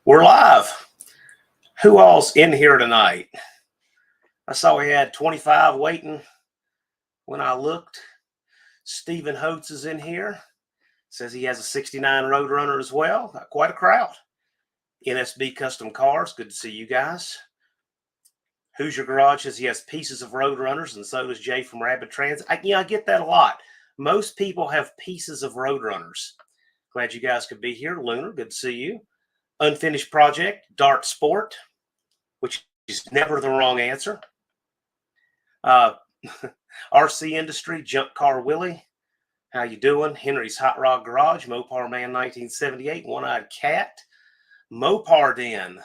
We're live. Who all's in here tonight? I saw we had 25 waiting when I looked. Stephen Holtz is in here. Says he has a 69 Road Runner as well. Got quite a crowd. NSB Custom Cars. Good to see you guys. Hoosier Garage says he has pieces of Road Runners, and so does Jay from Rapid Transit. I get that a lot. Most people have pieces of Road Runners. Glad you guys could be here. Lunar, good to see you. Unfinished Project, Dart Sport, which is never the wrong answer. RC Industry, Junk Car Willie, how you doing? Henry's Hot Rod Garage, Mopar Man 1978, One-Eyed Cat, Mopar Den,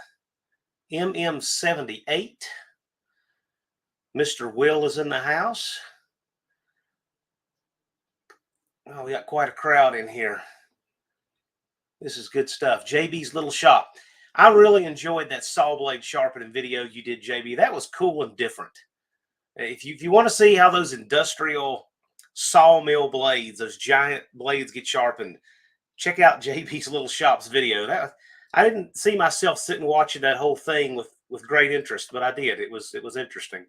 MM78. Mr. Will is in the house. Oh, we got quite a crowd in here. This is good stuff. JB's Little Shop. I really enjoyed that saw blade sharpening video you did, JB. That was cool and different. If you want to see how those industrial sawmill blades, those giant blades get sharpened, check out JB's Little Shop's video. I didn't see myself sitting watching that whole thing with great interest, but I did. It was interesting.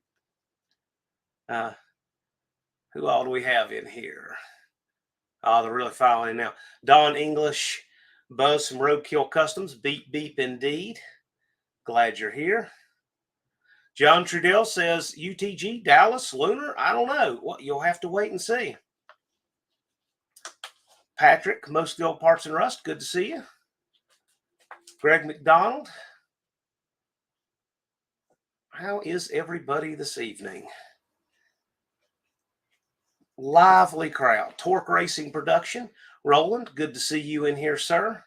Who all do we have in here? Oh, they're really filing in now. Don English, Buzz from Roadkill Customs. Beep, beep, indeed. Glad you're here. John Trudell says, UTG, Dallas, Lunar. I don't know. What you'll have to wait and see. Patrick, Most of the Old Parts and Rust. Good to see you. Greg McDonald. How is everybody this evening? Lively crowd. Torque Racing Production. Roland, good to see you in here, sir.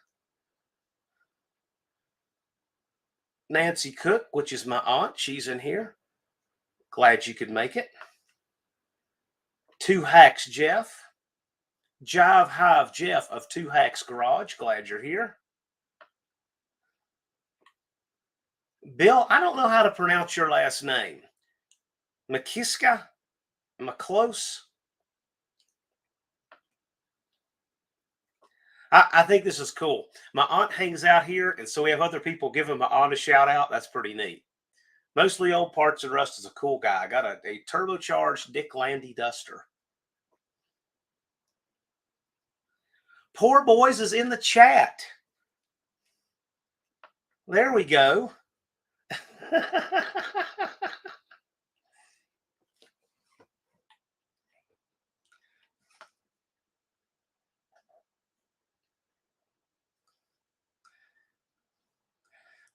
Nancy Cook, which is my aunt. She's in here. Glad you could make it. Two Hacks Jeff. Jive Hive Jeff of Two Hacks Garage. Glad you're here. Bill, I don't know how to pronounce your last name. McKiska? Am I close? I think this is cool. My aunt hangs out here, and so we have other people giving my aunt a shout out. That's pretty neat. Mostly Old Parts and Rust is a cool guy. I got a turbocharged Dick Landy Duster. Poor Boys is in the chat. There we go.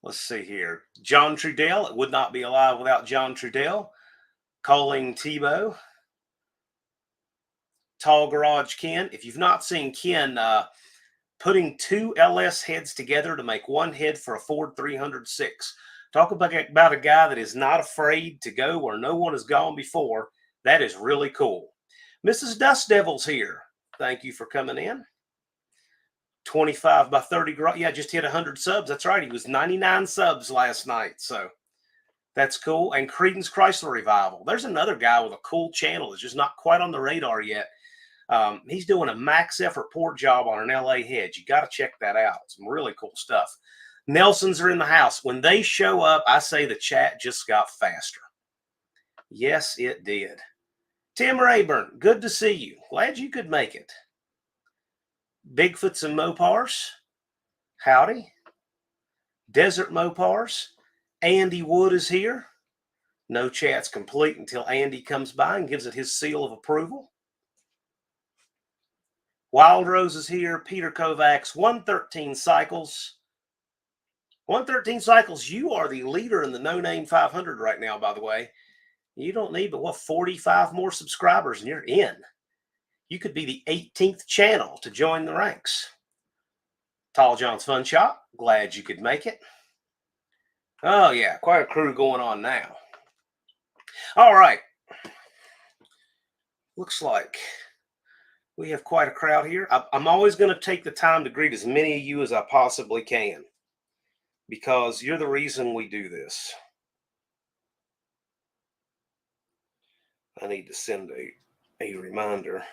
Let's see here. John Trudell. It would not be alive without John Trudell. Colleen Tebow. Tall Garage Ken. If you've not seen Ken putting two LS heads together to make one head for a Ford 306. Talk about a guy that is not afraid to go where no one has gone before. That is really cool. Mrs. Dust Devil's here. Thank you for coming in. 25 by 30 garage. Yeah, just hit 100 subs. That's right. He was 99 subs last night. So that's cool. And Creedence Chrysler Revival. There's another guy with a cool channel that's just not quite on the radar yet. He's doing a max effort port job on an LA hedge. You got to check that out. Some really cool stuff. Nelsons are in the house. When they show up, I say the chat just got faster. Yes, it did. Tim Rayburn, good to see you. Glad you could make it. Bigfoots and Mopars. Howdy. Desert Mopars. Andy Wood is here. No chat's complete until Andy comes by and gives it his seal of approval. Wild Rose is here. Peter Kovacs. 113 Cycles. 113 Cycles, you are the leader in the No Name 500 right now, by the way. You don't need but, 45 more subscribers and you're in. You could be the 18th channel to join the ranks. Tall John's Fun Shop. Glad you could make it. Oh, yeah. Quite a crew going on now. All right. Looks like we have quite a crowd here. I'm always going to take the time to greet as many of you as I possibly can because you're the reason we do this. I need to send a reminder.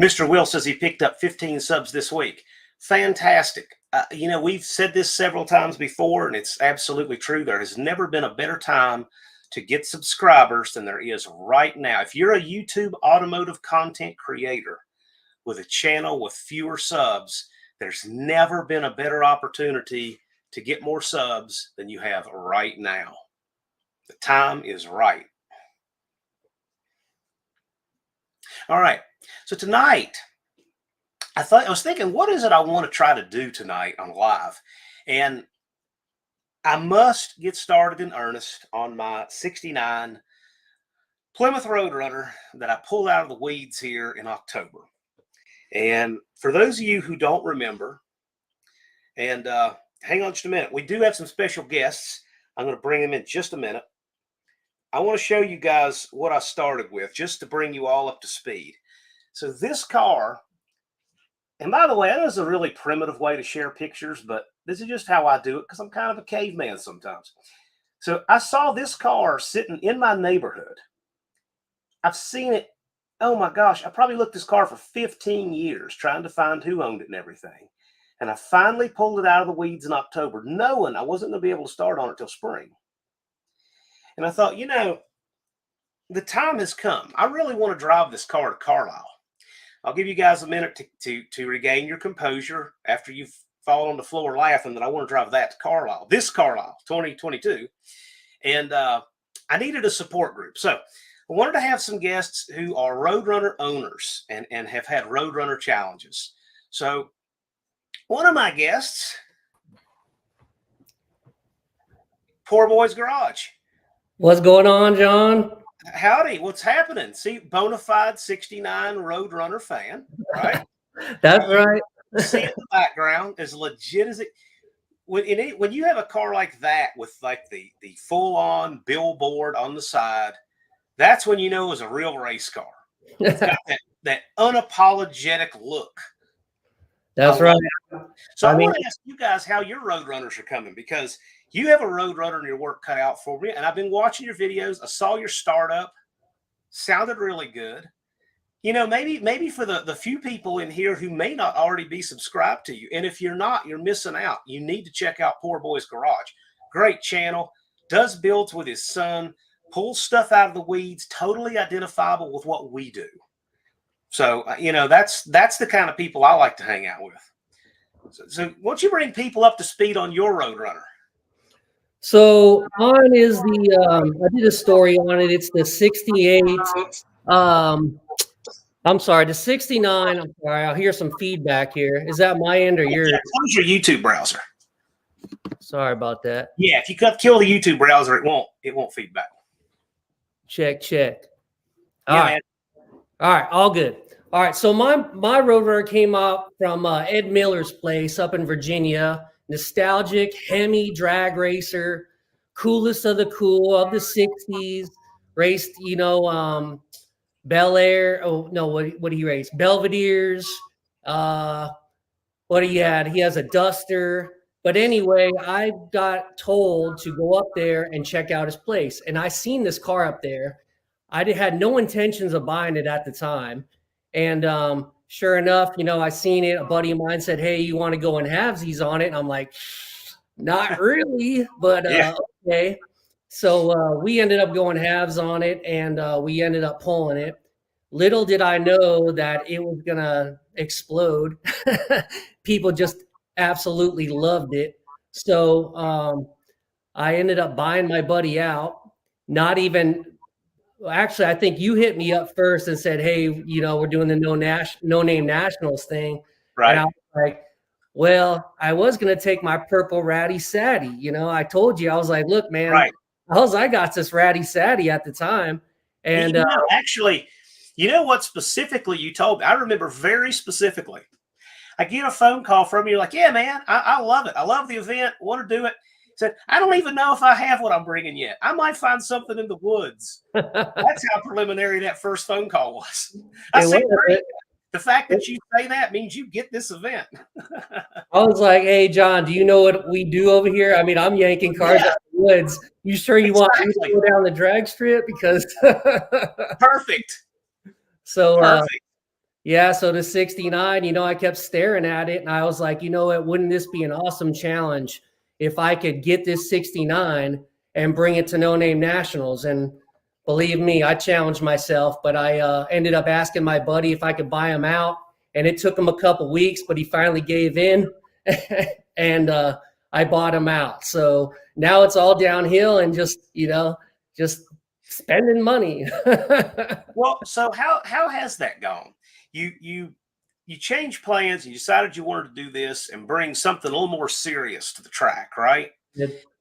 Mr. Will says he picked up 15 subs this week. Fantastic. We've said this several times before, and it's absolutely true. There has never been a better time to get subscribers than there is right now. If you're a YouTube automotive content creator with a channel with fewer subs, there's never been a better opportunity to get more subs than you have right now. The time is right. All right. So tonight, I was thinking, what is it I want to try to do tonight on live? And I must get started in earnest on my 69 Plymouth Road Runner that I pulled out of the weeds here in October. And for those of you who don't remember, and hang on just a minute, we do have some special guests. I'm going to bring them in just a minute. I want to show you guys what I started with, just to bring you all up to speed. So this car, and by the way, that is a really primitive way to share pictures, but this is just how I do it because I'm kind of a caveman sometimes. So I saw this car sitting in my neighborhood. I've seen it. Oh my gosh, I probably looked this car for 15 years trying to find who owned it and everything. And I finally pulled it out of the weeds in October, knowing I wasn't going to be able to start on it till spring. And I thought, the time has come. I really want to drive this car to Carlisle. I'll give you guys a minute to regain your composure after you've fallen on the floor laughing that I want to drive that to Carlisle, this Carlisle 2022. And I needed a support group. So I wanted to have some guests who are Road Runner owners and have had Road Runner challenges. So one of my guests, Poor Boy's Garage. What's going on, John? Howdy, what's happening? See, bona fide 69 Road Runner fan, right? That's right. See in the background, as legit as it. When you have a car like that with like the full-on billboard on the side, that's when you know it's a real race car. It's got that unapologetic look. That's right. So I want to ask you guys how your Road Runners are coming, because you have a Road Runner in your work cut out for me, and I've been watching your videos. I saw your startup. Sounded really good. Maybe for the few people in here who may not already be subscribed to you, and if you're not, you're missing out. You need to check out Poor Boy's Garage. Great channel. Does builds with his son. Pulls stuff out of the weeds. Totally identifiable with what we do. So, that's the kind of people I like to hang out with. So why don't you bring people up to speed on your Road Runner? So mine is I did a story on it. It's the 68. I'm sorry, the 69. I'm sorry, I'll hear some feedback here. Is that my end or yours? Yeah, close your YouTube browser. Sorry about that. Yeah, if you kill the YouTube browser, it won't feedback. Check. All right. All right, all good. All right, so my Road Runner came up from Ed Miller's place up in Virginia. Nostalgic Hemi drag racer, coolest of the cool of the 60s. Raced, Bel Air. Oh no, what did he race? Belvedere's. What he had? He has a Duster. But anyway, I got told to go up there and check out his place, and I seen this car up there. I had no intentions of buying it at the time, and sure enough, I seen it. A buddy of mine said, "Hey, you want to go in halvesies on it?" And I'm like, "Not really," but okay. So we ended up going halves on it, and we ended up pulling it. Little did I know that it was gonna explode. People just absolutely loved it. So I ended up buying my buddy out. Not even. Actually, I think you hit me up first and said, "Hey, we're doing the no name nationals thing." Right. And I was like, "Well, I was gonna take my purple ratty Sadie." I told you, I was like, "Look, man, right. all I got this ratty Sadie at the time." And actually, what specifically you told me? I remember very specifically. I get a phone call from you, like, "Yeah, man, I love it. I love the event. Want to do it." Said, "I don't even know if I have what I'm bringing yet. I might find something in the woods." That's how preliminary that first phone call was. I said, "Great. The fact that you say that means you get this event." I was like, "Hey, John, do you know what we do over here? I mean, I'm yanking cars out of the woods. You sure you want me to go down the drag strip? Because perfect." So perfect. Yeah, so the 69, I kept staring at it and I was like, what, wouldn't this be an awesome challenge if I could get this 69 and bring it to No Name Nationals? And believe me, I challenged myself, but I ended up asking my buddy if I could buy him out. And it took him a couple weeks, but he finally gave in and I bought him out. So now it's all downhill and just spending money. Well, so how has that gone? You changed plans and you decided you wanted to do this and bring something a little more serious to the track, right?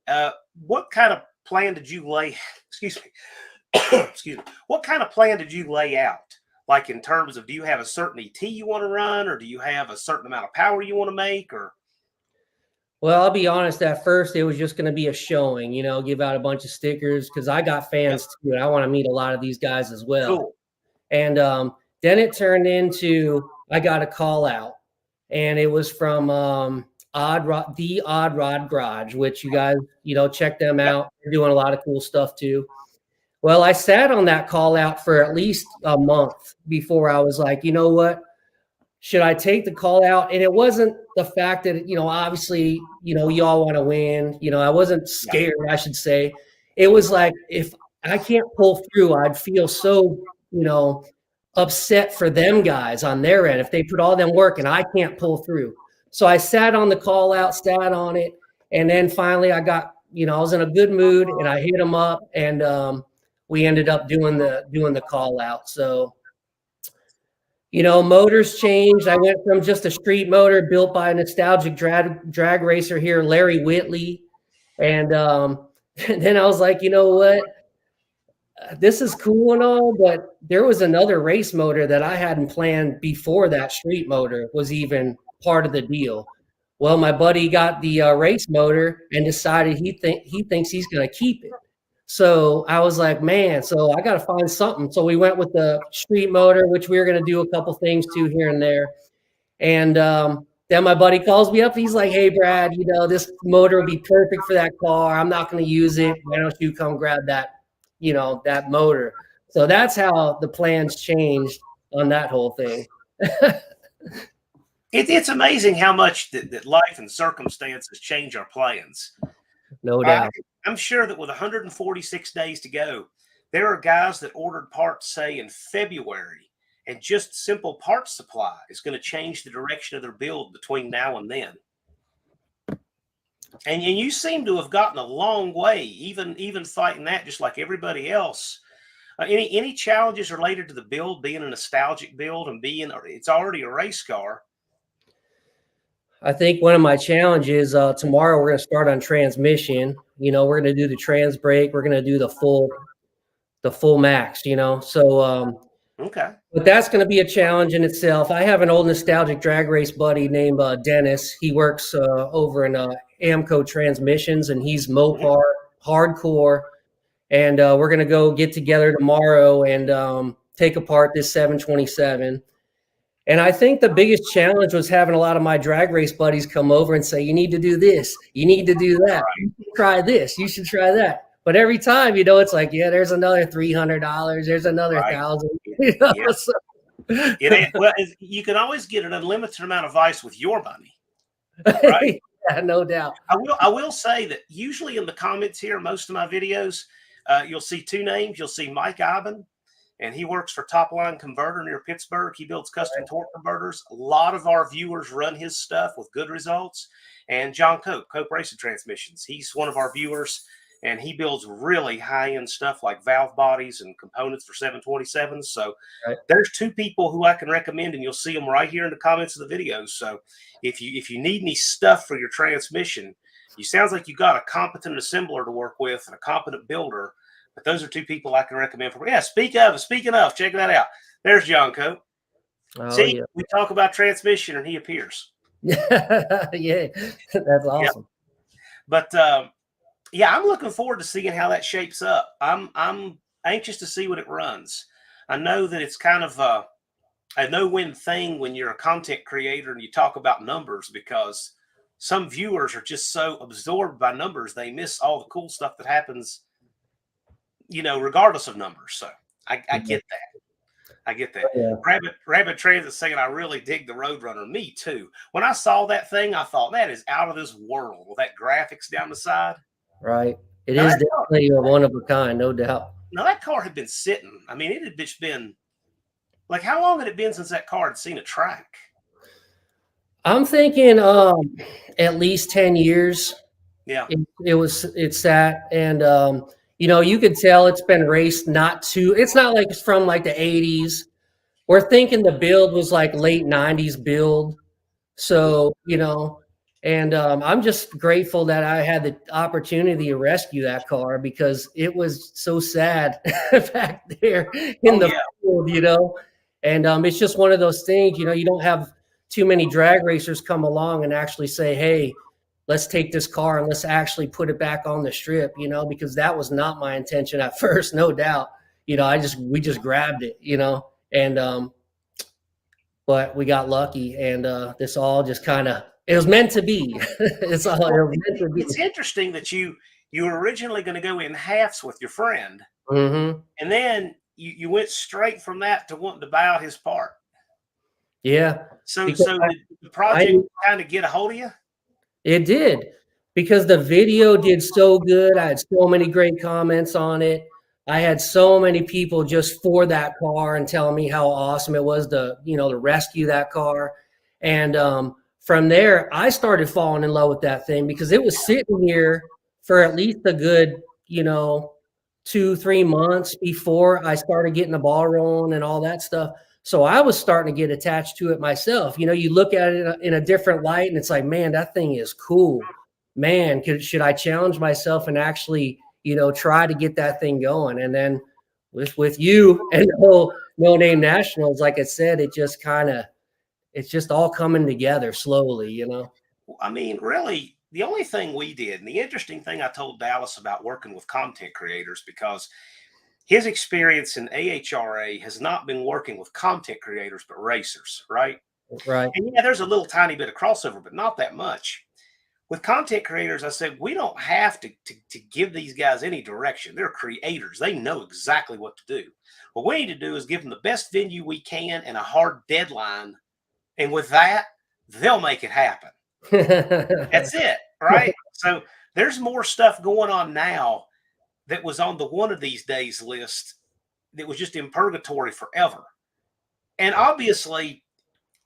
Uh, what kind of plan did you lay? Excuse me. Excuse me. What kind of plan did you lay out? Like in terms of, do you have a certain ET you want to run, or do you have a certain amount of power you want to make, or Well, I'll be honest, at first it was just going to be a showing, give out a bunch of stickers because I got yep, fans too. And I want to meet a lot of these guys as well. cool, And then it turned into I got a call out, and it was from the Odd Rod Garage, which you guys, check them yep, out. They're doing a lot of cool stuff too. Well, I sat on that call out for at least a month before I was like, you know what? Should I take the call out? And it wasn't the fact that, obviously, y'all want to win. I wasn't yeah, scared, I should say. It was like, if I can't pull through, I'd feel so, upset for them guys on their end if they put all them work and I can't pull through. So I sat on the call out, sat on it. And then finally I got, I was in a good mood and I hit them up and we ended up doing the call out. So, motors changed. I went from just a street motor built by a nostalgic drag racer here, Larry Whitley. And then I was like, you know what? This is cool and all, but there was another race motor that I hadn't planned before that street motor was even part of the deal. Well, my buddy got the race motor and decided he thinks he's going to keep it. So I was like, man, so I got to find something. So we went with the street motor, which we were going to do a couple things to here and there. And then my buddy calls me up. He's like, hey, Brad, this motor would be perfect for that car. I'm not going to use it. Why don't you come grab that motor? So that's how the plans changed on that whole thing. it's amazing how much that life and circumstances change our plans. No I, doubt. I'm sure that with 146 days to go, there are guys that ordered parts, say, in February, and just simple parts supply is going to change the direction of their build between now and then. And you seem to have gotten a long way, even fighting that, just like everybody else. Any challenges related to the build being a nostalgic build and it's already a race car? I think one of my challenges tomorrow we're going to start on transmission. We're going to do the trans brake. We're going to do the full max. So Okay. but that's going to be a challenge in itself. I have an old nostalgic drag race buddy named Dennis. He works over in Amco Transmissions, and he's Mopar hardcore. And we're going to go get together tomorrow and take apart this 727. And I think the biggest challenge was having a lot of my drag race buddies come over and say, you need to do this, you need to do that, you should try this, you should try that. But every time, it's like, yeah, there's another $300, there's another $1,000. Yeah. So, Well, you can always get an unlimited amount of ice with your money, right? Yeah, no doubt. I will say that usually in the comments here, most of my videos, you'll see two names. You'll see Mike Iben, and he works for Top Line Converter near Pittsburgh. He builds custom torque converters. A lot of our viewers run his stuff with good results. And John Cope Racing Transmissions. He's one of our viewers, and he builds really high-end stuff like valve bodies and components for 727s. So there's two people who I can recommend, and you'll see them right here in the comments of the videos. So if you need any stuff for your transmission, you sounds like you got a competent assembler to work with and a competent builder. But those are two people I can recommend for. Yeah, speaking of, check that out. There's John Cope. Oh, See, yeah. we talk about transmission and he appears. Yeah, that's awesome. Yeah. But yeah, I'm looking forward to seeing how that shapes up. I'm anxious to see what it runs. I know that it's kind of a no-win thing when you're a content creator and you talk about numbers, because some viewers are just so absorbed by numbers they miss all the cool stuff that happens, regardless of numbers. So I get that. I get that. Yeah, Rabbit Transit saying, I really dig the Road Runner. Me too. When I saw that thing, I thought, that is out of this world with that graphics down the side. right. It Now is that car, definitely a one of a kind, no doubt. now that car had been sitting. I mean, it had just been like, how long had it been since that car had seen a track? I'm thinking at least 10 years. Yeah. It's that, and you know, you could tell it's been raced not too, it's not like it's from like the 80s. We're thinking the build was like late 90s build. So, you know, and I'm just grateful that I had the opportunity to rescue that car because it was so sad back there in Oh the yeah. field, you know. And it's just one of those things, you know, you don't have too many drag racers come along and actually say, hey, let's take this car and let's actually put it back on the strip, you know, because that was not my intention at first, no doubt. You know, we just grabbed it, you know, and but we got lucky, and this all just kind of, it was meant to be. It's all it Well, was meant to be. it's interesting that you were originally going to go in halves with your friend, Hmm. and then you went straight from that to wanting to buy out his part. Yeah, So because so did the I project kind of get a hold of you? it did, because the video did so good. I had so many great comments on it. I had so many people just for that car and telling me how awesome it was to, you know, to rescue that car. And from there, I started falling in love with that thing because it was sitting here for at least a good, you know, 2, 3 months before I started getting the ball rolling and all that stuff. So I was starting to get attached to it myself. You know, you look at it in a different light and it's like, man, that thing is cool. Man, should I challenge myself and actually, you know, try to get that thing going? And then with you and the whole No Name Nationals, like I said, it's just all coming together slowly, you know. I mean, really, the only thing we did, and the interesting thing I told Dallas about working with content creators, because his experience in AHRA has not been working with content creators, but racers, right? Right. And yeah, there's a little tiny bit of crossover, but not that much. With content creators, I said, we don't have to give these guys any direction. They're creators. They know exactly what to do. What we need to do is give them the best venue we can and a hard deadline. And with that, they'll make it happen. That's it, right? So there's more stuff going on now that was on the one of these days list that was just in purgatory forever. And obviously,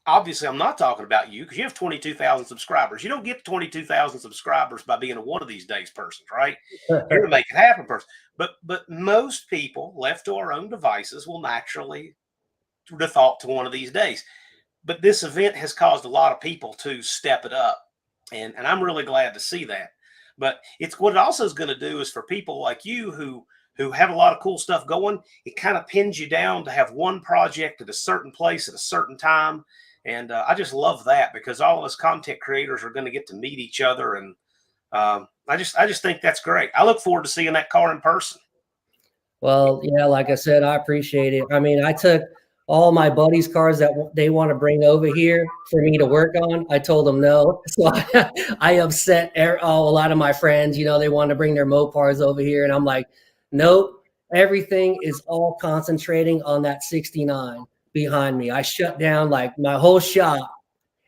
I'm not talking about you because you have 22,000 subscribers. You don't get 22,000 subscribers by being a one of these days person, right? You're a make it happen person. But most people left to our own devices will naturally default to one of these days. But this event has caused a lot of people to step it up, and I'm really glad to see that. But it's what it also is going to do is for people like you who have a lot of cool stuff going, it kind of pins you down to have one project at a certain place at a certain time. And I just love that because all of us content creators are going to get to meet each other, and I just think that's great. I look forward to seeing that car in person. Well, yeah, like I said, I appreciate it. I mean, I took all my buddies' cars that they want to bring over here for me to work on. I told them no. So I upset a lot of my friends. You know, they want to bring their Mopars over here. And I'm like, nope, everything is all concentrating on that 69 behind me. I shut down like my whole shop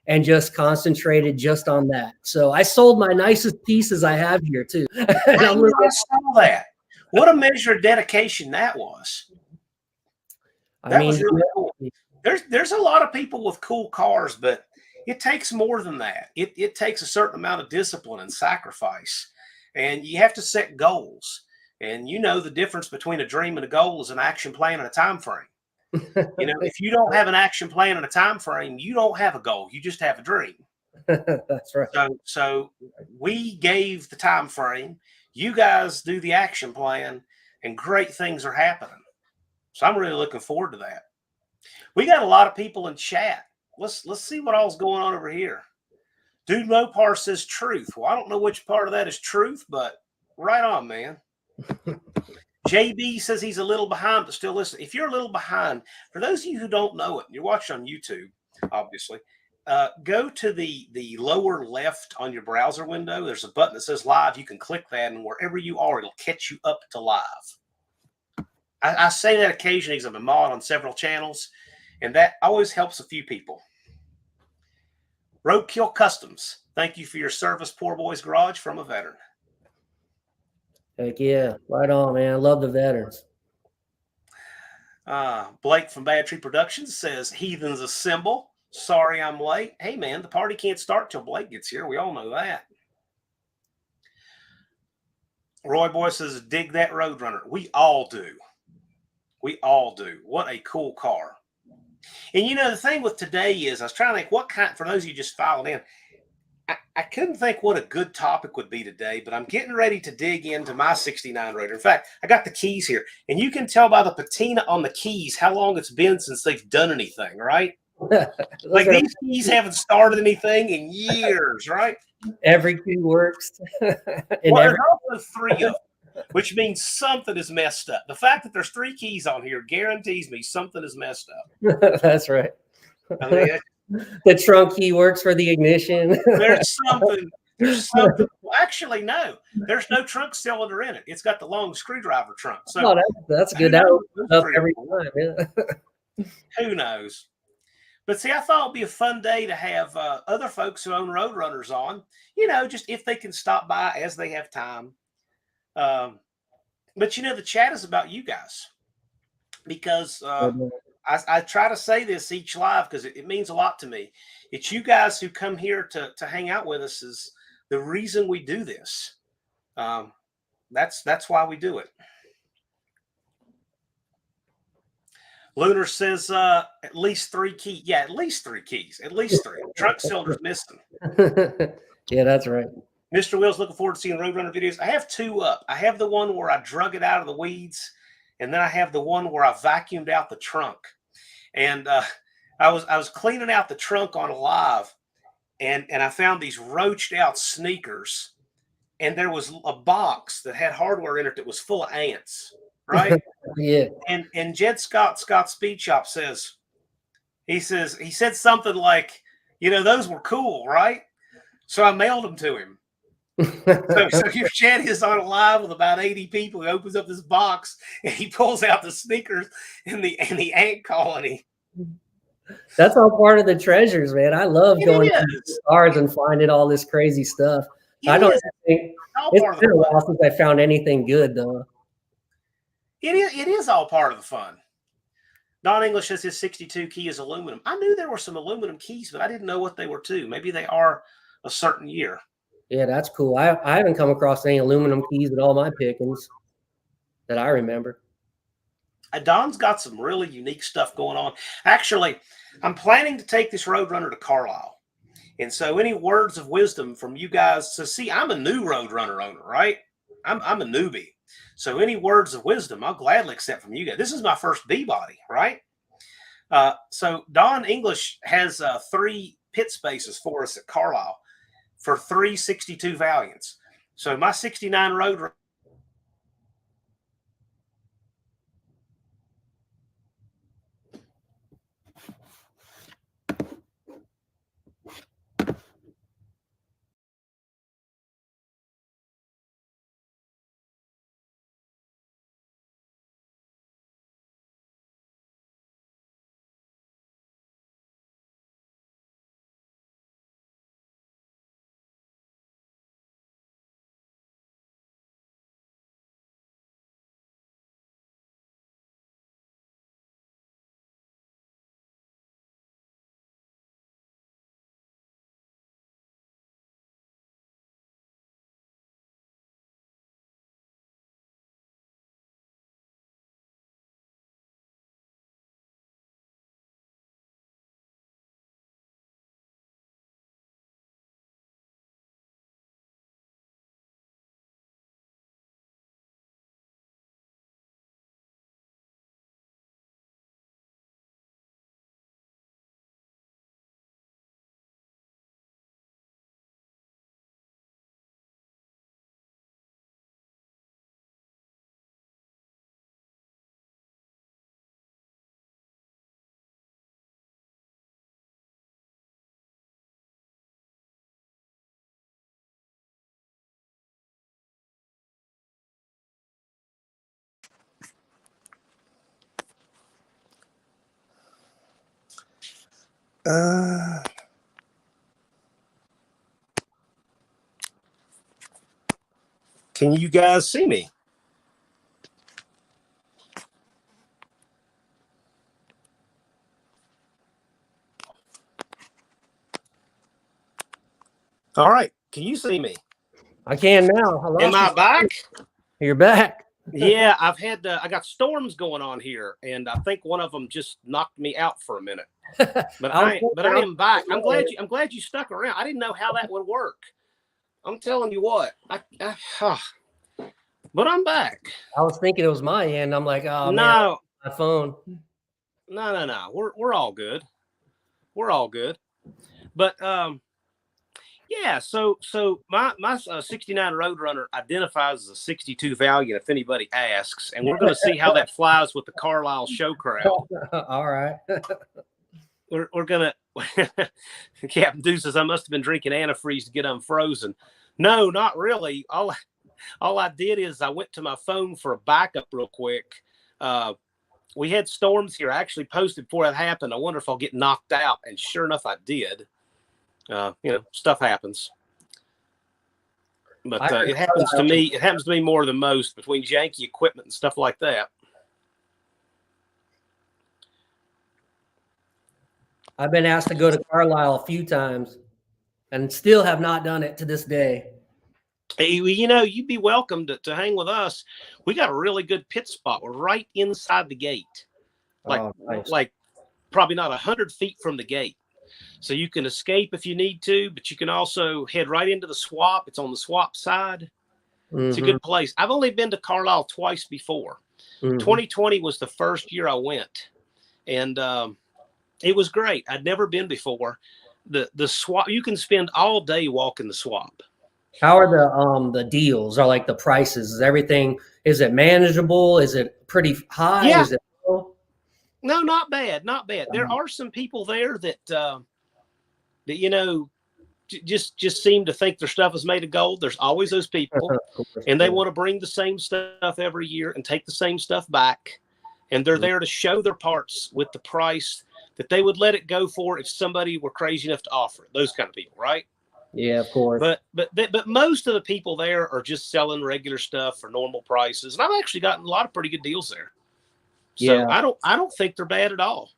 and just concentrated just on that. So I sold my nicest pieces I have here too. And I'm I saw that. What a measure of dedication that was. I That was mean, really cool. There's a lot of people with cool cars, but it takes more than that. It takes a certain amount of discipline and sacrifice, and you have to set goals. And you know the difference between a dream and a goal is an action plan and a time frame. You know, if you don't have an action plan and a time frame, you don't have a goal. You just have a dream. that's right. So we gave the time frame. You guys do the action plan, and great things are happening. So I'm really looking forward to that. We got a lot of people in chat. Let's see what all's going on over here. Dude Mopar says truth. Well, I don't know which part of that is truth, but right on, man. JB says he's a little behind, but still listen. If you're a little behind, for those of you who don't know it, and you're watching on YouTube, obviously, go to the lower left on your browser window. There's a button that says live. You can click that, and wherever you are, it'll catch you up to live. I say that occasionally because I'm a mod on several channels, and that always helps a few people. Roadkill Customs, thank you for your service, Poor Boys Garage, from a veteran. Heck yeah, right on, man. I love the veterans. Blake from Bad Tree Productions says, Heathens assemble. Sorry I'm late. Hey, man, the party can't start till Blake gets here. We all know that. Roy Boy says, dig that Road Runner. We all do. We all do. What a cool car. And you know, the thing with today is, I was trying to think what kind, for those of you just filing in, I couldn't think what a good topic would be today, but I'm getting ready to dig into my 69 Raider. In fact, I got the keys here, and you can tell by the patina on the keys how long it's been since they've done anything, right? Like these keys haven't started anything in years, right? Every key works. Well, there's also 3 of them, which means something is messed up. The fact that there's 3 keys on here guarantees me something is messed up. That's right. I mean, the trunk key works for the ignition. there's something. There's something. Well, actually, no. There's no trunk cylinder in it. It's got the long screwdriver trunk. So oh, that's good. That opens up every time. Yeah. Who knows? But see, I thought it'd be a fun day to have other folks who own Road Runners on. You know, just if they can stop by as they have time. But you know, the chat is about you guys because I try to say this each live because it means a lot to me. It's you guys who come here to hang out with us is the reason we do this. That's why we do it. Lunar says at least 3 keys. Yeah, at least 3 keys. At least 3. Trunk cylinder's missing. Yeah, that's right. Mr. Will's looking forward to seeing Roadrunner videos. I have 2 up. I have the one where I drug it out of the weeds, and then I have the one where I vacuumed out the trunk. And I was cleaning out the trunk on a live, and I found these roached out sneakers, and there was a box that had hardware in it that was full of ants, right? Yeah. And Jed Scott Speed Shop he said something like, you know, those were cool, right? So I mailed them to him. So here Jed is on a live with about 80 people. He opens up this box and he pulls out the sneakers and the ant colony. That's all part of the treasures, man. I love going to cars and finding all this crazy stuff. I don't think it's been a while since I found anything good though. It is all part of the fun. Don English says his 62 key is aluminum. I knew there were some aluminum keys, but I didn't know what they were too. Maybe they are a certain year. Yeah, that's cool. I haven't come across any aluminum keys with all my pickings that I remember. Don's got some really unique stuff going on. Actually, I'm planning to take this Roadrunner to Carlisle. And so any words of wisdom from you guys. So see, I'm a new Roadrunner owner, right? I'm a newbie. So any words of wisdom, I'll gladly accept from you guys. This is my first B-body, right? So Don English has 3 pit spaces for us at Carlisle for 3 62 Valiants. So my 69 Roadrunner Uh, can you guys see me? All right. Can you see me? I can now. I Am lost I you. back? You're back. Yeah, I got storms going on here, and I think one of them just knocked me out for a minute. But I am back. I'm glad you stuck around. I didn't know how that would work. I'm telling you what. But I'm back. I was thinking it was my end. I'm like, oh man, No, my phone. no. We're all good. We're all good. But yeah. So my 69 Road Runner identifies as a 62 Valiant. If anybody asks, and we're going to see how that flies with the Carlisle show crowd. All right. We're gonna. Captain Deuce says I must have been drinking antifreeze to get unfrozen. No, not really. All I did is I went to my phone for a backup real quick. We had storms here. I actually posted before that happened. I wonder if I'll get knocked out, and sure enough, I did. Stuff happens. But it happens to me. It happens to me more than most between janky equipment and stuff like that. I've been asked to go to Carlisle a few times and still have not done it to this day. Hey, you'd be welcome to hang with us. We got a really good pit spot. We're right inside the gate, like probably not 100 feet from the gate. So you can escape if you need to, but you can also head right into the swap. It's on the swap side. It's a good place. I've only been to Carlisle twice before. 2020 was the first year I went, and it was great. I'd never been before. The swap, you can spend all day walking the swap. How are the deals? Are like the prices? Is it manageable? Is it pretty high? Yeah. Is it low? No, not bad. Not bad. There are some people there that just seem to think their stuff is made of gold. There's always those people, and they want to bring the same stuff every year and take the same stuff back. And they're there to show their parts with the price that they would let it go for if somebody were crazy enough to offer it. Those kind of people, right? Yeah, of course. But most of the people there are just selling regular stuff for normal prices, and I've actually gotten a lot of pretty good deals there. So yeah. I don't think they're bad at all.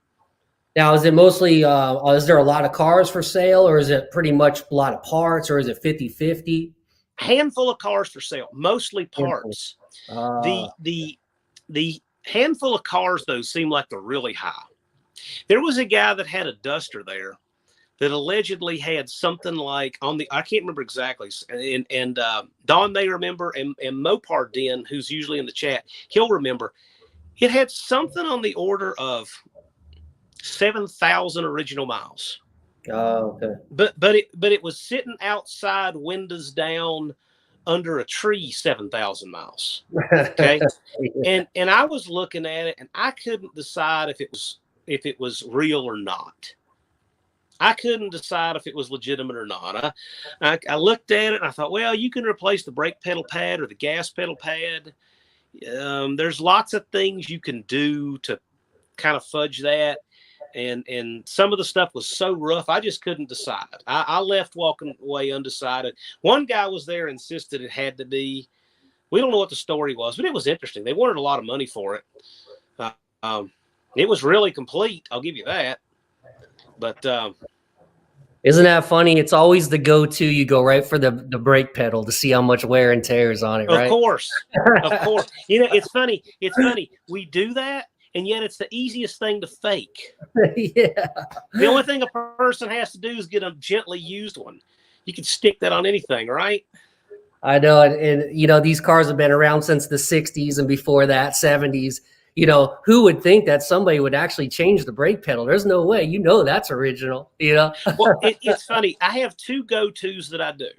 Now, is it mostly is there a lot of cars for sale, or is it pretty much a lot of parts, or is it 50-50? Handful of cars for sale, mostly parts. The handful of cars though seem like they're really high. There was a guy that had a Duster there that allegedly had something like I can't remember exactly. And Don may remember, and Mopar Den, who's usually in the chat, he'll remember. It had something on the order of 7,000 original miles. Oh, okay. But it was sitting outside, windows down, under a tree, 7,000 miles. Okay. Yeah. And I was looking at it, and I couldn't decide if it was real or not. I couldn't decide if it was legitimate or not. I looked at it and I thought, well, you can replace the brake pedal pad or the gas pedal pad. There's lots of things you can do to kind of fudge that. And some of the stuff was so rough, I just couldn't decide. I left walking away undecided. One guy was there, insisted it had to be. We don't know what the story was, but it was interesting. They wanted a lot of money for it. It was really complete. I'll give you that. But isn't that funny? It's always the go-to. You go right for the brake pedal to see how much wear and tear is on it, right? Of course. It's funny. We do that, and yet it's the easiest thing to fake. Yeah. The only thing a person has to do is get a gently used one. You can stick that on anything, right? I know, and these cars have been around since the 60s and before that, 70s. Who would think that somebody would actually change the brake pedal? There's no way. That's original. Well, it's funny. I have two go-tos that I do.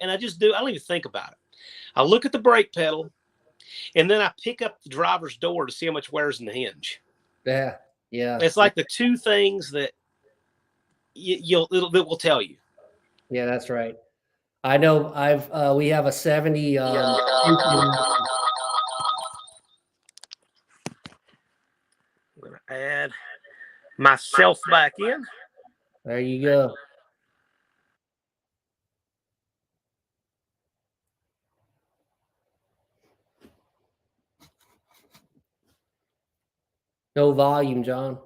And I just do. I don't even think about it. I look at the brake pedal, and then I pick up the driver's door to see how much wears in the hinge. Yeah. It's like the two things that it will tell you. Yeah, that's right. I know. We have a 70. Add myself back in. There you go. No volume, John.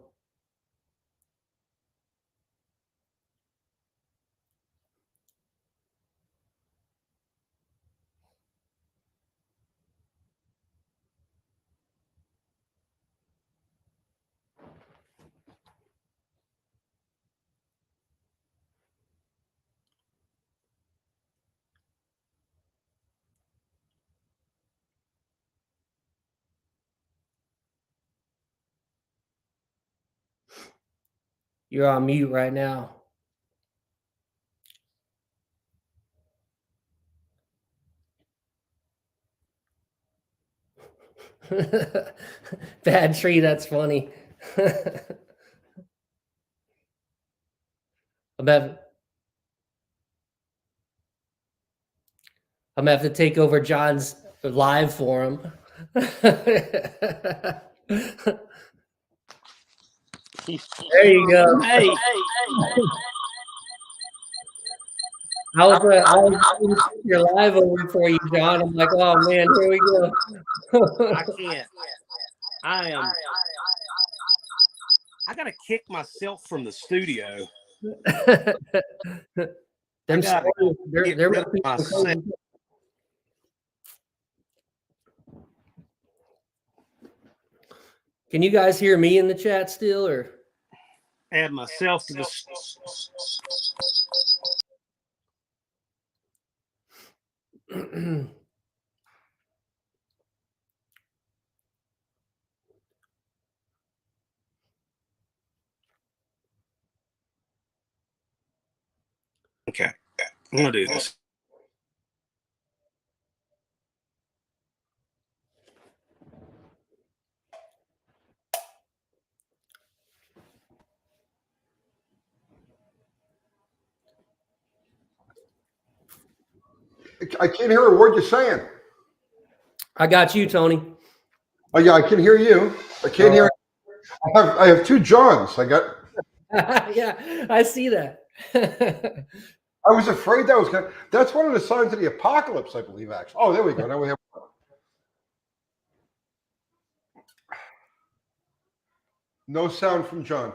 You're on mute right now. Bad tree, that's funny. I'm gonna have to take over John's live for him. There you go. Hey, I was your live over for you, John. I'm like, oh man, here we go. I can't. I am. I gotta kick myself from the studio. Them gotta stories, get they're rid of myself. Can you guys hear me in the chat still, or Add myself to the. Okay, I'm gonna do this. I can't hear a word you're saying. I got you, Tony. Oh yeah, I can hear you. I can't hear. I have two Johns. I got. Yeah, I see that. I was afraid that was going. That's one of the signs of the apocalypse, I believe. Actually. Oh, there we go. Now we have. No sound from John.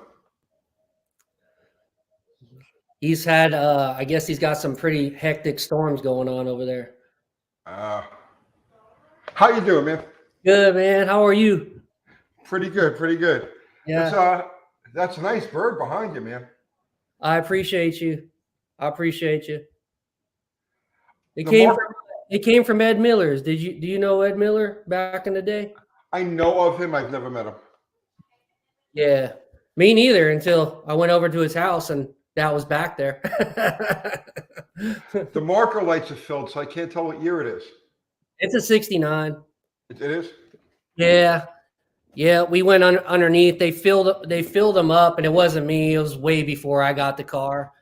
He's had, I guess he's got some pretty hectic storms going on over there. How you doing, man? Good, man. How are you? Pretty good. Pretty good. Yeah. That's a nice bird behind you, man. I appreciate you. I appreciate you. It came from Ed Miller's. Do you know Ed Miller back in the day? I know of him. I've never met him. Yeah. Me neither until I went over to his house and that was back there. The marker lights are filled, so I can't tell what year it is. It's a 69. It is? Yeah. Yeah, we went underneath. They filled them up, and it wasn't me. It was way before I got the car.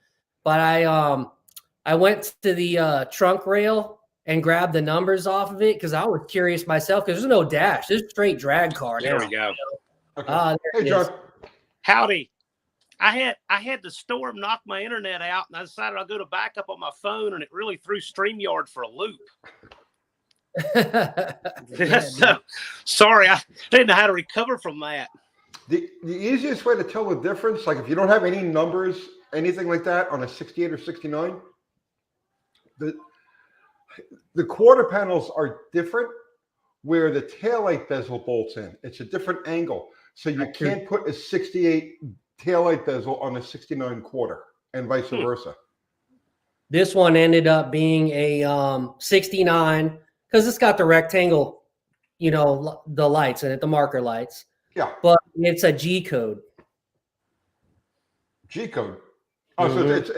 But I went to the trunk rail and grabbed the numbers off of it because I was curious myself. Because there's no dash. There's a straight drag car. There now. we go. Okay. There Hey, it is. John. Howdy. I had the storm knock my internet out, and I decided I'll go to backup on my phone, and it really threw StreamYard for a loop. So sorry, I didn't know how to recover from that. The easiest way to tell the difference, like if you don't have any numbers, anything like that on a 68 or 69, the quarter panels are different where the taillight bezel bolts in. It's a different angle. So you can't put a 68 taillight bezel on a 69 quarter and vice versa. This one ended up being a 69 because it's got the rectangle, the lights in it, the marker lights. Yeah. But it's a G code. G code. Oh,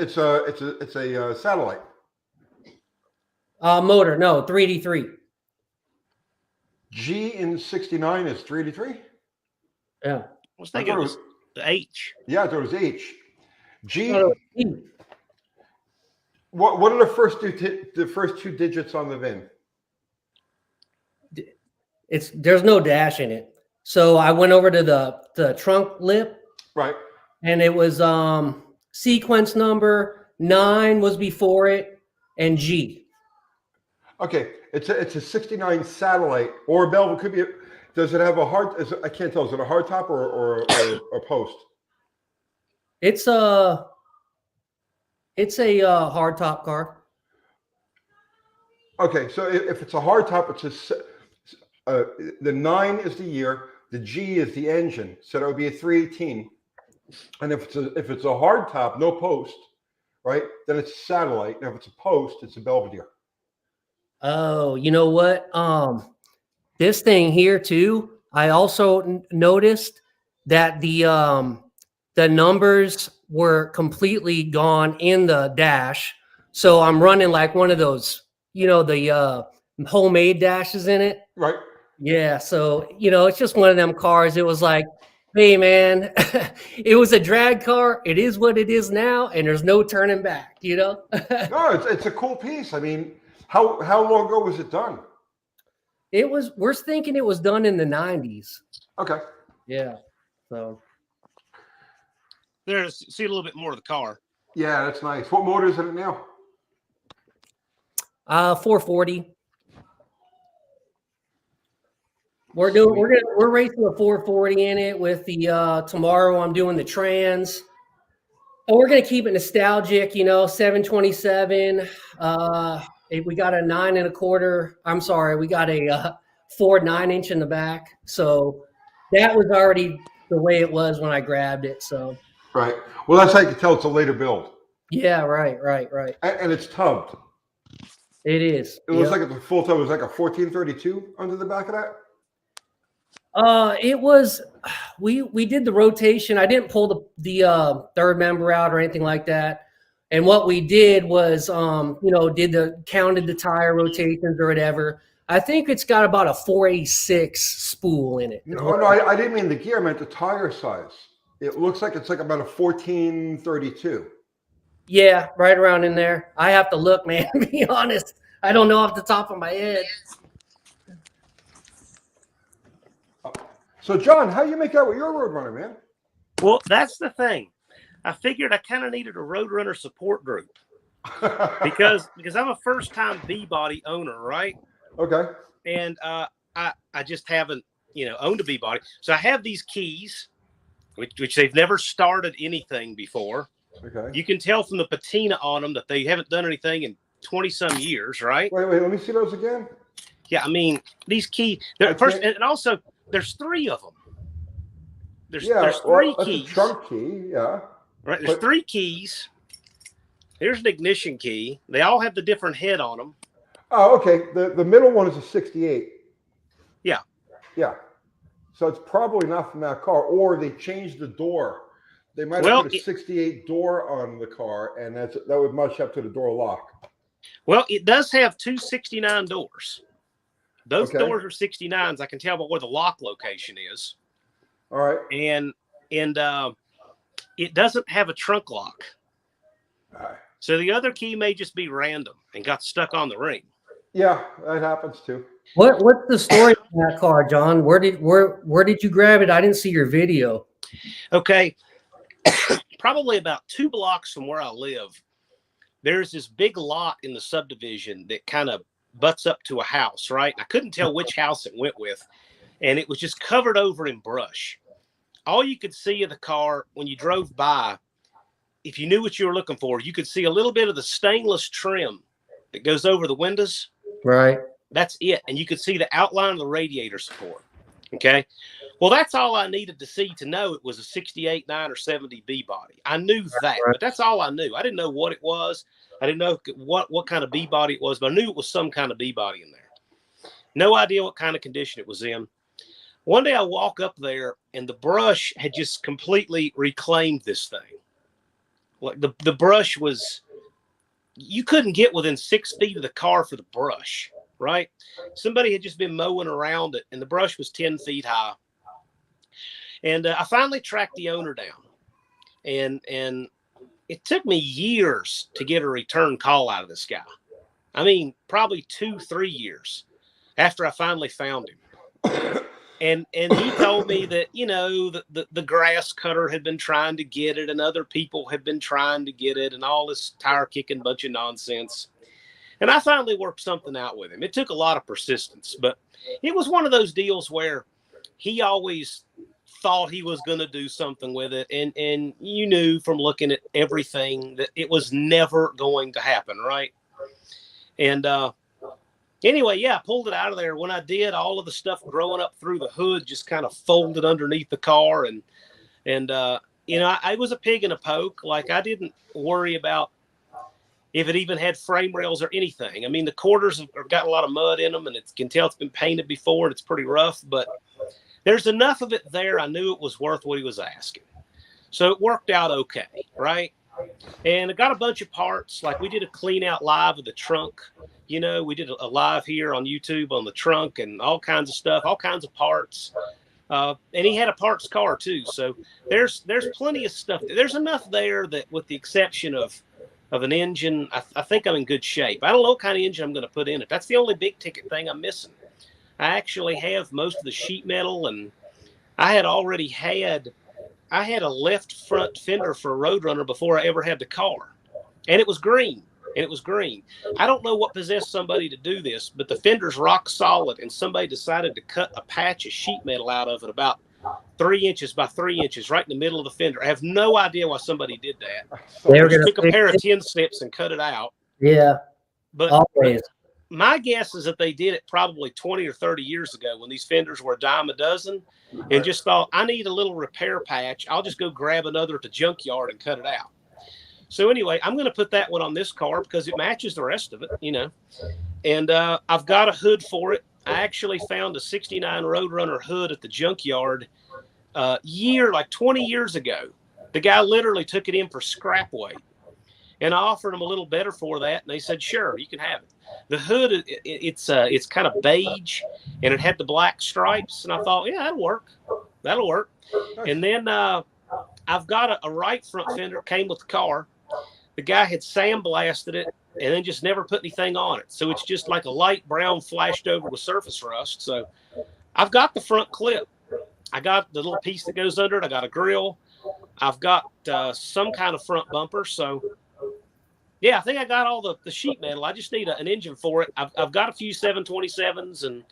so it's a satellite. Motor, no, 3D3. G in 69 is 383? Yeah. I was thinking it was the H. Yeah, there was H. G. No, E. What are the first two digits on the VIN? There's no dash in it. So I went over to the trunk lip. Right. And it was sequence number, 9 was before it, and G. Okay, it's a 69 satellite or a Belvin. Could be. Does it have a hard? I can't tell. Is it a hard top or a post? It's a hard top car. Okay, so if it's a hard top, it's the 9 is the year, the G is the engine, so that would be a 318. And if it's a hard top, no post, right? Then it's a satellite. And if it's a post, it's a Belvedere. Oh, you know what? This thing here too. I also noticed that the numbers were completely gone in the dash. So I'm running like one of those, the homemade dashes in it. Right. Yeah. So, it's just one of them cars. It was like, hey man, it was a drag car. It is what it is now, and there's no turning back, No, it's a cool piece. I mean, how long ago was it done? We're thinking it was done in the 90s. Okay. Yeah. So There's see a little bit more of the car. Yeah, that's nice. What motor is it now? 440. We're racing a 440 in it with the tomorrow I'm doing the trans. And we're gonna keep it nostalgic, 727. We got a 9 1/4. I'm sorry, we got a Ford 9-inch in the back. So that was already the way it was when I grabbed it. So Right. Well, that's how you can tell it's a later build. yeah, right. And it's tubbed. It is. It looks like it's a full tub. It was like a 1432 under the back of that. It was. We did the rotation. I didn't pull the third member out or anything like that. And what we did was, counted the tire rotations or whatever. I think it's got about a 486 spool in it. No, I didn't mean the gear. I meant the tire size. It looks like it's like about a 1432. Yeah, right around in there. I have to look, man. To be honest, I don't know off the top of my head. So, John, how you make out with your Road Runner, man? Well, that's the thing. I figured I kind of needed a Road Runner support group because I'm a first-time B-body owner, right? Okay. And I just haven't, owned a B-body. So I have these keys, which they've never started anything before. Okay. You can tell from the patina on them that they haven't done anything in 20-some years, right? Wait, let me see those again. Yeah, I mean, these keys. And also, there's 3 of them. There's 3 keys. That's a trunk key, yeah. Right, there's 3 keys. Here's an ignition key. They all have the different head on them. Oh, okay. The middle one is a 68. Yeah. Yeah. So it's probably not from that car, or they changed the door. They might have put a 68 door on the car, and that would match up to the door lock. Well, it does have 2 69 doors. Those doors are 69s. I can tell by where the lock location is. All right. And it doesn't have a trunk lock. All right. So the other key may just be random and got stuck on the ring. Yeah, that happens too. What's the story of that car, John? Where did you grab it? I didn't see your video. Okay. Probably about 2 blocks from where I live, there's this big lot in the subdivision that kind of butts up to a house, right? I couldn't tell which house it went with, and it was just covered over in brush. All you could see of the car when you drove by, if you knew what you were looking for, you could see a little bit of the stainless trim that goes over the windows. Right. That's it. And you could see the outline of the radiator support. Okay. Well, that's all I needed to see to know it was a 68, 9, or 70 B body. I knew that, but that's all I knew. I didn't know what it was. I didn't know what kind of B body it was, but I knew it was some kind of B body in there. No idea what kind of condition it was in. One day I walk up there and the brush had just completely reclaimed this thing. Like the brush was, you couldn't get within 6 feet of the car for the brush, right? Somebody had just been mowing around it and the brush was 10 feet high. And I finally tracked the owner down, and it took me years to get a return call out of this guy. I mean, probably 2-3 years after I finally found him. And he told me that, you know, the grass cutter had been trying to get it and other people had been trying to get it and all this tire kicking bunch of nonsense. And I finally worked something out with him. It took a lot of persistence, but it was one of those deals where he always thought he was going to do something with it. And you knew from looking at everything that it was never going to happen. Right. And, anyway, yeah, I pulled it out of there. When I did, all of the stuff growing up through the hood just kind of folded underneath the car. And you know, I was a pig in a poke. Like, I didn't worry about if it even had frame rails or anything. I mean, the quarters have got a lot of mud in them, and it can tell it's been painted before, and it's pretty rough. But there's enough of it there. I knew it was worth what he was asking. So it worked out okay, right? And I got a bunch of parts. Like, we did a clean out live of the trunk. You know, we did a live here on YouTube on the trunk and all kinds of stuff, all kinds of parts. And he had a parts car too. So there's plenty of stuff. There's enough there that, with the exception of an engine, I think I'm in good shape. I don't know what kind of engine I'm going to put in it. That's the only big ticket thing I'm missing. I actually have most of the sheet metal, and I had a left front fender for a Road Runner before I ever had the car, and it was green. I don't know what possessed somebody to do this, but the fender's rock solid, and somebody decided to cut a patch of sheet metal out of it about 3 inches by 3 inches right in the middle of the fender. I have no idea why somebody did that. They were Just gonna took a pair of 10 snips and cut it out. Yeah, But always. my guess is that they did it probably 20 or 30 years ago when these fenders were a dime a dozen, and just thought, I need a little repair patch. I'll just go grab another at the junkyard and cut it out. So anyway, I'm going to put that one on this car because it matches the rest of it, you know. And I've got a hood for it. I actually found a 69 Road Runner hood at the junkyard like 20 years ago. The guy literally took it in for scrap weight. And I offered him a little better for that, and they said, sure, you can have it. The hood, it's kind of beige, and it had the black stripes. And I thought, yeah, that'll work. And then I've got a right front fender, came with the car. The guy had sandblasted it and then just never put anything on it. So it's just like a light brown flashed over with surface rust. So I've got the front clip. I got the little piece that goes under it. I got a grill. I've got some kind of front bumper. So, yeah, I think I got all the sheet metal. I just need an engine for it. I've got a few 727s and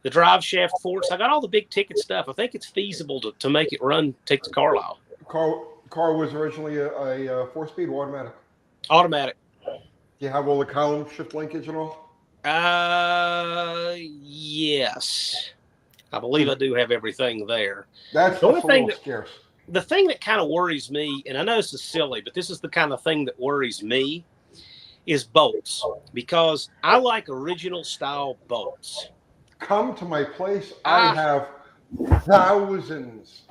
the drive shaft forks. I got all the big ticket stuff. I think it's feasible to make it run, take the Carlisle. Car was originally a 4-speed or automatic? Automatic. Do you have all the column shift linkage and all? Yes. I believe I do have everything there. That's the only thing scarce. The thing that kind of worries me, and I know this is silly, but this is the kind of thing that worries me, is bolts. Because I like original style bolts. Come to my place. I have thousands.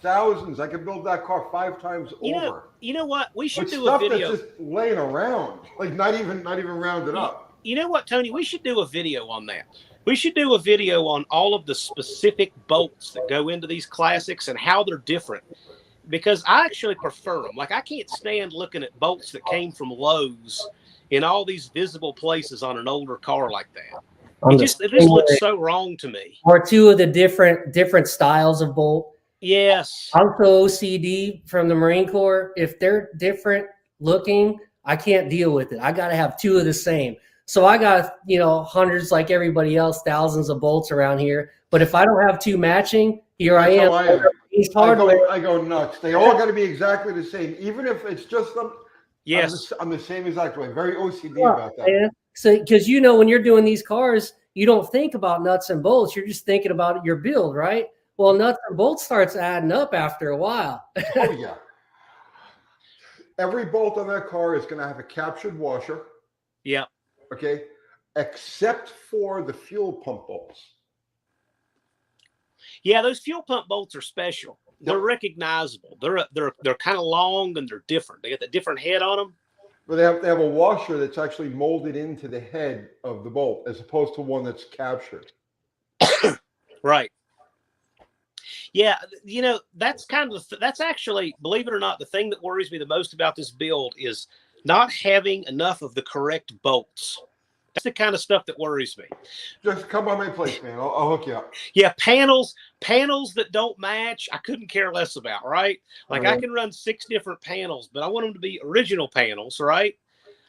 I could build that car 5 times over. You know what? We should do a stuff video. That's just laying around, like not even rounded up. You know what, Tony? We should do a video on that. We should do a video on all of the specific bolts that go into these classics and how they're different. Because I actually prefer them. Like, I can't stand looking at bolts that came from Lowe's in all these visible places on an older car like that. It just looks so wrong to me. Or two of the different styles of bolt. Yes. I'm so OCD from the Marine Corps. If they're different looking, I can't deal with it. I got to have 2 of the same. So I got, hundreds like everybody else, thousands of bolts around here. But if I don't have 2 matching, here I am. I go nuts. They all got to be exactly the same, even if it's just them. Yes. I'm the same exact way. Very OCD about that. Man. So, because when you're doing these cars, you don't think about nuts and bolts. You're just thinking about your build, right? Well, nuts and bolts starts adding up after a while. Oh, yeah. Every bolt on that car is going to have a captured washer. Yeah. Okay. Except for the fuel pump bolts. Yeah, those fuel pump bolts are special. They're recognizable. They're kind of long and they're different. They got that different head on them. But they have a washer that's actually molded into the head of the bolt as opposed to one that's captured. Right. Yeah, that's that's actually, believe it or not, the thing that worries me the most about this build is not having enough of the correct bolts. That's the kind of stuff that worries me. Just come by my place, man. I'll hook you up. Yeah, panels that don't match, I couldn't care less about, right? Like I can run 6 different panels, but I want them to be original panels, right?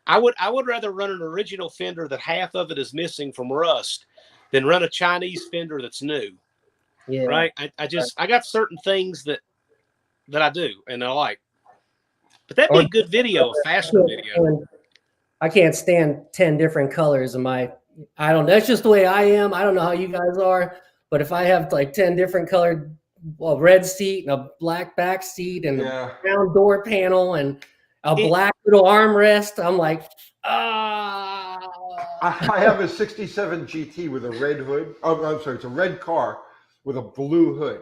I would rather run an original fender that half of it is missing from rust than run a Chinese fender that's new. Yeah. Right. I got certain things that I do and I like. But that'd be a good video, a faster video. I can't stand 10 different colors in my, I don't know. That's just the way I am. I don't know how you guys are, but if I have like 10 different colored, well, red seat and a black back seat and a brown door panel and a black little armrest, I'm like, ah. I have a 67 GT with a red hood. Oh, I'm sorry. It's a red car with a blue hood.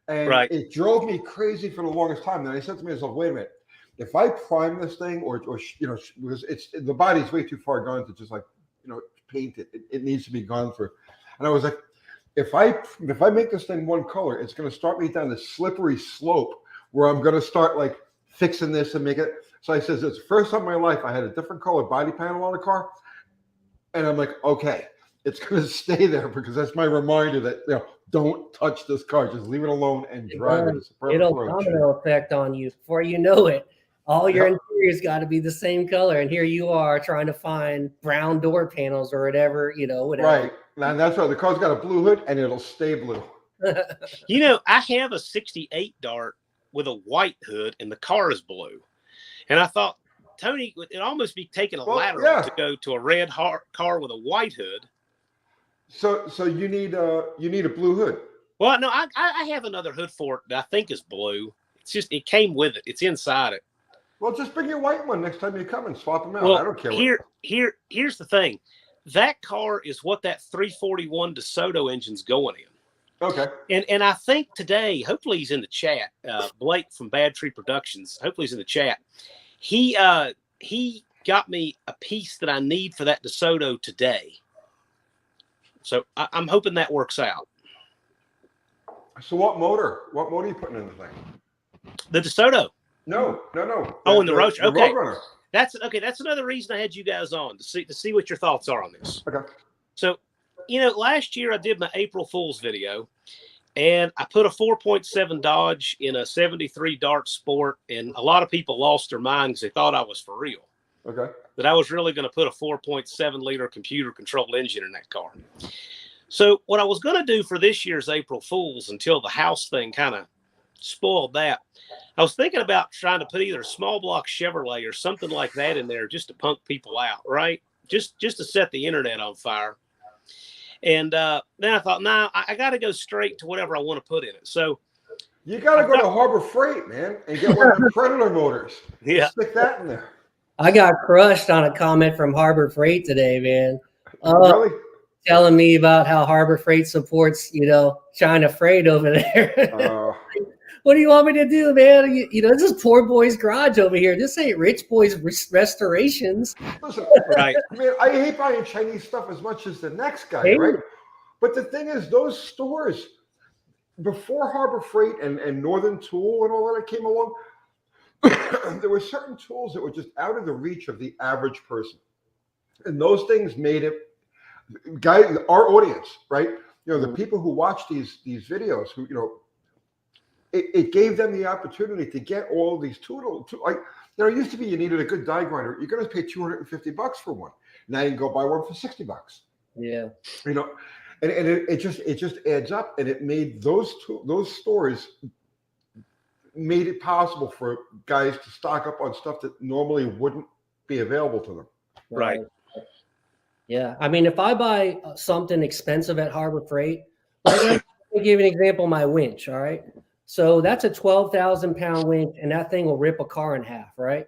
And it drove me crazy for the longest time. Then I said to myself, wait a minute. If I prime this thing or you know, because the body's way too far gone to just like, you know, paint it. It needs to be gone through. And I was like, if I make this thing one color, it's going to start me down this slippery slope where I'm going to start like fixing this and make it. So I says, it's the first time in my life I had a different colored body panel on the car. And I'm like, okay, it's going to stay there because that's my reminder that, you know, don't touch this car. Just leave it alone and drive it. It'll domino effect on you before you know it. All your interior's got to be the same color, and here you are trying to find brown door panels or whatever, you know, whatever. Right, and that's right. The car's got a blue hood, and it'll stay blue. You know, I have a 68 Dart with a white hood, and the car is blue. And I thought, Tony, it'd almost be taking a lateral to go to a red car with a white hood. So you need a blue hood. Well, no, I have another hood for it that I think is blue. It's just it came with it. It's inside it. Well, just bring your white one next time you come and swap them out. Well, I don't care. Here's the thing. That car is what that 341 DeSoto engine's going in. Okay. And I think today, hopefully he's in the chat. Blake from Bad Tree Productions. Hopefully he's in the chat. He got me a piece that I need for that DeSoto today. So I'm hoping that works out. So what motor? What motor are you putting in the thing? The DeSoto. No. Oh, in the Roach. Okay. Road Runner. That's another reason I had you guys on to see what your thoughts are on this. Okay. So, you know, last year I did my April Fool's video, and I put a 4.7 Dodge in a 73 Dart Sport, and a lot of people lost their mind because they thought I was for real. Okay. That I was really going to put a 4.7 liter computer-controlled engine in that car. So what I was going to do for this year's April Fool's, until the house thing kind of spoiled that, I was thinking about trying to put either a small block Chevrolet or something like that in there just to punk people out, right? Just to set the internet on fire. And then I thought, nah, I got to go straight to whatever I want to put in it. So you got to go to Harbor Freight, man, and get one of the Predator motors. Yeah. Stick that in there. I got crushed on a comment from Harbor Freight today, man. Really? Telling me about how Harbor Freight supports, you know, China Freight over there. What do you want me to do, man? You know, this is poor boy's garage over here. This ain't rich boys restorations. Listen, right. I mean, I hate buying Chinese stuff as much as the next guy, right? But the thing is, those stores, before Harbor Freight and Northern Tool and all that came along, there were certain tools that were just out of the reach of the average person. And those things made it, guys, our audience, right? You know, the people who watch these videos, who, you know, it gave them the opportunity to get all these tools. Like, you know, it used to be you needed a good die grinder. You're going to pay $250 for one. Now you can go buy one for $60. Yeah. You know, and it just adds up, and it made those stores made it possible for guys to stock up on stuff that normally wouldn't be available to them. Right. Yeah. I mean, if I buy something expensive at Harbor Freight, like, let me give you an example, my winch. All right. So that's a 12,000 pound winch, and that thing will rip a car in half. Right.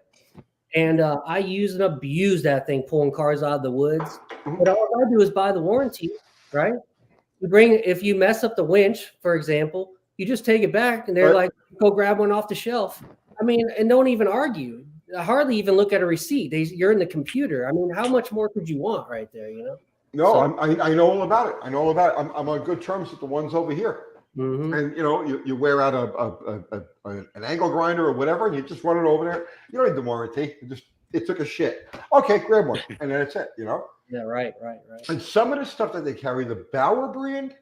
And I use and abuse that thing, pulling cars out of the woods. But all I do is buy the warranty. Right. If you mess up the winch, for example, you just take it back, and they're like, go grab one off the shelf. I mean, and don't even argue. I hardly even look at a receipt. You're in the computer. I mean, how much more could you want right there, you know? No, so, I know all about it. I know all about it. I'm on good terms with the ones over here. Mm-hmm. And, you know, you wear out an angle grinder or whatever, and you just run it over there. You don't need the warranty. It took a shit. Okay, grab one. And then it's it, you know? Yeah, right. And some of the stuff that they carry, the Bauer brand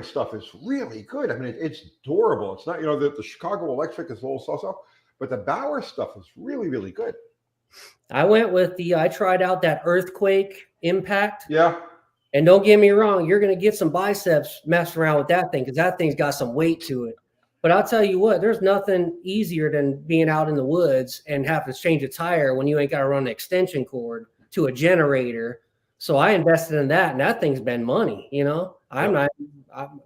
stuff is really good. I mean, it's durable. It's not, the Chicago Electric is a little so-so, but the Bauer stuff is really, really good. I tried out that Earthquake Impact. Yeah. And don't get me wrong, you're going to get some biceps messing around with that thing because that thing's got some weight to it. But I'll tell you what, there's nothing easier than being out in the woods and have to change a tire when you ain't got to run an extension cord to a generator. So I invested in that, and that thing's been money. I'm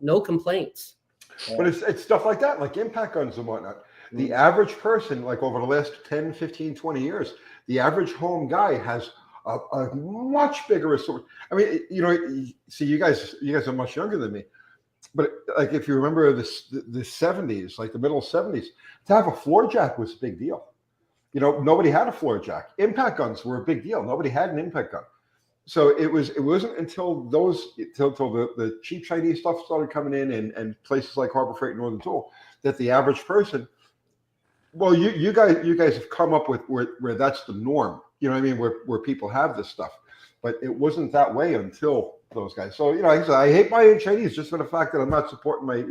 no complaints. But it's stuff like that, like impact guns and whatnot. The average person, like over the last 10, 15, 20 years, the average home guy has a much bigger assortment. I mean, see, you guys are much younger than me, but like if you remember the 70s, like the middle 70s, to have a floor jack was a big deal. Nobody had a floor jack. Impact guns were a big deal. Nobody had an impact gun. So it wasn't until the cheap Chinese stuff started coming in and places like Harbor Freight and Northern Tool that the average person, well, you guys have come up with where that's the norm. You know what I mean? Where people have this stuff, but it wasn't that way until those guys. So like I said, I hate buying Chinese just for the fact that I'm not supporting my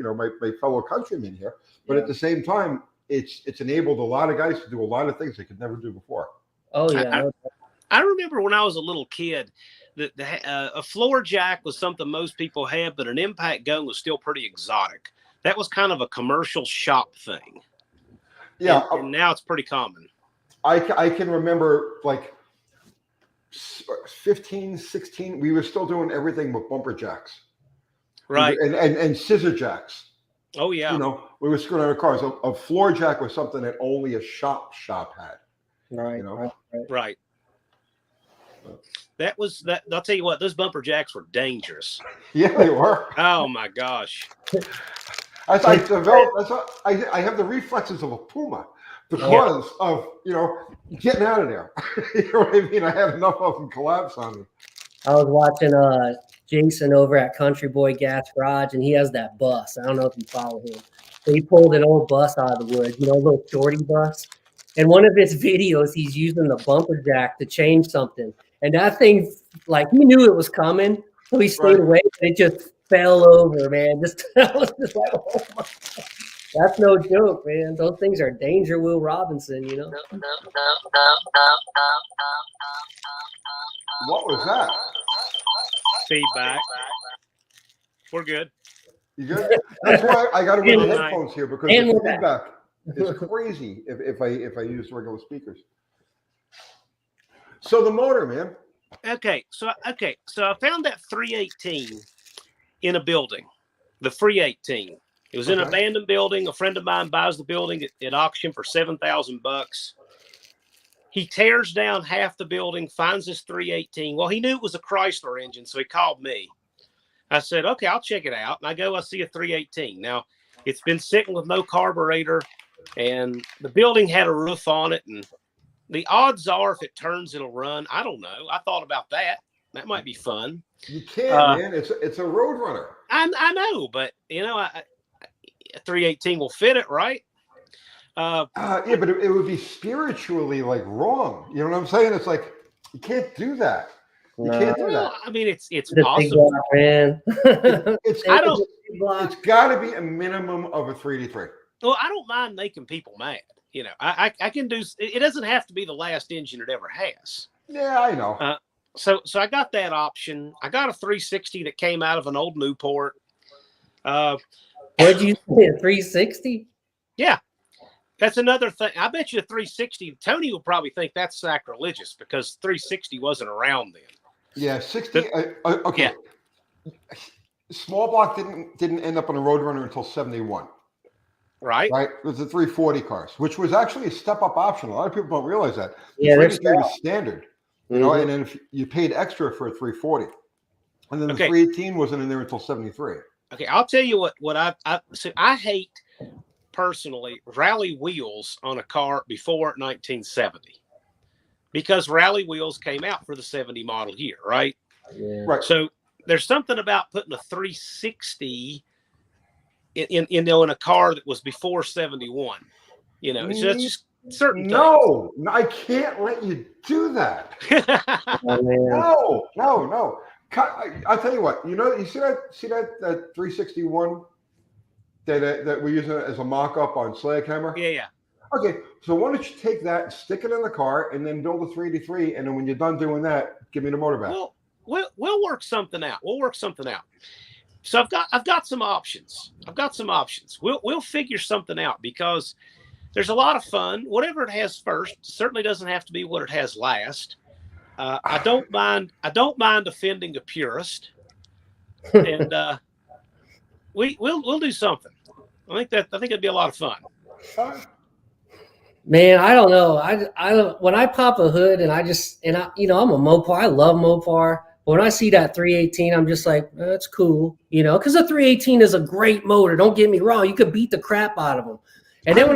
fellow countrymen here. But at the same time, it's enabled a lot of guys to do a lot of things they could never do before. Oh yeah. I remember when I was a little kid that a floor jack was something most people had, but an impact gun was still pretty exotic. That was kind of a commercial shop thing. Yeah. And now it's pretty common. I can remember like 15, 16, we were still doing everything with bumper jacks. Right. And scissor jacks. Oh, yeah. We were screwing on our cars. A floor jack was something that only a shop had. Right. Right. That was that. I'll tell you what, those bumper jacks were dangerous. Yeah, they were. Oh my gosh. I have the reflexes of a puma because of getting out of there. You know what I mean? I had enough of them collapse on me. I was watching Jason over at Country Boy Gas Garage, and he has that bus. I don't know if you follow him. So he pulled an old bus out of the woods, a little shorty bus. And one of his videos, he's using the bumper jack to change something. And that thing, like, he knew it was coming, so he stayed away, and it just fell over, man. I was just like, oh my God. That's no joke, man. Those things are danger, Will Robinson, What was that? Feedback. We're good. You good? That's why I got to wear the headphones here because the feedback is crazy if I use regular speakers. So the motor, man. Okay, so I found that 318 in a building, the 318. It was in an abandoned building. A friend of mine buys the building at auction for $7,000. He tears down half the building, finds this 318. Well, he knew it was a Chrysler engine, so he called me. I said, okay, I'll check it out. And I see a 318. Now, it's been sitting with no carburetor, and the building had a roof on it, and the odds are if it turns, it'll run. I don't know. I thought about that. That might be fun. You can, man. It's a Road Runner. I know, but a 318 will fit it, right? Yeah, but it would be spiritually like wrong. You know what I'm saying? It's like you can't do that. You can't do that. I mean, it's possible, man. It's got to be a minimum of a 383. Well, I don't mind making people mad. I can do. It doesn't have to be the last engine it ever has. Yeah, I know. So I got that option. I got a 360 that came out of an old Newport. What'd you say, a 360? Yeah, that's another thing. I bet you a 360. Tony will probably think that's sacrilegious because 360 wasn't around then. Yeah, 60. Okay. Yeah. Small block didn't end up on a Road Runner until 71. Right. It was the 340 cars, which was actually a step-up option. A lot of people don't realize that. Yeah, the 383 was standard, and then if you paid extra for a 340, and then the 318 wasn't in there until 73. Okay, I'll tell you what I hate personally rally wheels on a car before 1970 because rally wheels came out for the 70 model year, right? Yeah. Right. So there's something about putting a 360 in a car that was before 71. It's just certain No, I can't let you do that. Oh, man. No. I'll tell you what. You see that 361 that we're using as a mock-up on Sledgehammer? Yeah. Okay, so why don't you take that, stick it in the car, and then build a 383, and then when you're done doing that, give me the motor back. Well, we'll work something out. So I've got some options. We'll figure something out because there's a lot of fun. Whatever it has first certainly doesn't have to be what it has last. I don't mind offending a purist, and we'll do something. I think it'd be a lot of fun. Man, I don't know. I when I pop a hood and I'm a Mopar. I love Mopar. But when I see that 318, I'm just like, that's cool, because the 318 is a great motor. Don't get me wrong. You could beat the crap out of them. And then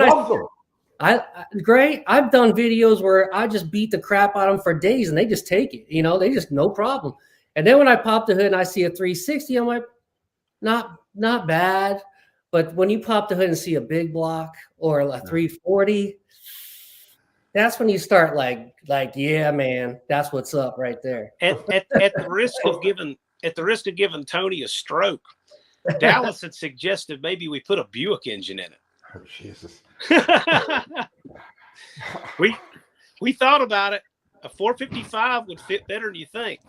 great. I've done videos where I just beat the crap out of them for days and they just take it. They just no problem. And then when I pop the hood and I see a 360, I'm like, not bad. But when you pop the hood and see a big block or a 340, that's when you start like, yeah, man, that's what's up right there. At the risk of giving Tony a stroke, Dallas had suggested maybe we put a Buick engine in it. Oh, Jesus. we thought about it. A 455 would fit better than you think.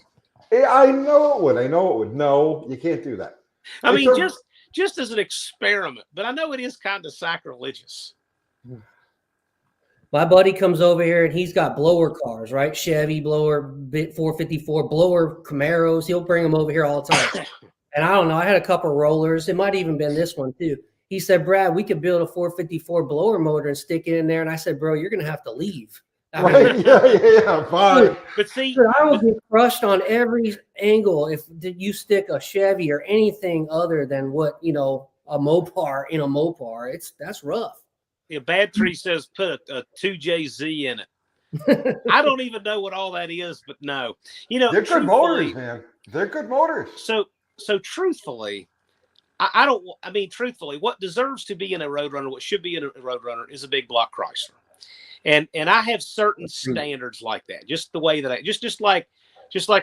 Yeah, I know it would. No, you can't do that. I mean, just as an experiment, but I know it is kind of sacrilegious. My buddy comes over here and he's got blower cars, right? Chevy blower, 454 blower Camaros. He'll bring them over here all the time. And I don't know. I had a couple rollers. It might even been this one too. He said, Brad, we could build a 454 blower motor and stick it in there. And I said, bro, you're going to have to leave. Yeah, fine. But see, I will get crushed on every angle if you stick a Chevy or anything other than what, a Mopar in a Mopar. That's rough. Yeah, Bad Tree says put a 2JZ in it. I don't even know what all that is, but no. They're good motors, man. They're good motors. So truthfully, truthfully, what deserves to be in a Roadrunner, what should be in a Roadrunner is a big block Chrysler. And I have certain standards like that, just the way that just like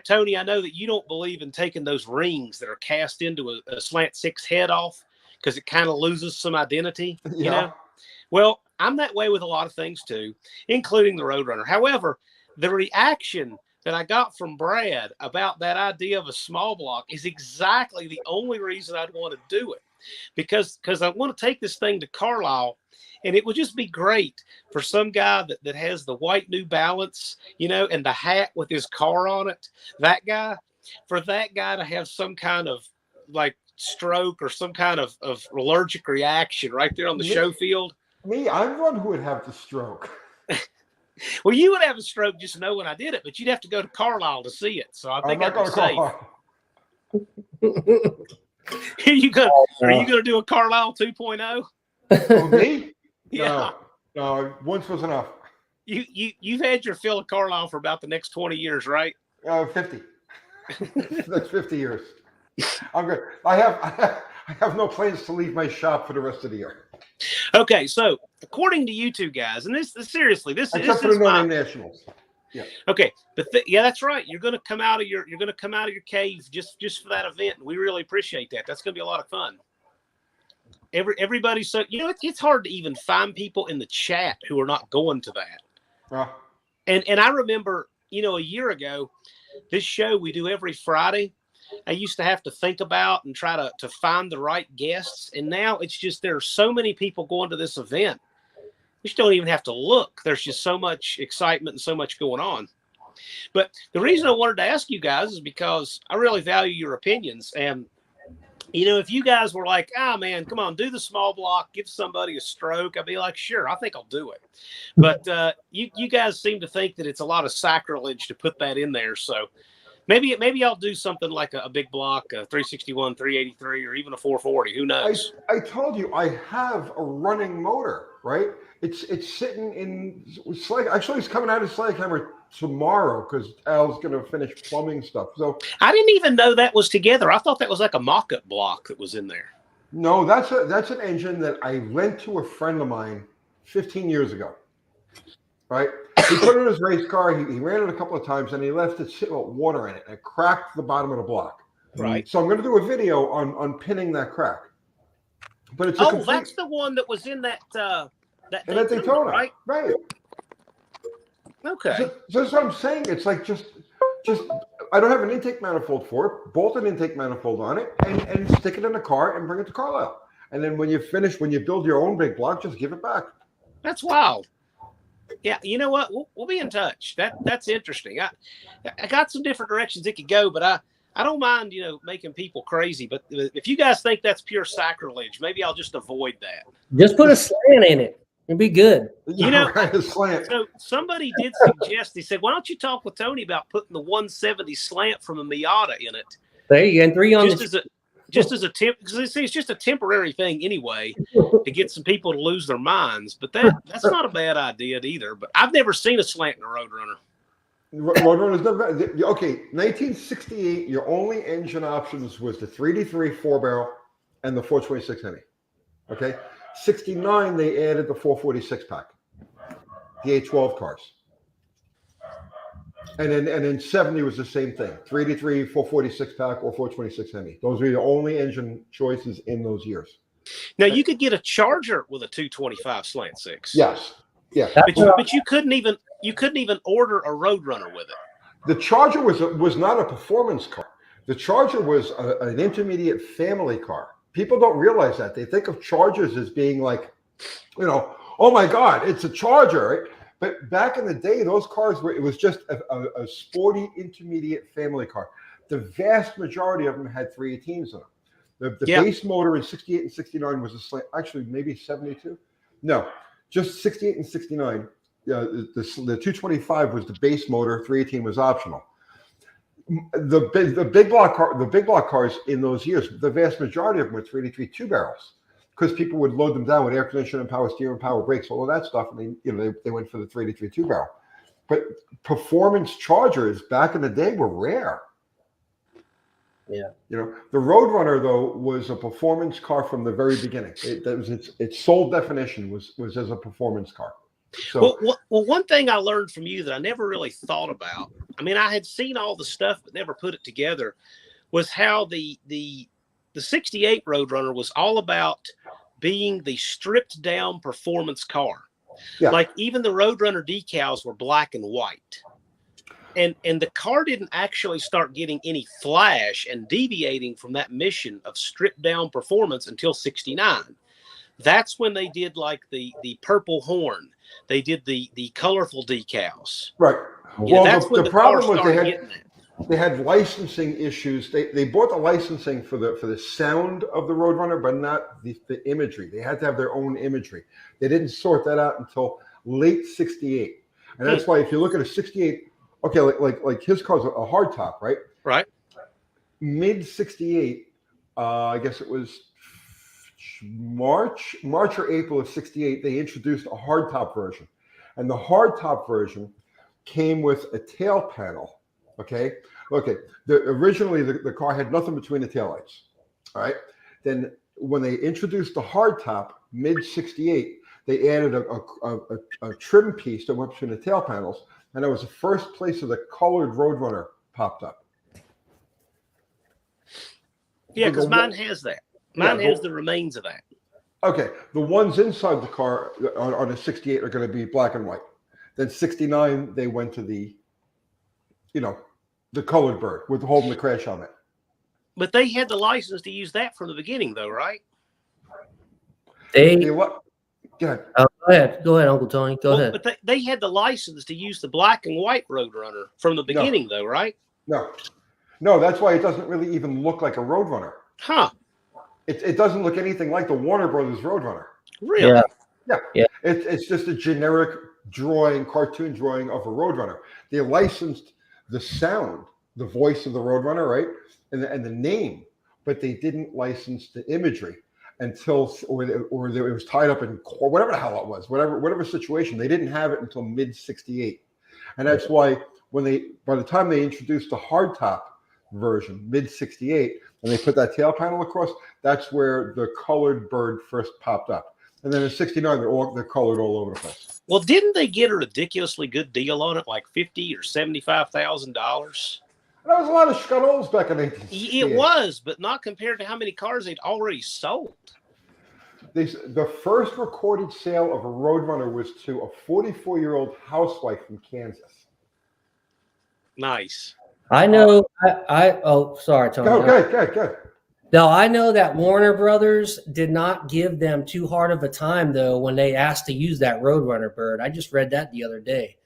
Tony, I know that you don't believe in taking those rings that are cast into a slant six head off because it kind of loses some identity, Well, I'm that way with a lot of things too, including the Roadrunner. However, the reaction that I got from Brad about that idea of a small block is exactly the only reason I'd want to do it, because I want to take this thing to Carlisle, and it would just be great for some guy that has the white New Balance, and the hat with his car on it. For that guy to have some kind of like stroke or some kind of allergic reaction right there on the show field. Me, I'm the one who would have the stroke. Well, you would have a stroke just knowing I did it, but you'd have to go to Carlisle to see it. So I think I'd be safe. Are you going to do a Carlisle 2.0? Oh, me? Yeah. No, once was enough. You've had your fill of Carlisle for about the next 20 years, right? 50. That's 50 years. I'm good. I have no plans to leave my shop for the rest of the year. Okay, so according to you two guys, and this seriously, this except for the no-name nationals. Yeah. Okay, but that's right. You're going to come out of your cave just for that event. We really appreciate that. That's going to be a lot of fun. Everybody, so it's hard to even find people in the chat who are not going to that. And I remember, a year ago, this show we do every Friday. I used to have to think about and try to find the right guests. And now it's just, there are so many people going to this event. We just don't even have to look. There's just so much excitement and so much going on. But the reason I wanted to ask you guys is because I really value your opinions. And, if you guys were like, man, come on, do the small block, give somebody a stroke, I'd be like, sure, I think I'll do it. But you guys seem to think that it's a lot of sacrilege to put that in there. So Maybe I'll do something like a big block, a 361, 383, or even a 440. Who knows? I told you I have a running motor, right? It's sitting in Actually, it's coming out of Sledgehammer tomorrow because Al's going to finish plumbing stuff. So I didn't even know that was together. I thought that was like a mock-up block that was in there. No, that's an engine that I lent to a friend of mine 15 years ago. right? He put it in his race car. He ran it a couple of times, and he left it sitting with water in it, and it cracked the bottom of the block. Right. So I'm going to do a video on pinning that crack. But it's a Oh, complete, that's the one that was in that in that Daytona, right? Right. Okay. So that's what I'm saying. It's like just I don't have an intake manifold for it. Bolt an intake manifold on it and stick it in the car and bring it to Carlisle. And then when you finish, when you build your own big block, just give it back. That's wild. Yeah, you know what? We'll be in touch. That's interesting. I got some different directions it could go, but I don't mind, making people crazy. But if you guys think that's pure sacrilege, maybe I'll just avoid that. Just put a slant in it. It'd be good. Right, a slant. So somebody did suggest, he said, why don't you talk with Tony about putting the 170 slant from a Miata in it? There you go. And 3 on just as a temp, because it's just a temporary thing anyway to get some people to lose their minds. But that's not a bad idea either. But I've never seen a slant in a Road Runner. Roadrunner's never. Okay, 1968. Your only engine options was the 3D3 4-barrel and the 426 Hemi. Okay, 69 they added the 446 pack, the A12 cars, and then 70 was the same thing: 3D3, 446 pack, or 426 Hemi. Those were the only engine choices in those years. Now you could get a Charger with a 225 slant 6. Yes, yeah, but you couldn't even order a Road Runner with it. The Charger was not a performance car. The Charger was an intermediate family car. People don't realize that. They think of Chargers as being like, oh my God, it's a Charger, right? But back in the day, those cars it was just a sporty intermediate family car. The vast majority of them had 318s in them. The base motor in 68 and 69 was a slant, actually maybe 72. No, just 68 and 69. The 225 was the base motor, 318 was optional. The big block cars in those years, the vast majority of them were 383 2-barrels because people would load them down with air conditioning, power steering, power brakes, all of that stuff, and they went for the 383 2-barrel. But performance Chargers back in the day were rare. Yeah. The Road Runner though was a performance car from the very beginning. That was its sole definition was as a performance car. So, well, one thing I learned from you that I never really thought about, I mean, I had seen all the stuff but never put it together, was how the 68 Road Runner was all about being the stripped down performance car. Yeah. Like even the Road Runner decals were black and white. And the car didn't actually start getting any flash and deviating from that mission of stripped down performance until 69. That's when they did like the purple horn. They did the colorful decals. Right. Well, the problem was they had licensing issues. They bought the licensing for the sound of the Road Runner, but not the imagery. They had to have their own imagery. They didn't sort that out until late 68. And that's why if you look at a 68, okay, like his car's a hardtop, right? Right. Mid 68, I guess it was March or April of 68, they introduced a hardtop version. And the hardtop version came with a tail panel. Okay. Originally, the car had nothing between the taillights. All right. Then when they introduced the hardtop, mid 68, they added a trim piece that went between the tail panels. And that was the first place of the colored Road Runner popped up. Yeah, because mine has that. Mine has the remains of that. Okay, the ones inside the car on a 68 are going to be black and white. Then 69, they went to the colored bird with holding the crash helmet. But they had the license to use that from the beginning, though, right? Go ahead. Go ahead, Uncle Tony. Go ahead. But they had the license to use the black and white Road Runner from the beginning, though, right? No, that's why it doesn't really even look like a Road Runner. Huh. It doesn't look anything like the Warner Brothers Road Runner. Really? Yeah. It's just a generic cartoon drawing of a Road Runner. They licensed the sound, the voice of the Road Runner, right? And the name, but they didn't license the imagery until, or it was tied up in whatever the hell it was, whatever situation. They didn't have it until mid 68. And that's why by the time they introduced the hardtop version, mid 68, and they put that tail panel across, that's where the colored bird first popped up. And then in 69, they're colored all over the place. Well, didn't they get a ridiculously good deal on it, like $50,000 or $75,000? That was a lot of scuttles back in It 1868. was, but not compared to how many cars they'd already sold. The first recorded sale of a Roadrunner was to a 44-year-old housewife from Kansas. Nice. I know. Oh, sorry, Tony. Go ahead. No, I know that Warner Brothers did not give them too hard of a time, though, when they asked to use that Roadrunner bird. I just read that the other day.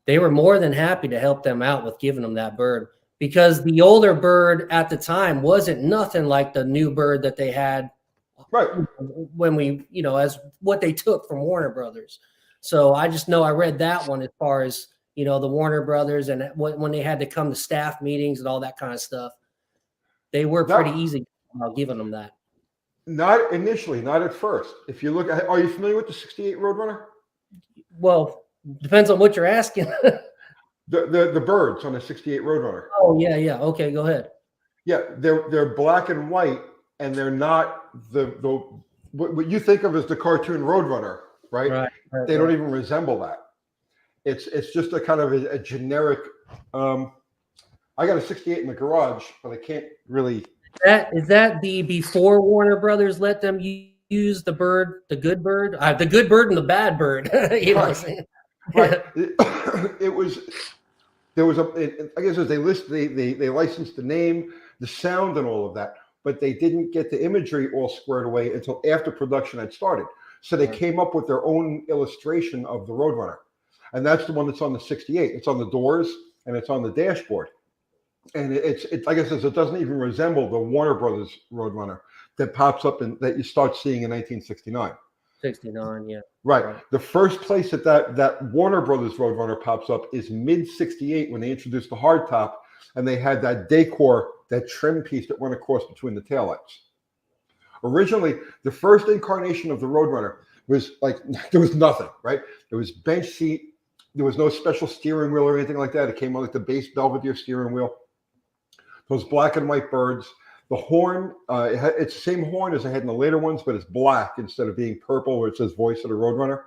They were more than happy to help them out with giving them that bird, because the older bird at the time wasn't nothing like the new bird that they had Right. when we, as what they took from Warner Brothers. So I just know I read that one as far as, the Warner Brothers, and when they had to come to staff meetings and all that kind of stuff, they were pretty easy about giving them that. Not initially, not at first. If you look at, are you familiar with the 68 Roadrunner? Well, depends on what you're asking. The birds on the 68 Roadrunner. Oh, yeah. Okay, go ahead. Yeah, they're black and white, and they're not what you think of as the cartoon Roadrunner, right? Right. They don't even resemble that. It's just a kind of a generic. I got a 68 in the garage, but I can't really. Is that the before Warner Brothers let them use the bird, the good bird, the good bird and the bad bird? You know what I'm saying? Right. There was I guess as they licensed the name, the sound, and all of that, but they didn't get the imagery all squared away until after production had started. So they came up with their own illustration of the Roadrunner, and that's the one that's on the 68. It's on the doors and it's on the dashboard, and it's I guess it doesn't even resemble the Warner Brothers Roadrunner that pops up and that you start seeing in 1969. 69, yeah. Right. The first place that Warner Brothers Roadrunner pops up is mid 68 when they introduced the hardtop, and they had that decor, that trim piece that went across between the taillights. Originally, the first incarnation of the Roadrunner was like, there was nothing, right? There was bench seat. There was no special steering wheel or anything like that. It came on like the base Belvedere steering wheel. Those black and white birds. The horn, it's the same horn as I had in the later ones, but it's black instead of being purple where it says voice of the Roadrunner.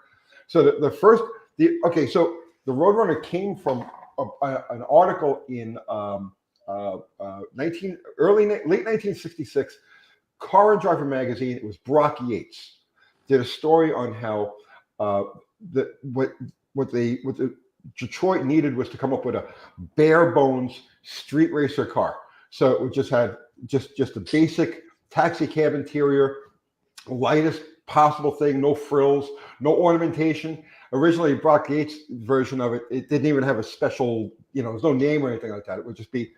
So the Roadrunner came from an article in late 1966, Car and Driver magazine. It was Brock Yates did a story on how what Detroit needed was to come up with a bare bones street racer car. So it would just have just a basic taxi cab interior, lightest possible thing, no frills, no ornamentation. Originally, Brock Yates' version of it, it didn't even have a special, there's no name or anything like that. It would just be,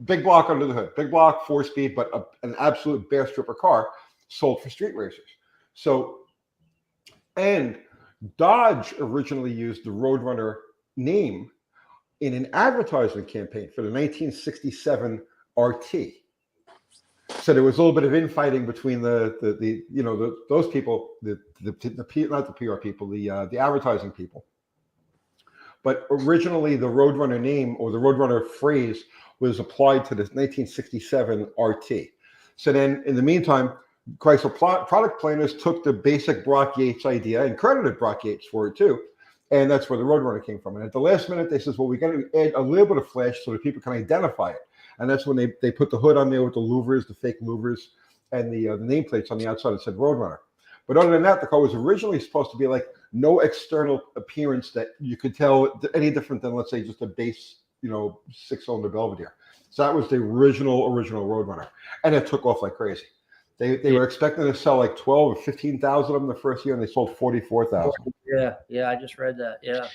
big block under the hood, big block, 4-speed, but an absolute bare stripper car sold for street racers. So, and Dodge originally used the Roadrunner name in an advertising campaign for the 1967 RT. So there was a little bit of infighting between those people, not the PR people, the advertising people. But originally, the Roadrunner name or the Roadrunner phrase was applied to the 1967 RT. So then, in the meantime, Chrysler product planners took the basic Brock Yates idea and credited Brock Yates for it too. And that's where the Roadrunner came from. And at the last minute, they says, well, we got to add a little bit of flash so that people can identify it. And that's when they put the hood on there with the louvers, the fake louvers, and the nameplates on the outside that said Roadrunner. But other than that, the car was originally supposed to be like no external appearance that you could tell any different than, let's say, just a base, 6-cylinder Belvedere. So that was the original Roadrunner. And it took off like crazy. They were expecting to sell like 12 or 15,000 of them the first year, and they sold 44,000. Yeah, I just read that. Yeah.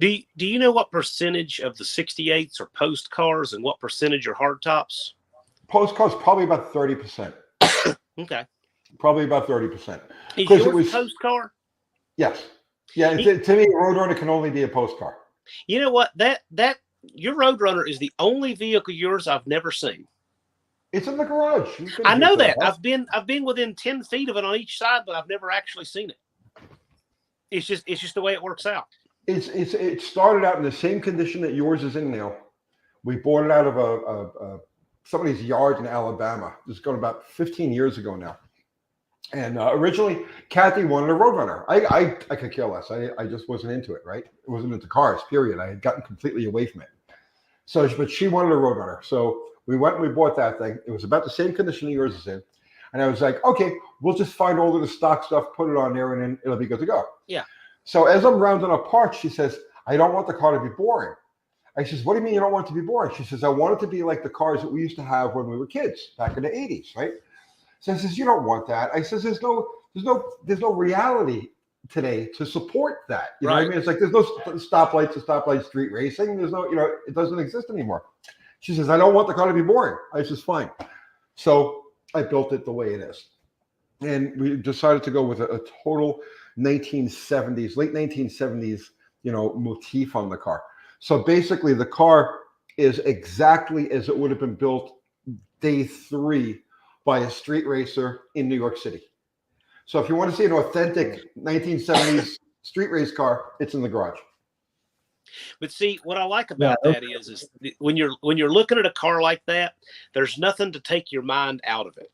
Do you know what percentage of the 68s are post cars and what percentage are hardtops? Post cars probably about 30%. Okay. Probably about 30%. Is yours a post car? Yes. Yeah. To me, Roadrunner can only be a post car. You know what? That your Roadrunner is the only vehicle of yours I've never seen. It's in the garage. I know that. I've been within 10 feet of it on each side, but I've never actually seen it. It's just the way it works out. It started out in the same condition that yours is in now. We bought it out of somebody's yard in Alabama. This is going about 15 years ago now. And originally, Kathy wanted a Road Runner. I could care less. I just wasn't into it, right? It wasn't into cars, period. I had gotten completely away from it. So, but she wanted a Road Runner. So we went and we bought that thing. It was about the same condition that yours is in. And I was like, okay, we'll just find all of the stock stuff, put it on there, and then it'll be good to go. Yeah. So as I'm rounding up parts, she says, I don't want the car to be boring. I says, what do you mean you don't want it to be boring? She says, I want it to be like the cars that we used to have when we were kids back in the 80s, right? So I says, you don't want that. I says, there's no reality today to support that. You know what I mean? It's like there's no stoplights to stoplight street racing. There's no, it doesn't exist anymore. She says, I don't want the car to be boring. I says, fine. So I built it the way it is. And we decided to go with a total 1970s, late 1970s, motif on the car. So basically the car is exactly as it would have been built day 3 by a street racer in New York City. So if you want to see an authentic 1970s street race car, it's in the garage. But see, what I like about that is when you're looking at a car like that, there's nothing to take your mind out of it.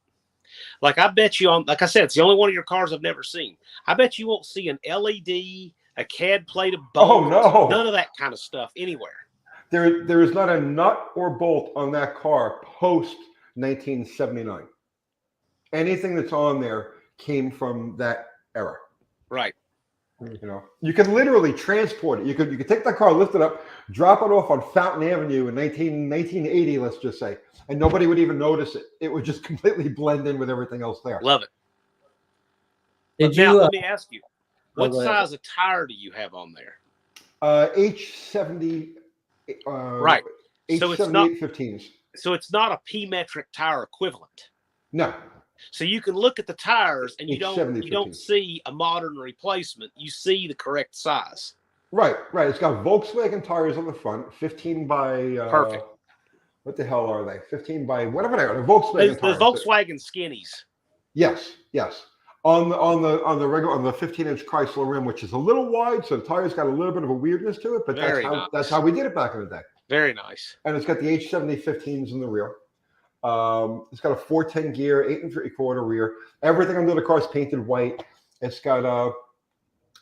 Like I bet you like I said, it's the only one of your cars I've never seen. I bet you won't see an LED, a CAD plate of bolts, none of that kind of stuff anywhere. There is not a nut or bolt on that car post 1979. Anything that's on there came from that era. Right. You can literally transport it. You could take that car, lift it up, drop it off on Fountain Avenue in 1980, let's just say, and nobody would even notice it. It would just completely blend in with everything else there. Love it. Now, let me ask you, what size of tire do you have on there? H70. Right. H78 15s. So it's not a P-metric tire equivalent. No. So you can look at the tires and you H70 don't see a modern replacement. You see the correct size. Right. It's got Volkswagen tires on the front, 15 by perfect. What the hell are they? 15 by whatever they are. The Volkswagen tires. The Volkswagen skinnies. Yes. On the 15-inch Chrysler rim, which is a little wide, so the tires got a little bit of a weirdness to it, but that's how we did it back in the day. Very nice. And it's got the H70 15s in the rear. It's got a 410 gear, 8 3/4 rear. Everything under the car is painted white. It's got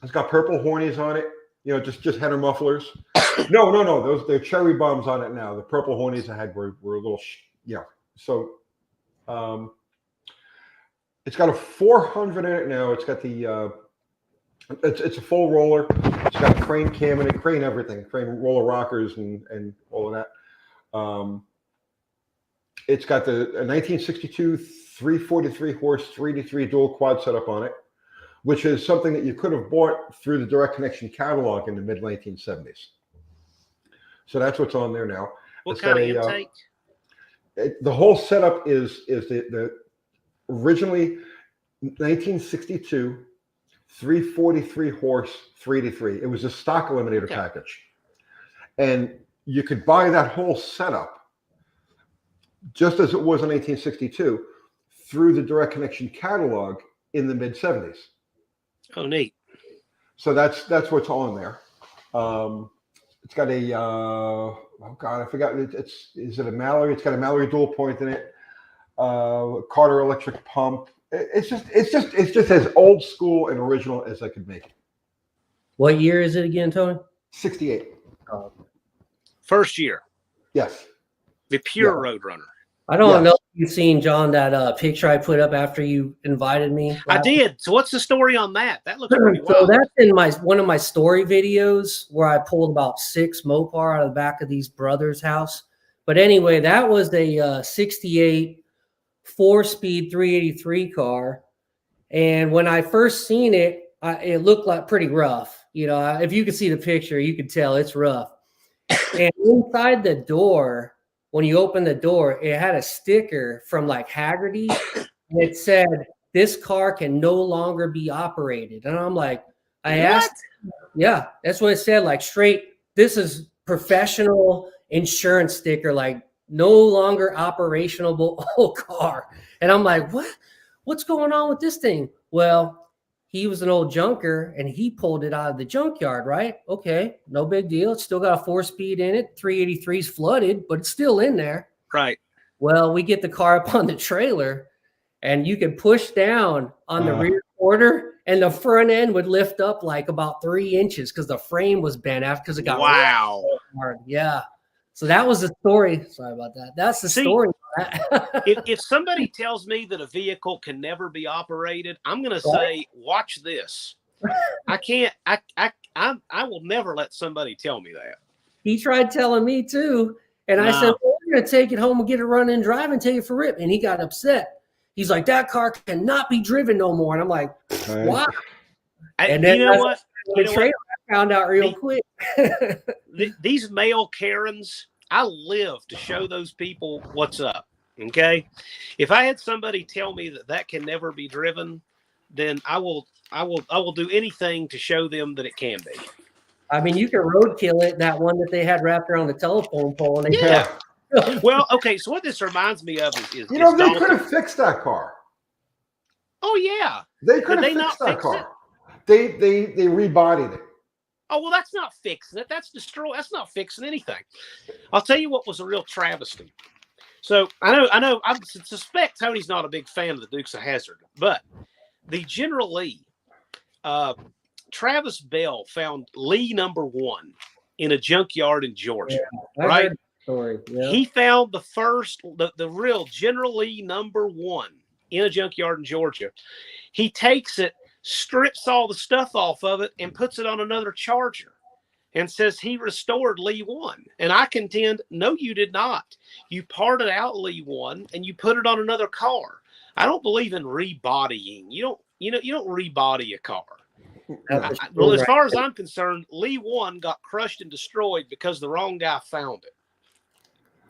purple hornies on it. Just header mufflers. No. They're cherry bombs on it now. The purple hornies I had were a little, So, it's got a 400 in it now. It's got the it's a full roller. It's got a crane cam in it, crane everything, crane roller rockers and all of that. It's got a 1962 343 horse 383 dual quad setup on it, which is something that you could have bought through the direct connection catalog in the mid 1970s. So that's what's on there now. What kind of intake? The whole setup is the originally 1962 343 horse 383. It was a stock eliminator package, and you could buy that whole setup just as it was in 1862 through the direct connection catalog in the mid 70s. Oh, neat. So that's what's on there. It's got a I forgot. Is it a Mallory? It's got a Mallory dual point in it. Carter electric pump. It's just as old school and original as I could make it. What year is it again, Tony? 68. First year. Yes. The pure Road Runner. I don't know if you've seen, John, that picture I put up after you invited me. I did. So what's the story on that? That looks pretty wild. So that's in one of my story videos where I pulled about 6 Mopar out of the back of these brothers' house. But anyway, that was a 68 4-speed 383 car. And when I first seen it, it looked like pretty rough. If you could see the picture, you could tell it's rough. And inside the door, when you open the door, it had a sticker from like Haggerty. And it said, this car can no longer be operated. And I'm like, I asked, that's what it said, like straight, this is professional insurance sticker, like no longer operational car. And I'm like, what's going on with this thing? Well, he was an old junker and he pulled it out of the junkyard, right? Okay, no big deal. It's still got a 4-speed in it. 383's flooded, but it's still in there. Right. Well, we get the car up on the trailer and you could push down on the rear quarter, and the front end would lift up like about 3 inches because the frame was bent out because it got Wow. hard. Yeah. So that was the story. Sorry about that. That's the story. if somebody tells me that a vehicle can never be operated, I'm going to say, watch this. I can't. I will never let somebody tell me that. He tried telling me too, and I said, well, "We're going to take it home and get it running and drive and take it for rip." And he got upset. He's like, "That car cannot be driven no more." And I'm like, "Why?" And then you know what? I found out real quick. These male Karens, I live to show those people what's up. Okay, if I had somebody tell me that can never be driven, then I will do anything to show them that it can be. I mean, you can roadkill it. That one that they had wrapped around the telephone pole. And Well, okay. So what this reminds me of is they could have fixed that car. Oh yeah, they could have fixed that car. They rebodied it. Oh well, that's not fixing it. That's That's not fixing anything. I'll tell you what was a real travesty. So I know. I suspect Tony's not a big fan of the Dukes of Hazzard, but the General Lee, Travis Bell found Lee #1 in a junkyard in Georgia. Yeah, right. Story. Yeah. He found the real General Lee #1 in a junkyard in Georgia. He takes it, strips all the stuff off of it, and puts it on another Charger, and says he restored Lee 1. And I contend, no, you did not. You parted out Lee 1 and you put it on another car. I don't believe in rebodying. You don't rebody a car. Well, as far as I'm concerned, Lee 1 got crushed and destroyed because the wrong guy found it.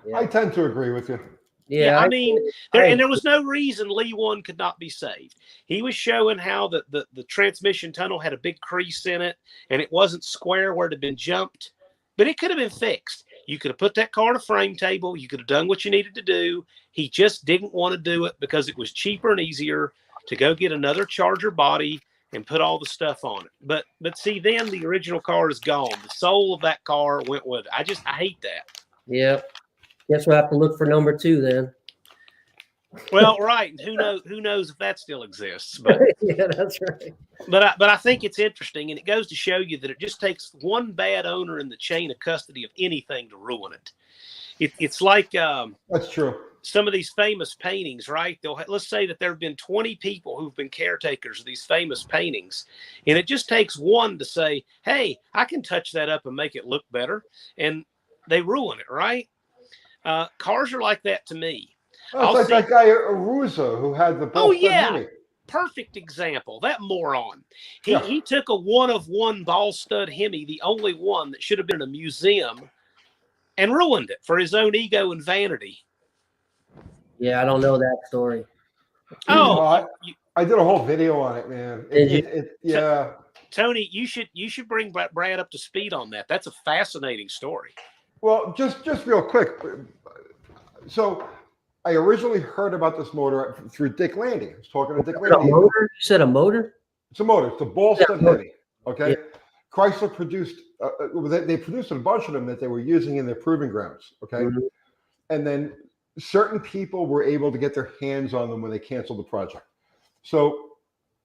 Yeah. I tend to agree with you. Yeah, I mean, there was no reason Lee 1 could not be saved. He was showing how the transmission tunnel had a big crease in it, and it wasn't square where it had been jumped, but it could have been fixed. You could have put that car on a frame table. You could have done what you needed to do. He just didn't want to do it because it was cheaper and easier to go get another Charger body and put all the stuff on it. But see, then the original car is gone. The soul of that car went with it. I hate that. Yep. Guess we'll have to look for #2 then. Well, right. Who knows if that still exists? But yeah, that's right. But I think it's interesting, and it goes to show you that it just takes one bad owner in the chain of custody of anything to ruin it. It's like that's true. Some of these famous paintings, right? Let's say that there have been 20 people who've been caretakers of these famous paintings, and it just takes one to say, "Hey, I can touch that up and make it look better," and they ruin it, right? Cars are like that to me. Oh, it's like that guy Aruza who had the Hemi. Perfect example. That moron. He took a 1-of-1 ball stud Hemi, the only one that should have been in a museum, and ruined it for his own ego and vanity. Yeah, I don't know that story. Oh, I did a whole video on it, man. Yeah. Tony, you should bring Brad up to speed on that. That's a fascinating story. Well, just real quick. So I originally heard about this motor through Dick Landy. I was talking to Dick Landy. A motor? You said a motor? It's a motor. It's a ball stud Hemi. Okay. Yeah. Chrysler produced. They produced a bunch of them that they were using in their proving grounds. Okay. Mm-hmm. And then certain people were able to get their hands on them when they canceled the project. So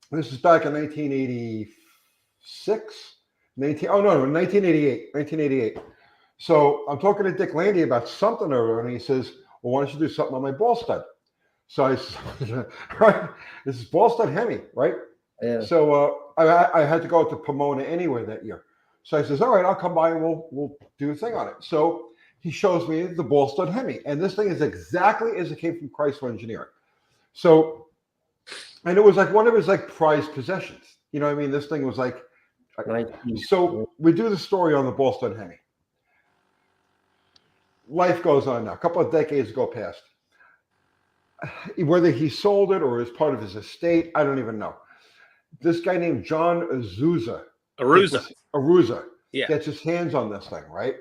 this is back in 1988. So I'm talking to Dick Landy about something over, and he says, "Well, why don't you do something on my ball stud?" So I said, "Right, this is ball stud Hemi, right?" Yeah. So I had to go to Pomona anyway that year. So I says, "All right, I'll come by and we'll do a thing on it." So he shows me the ball stud Hemi, and this thing is exactly as it came from Chrysler Engineering. So, and it was like one of his like prized possessions. You know what I mean? This thing was like, so we do the story on the ball stud Hemi. Life goes on now. A couple of decades go past. Whether he sold it or is part of his estate, I don't even know. This guy named John Aruza gets his hands on this thing, right?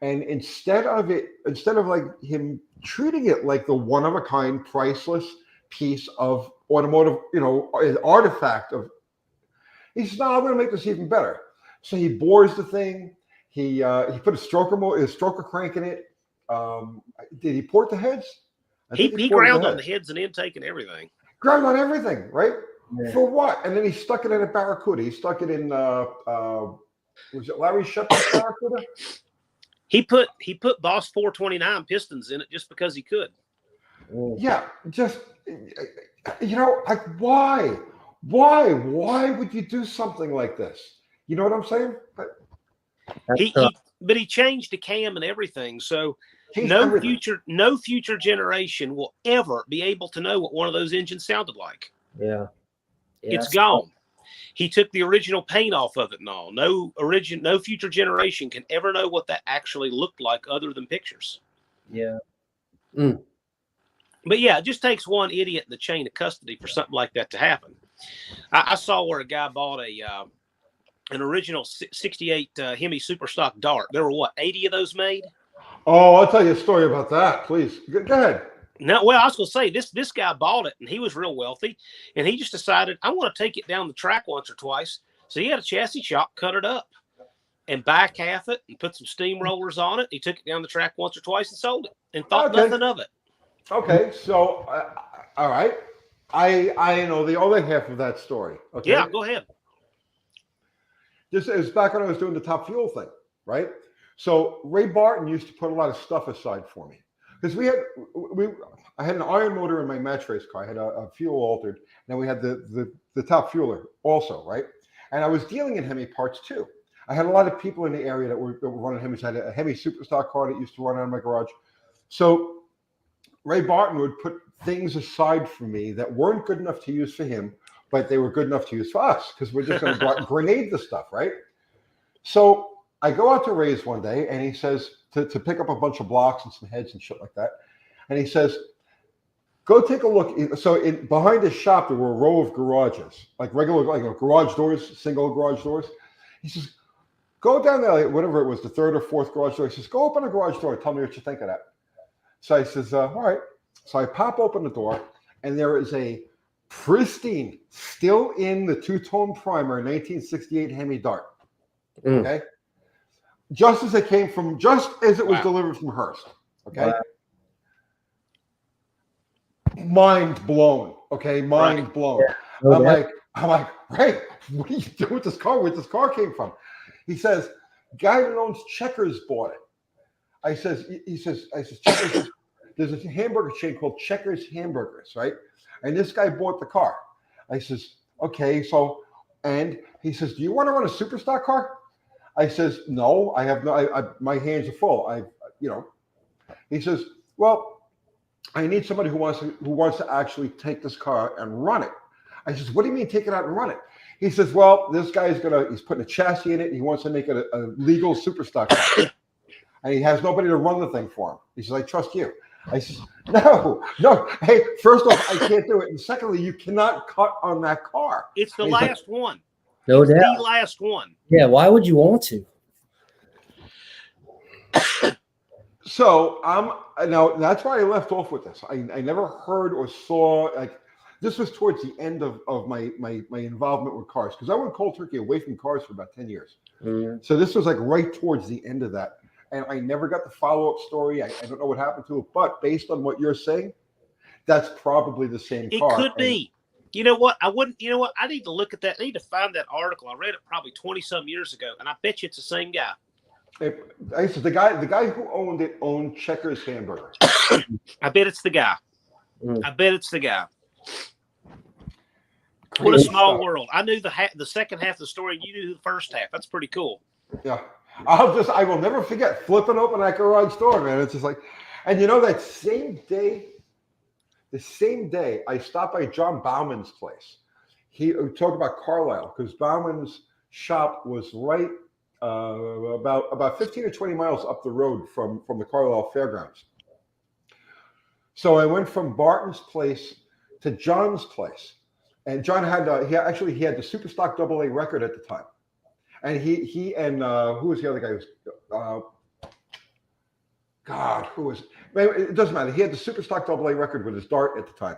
And instead of like him treating it like the one-of-a-kind, priceless piece of automotive, an artifact of, he says, "No, I'm going to make this even better." So he bores the thing. He put a stroker crank in it. Did he port the heads? He ground on the heads and intake and everything. ground on everything, right? Yeah. For what? And then he stuck it in a Barracuda. He stuck it in was it Larry Shepard's Barracuda? He put Boss 429 pistons in it just because he could. Yeah, just like why? Why would you do something like this? You know what I'm saying? But he changed the cam and everything. So no future generation will ever be able to know what one of those engines sounded like. Yeah. It's gone. He took the original paint off of it and all. No future generation can ever know what that actually looked like other than pictures. Yeah. But yeah, it just takes one idiot in the chain of custody for something like that to happen. I saw where a guy bought an original 68 Hemi Superstock Dart. There were 80 of those made? Oh, I'll tell you a story about that, please. Go ahead. No, well, I was going to say this guy bought it, and he was real wealthy, and he just decided I want to take it down the track once or twice. So he had a chassis shop, cut it up, and back half it, and put some steamrollers on it. He took it down the track once or twice and sold it, and thought nothing of it. Okay, so all right, I know the other half of that story. Okay, yeah, go ahead. This is back when I was doing the Top Fuel thing, right? So Ray Barton used to put a lot of stuff aside for me. Because I had an iron motor in my match race car. I had a fuel altered. And then we had the top fueler also, right? And I was dealing in Hemi parts too. I had a lot of people in the area that were running Hemis. I had a Hemi Superstock car that used to run out of my garage. So Ray Barton would put things aside for me that weren't good enough to use for him, but they were good enough to use for us because we're just going to go out and grenade the stuff, right? So I go out to Ray's one day, and he says to pick up a bunch of blocks and some heads and shit like that. And he says, go take a look. So behind his shop, there were a row of garages, like regular garage doors, single garage doors. He says, go down there, whatever it was, the third or fourth garage door. He says, go open a garage door and tell me what you think of that. So I says, all right. So I pop open the door, and there is a pristine, still in the two-tone primer, 1968 Hemi Dart. Okay. Just as it was delivered from Hearst. Okay. Wow. Mind blown. Okay. Mind blown. Yeah. I'm like, Ray, what are you doing with this car? Where this car came from? He says, guy that owns Checkers bought it. I says, Checkers, there's a hamburger chain called Checkers Hamburgers, right? And this guy bought the car. I says, okay, so, and he says, do you want to run a Superstock car? I says, no, I have no, my hands are full. He says, well, I need somebody who wants to actually take this car and run it. I says, what do you mean take it out and run it? He says, well, this guy's he's putting a chassis in it. He wants to make it a legal Superstock car. And he has nobody to run the thing for him. He says, I trust you. I says, no. Hey, first off, I can't do it. And secondly, you cannot cut on that car. It's the last one. No doubt. The last one. Yeah, why would you want to? So now that's why I left off with this. I never heard or saw, like, this was towards the end of my involvement with cars, because I went cold turkey away from cars for about 10 years. Mm-hmm. So this was like right towards the end of that. And I never got the follow-up story. I don't know what happened to it, but based on what you're saying, that's probably the same car. It could be. You know what? I need to look at that. I need to find that article. I read it probably 20-some years ago, and I bet you it's the same guy. I said the guy who owned it owned Checkers Hamburger. I bet it's the guy. I bet it's the guy. What a small world. I knew the second half of the story. You knew the first half. That's pretty cool. Yeah. I will never forget flipping open that garage door, man. It's just like, and that the same day I stopped by John Bauman's place. He talked about Carlisle, because Bauman's shop was right about 15 or 20 miles up the road from the Carlisle Fairgrounds. So I went from Barton's place to John's place, and John had he had the Superstock AA record at the time. And he and who was the other guy? Who was? It doesn't matter. He had the Superstock AA record with his Dart at the time.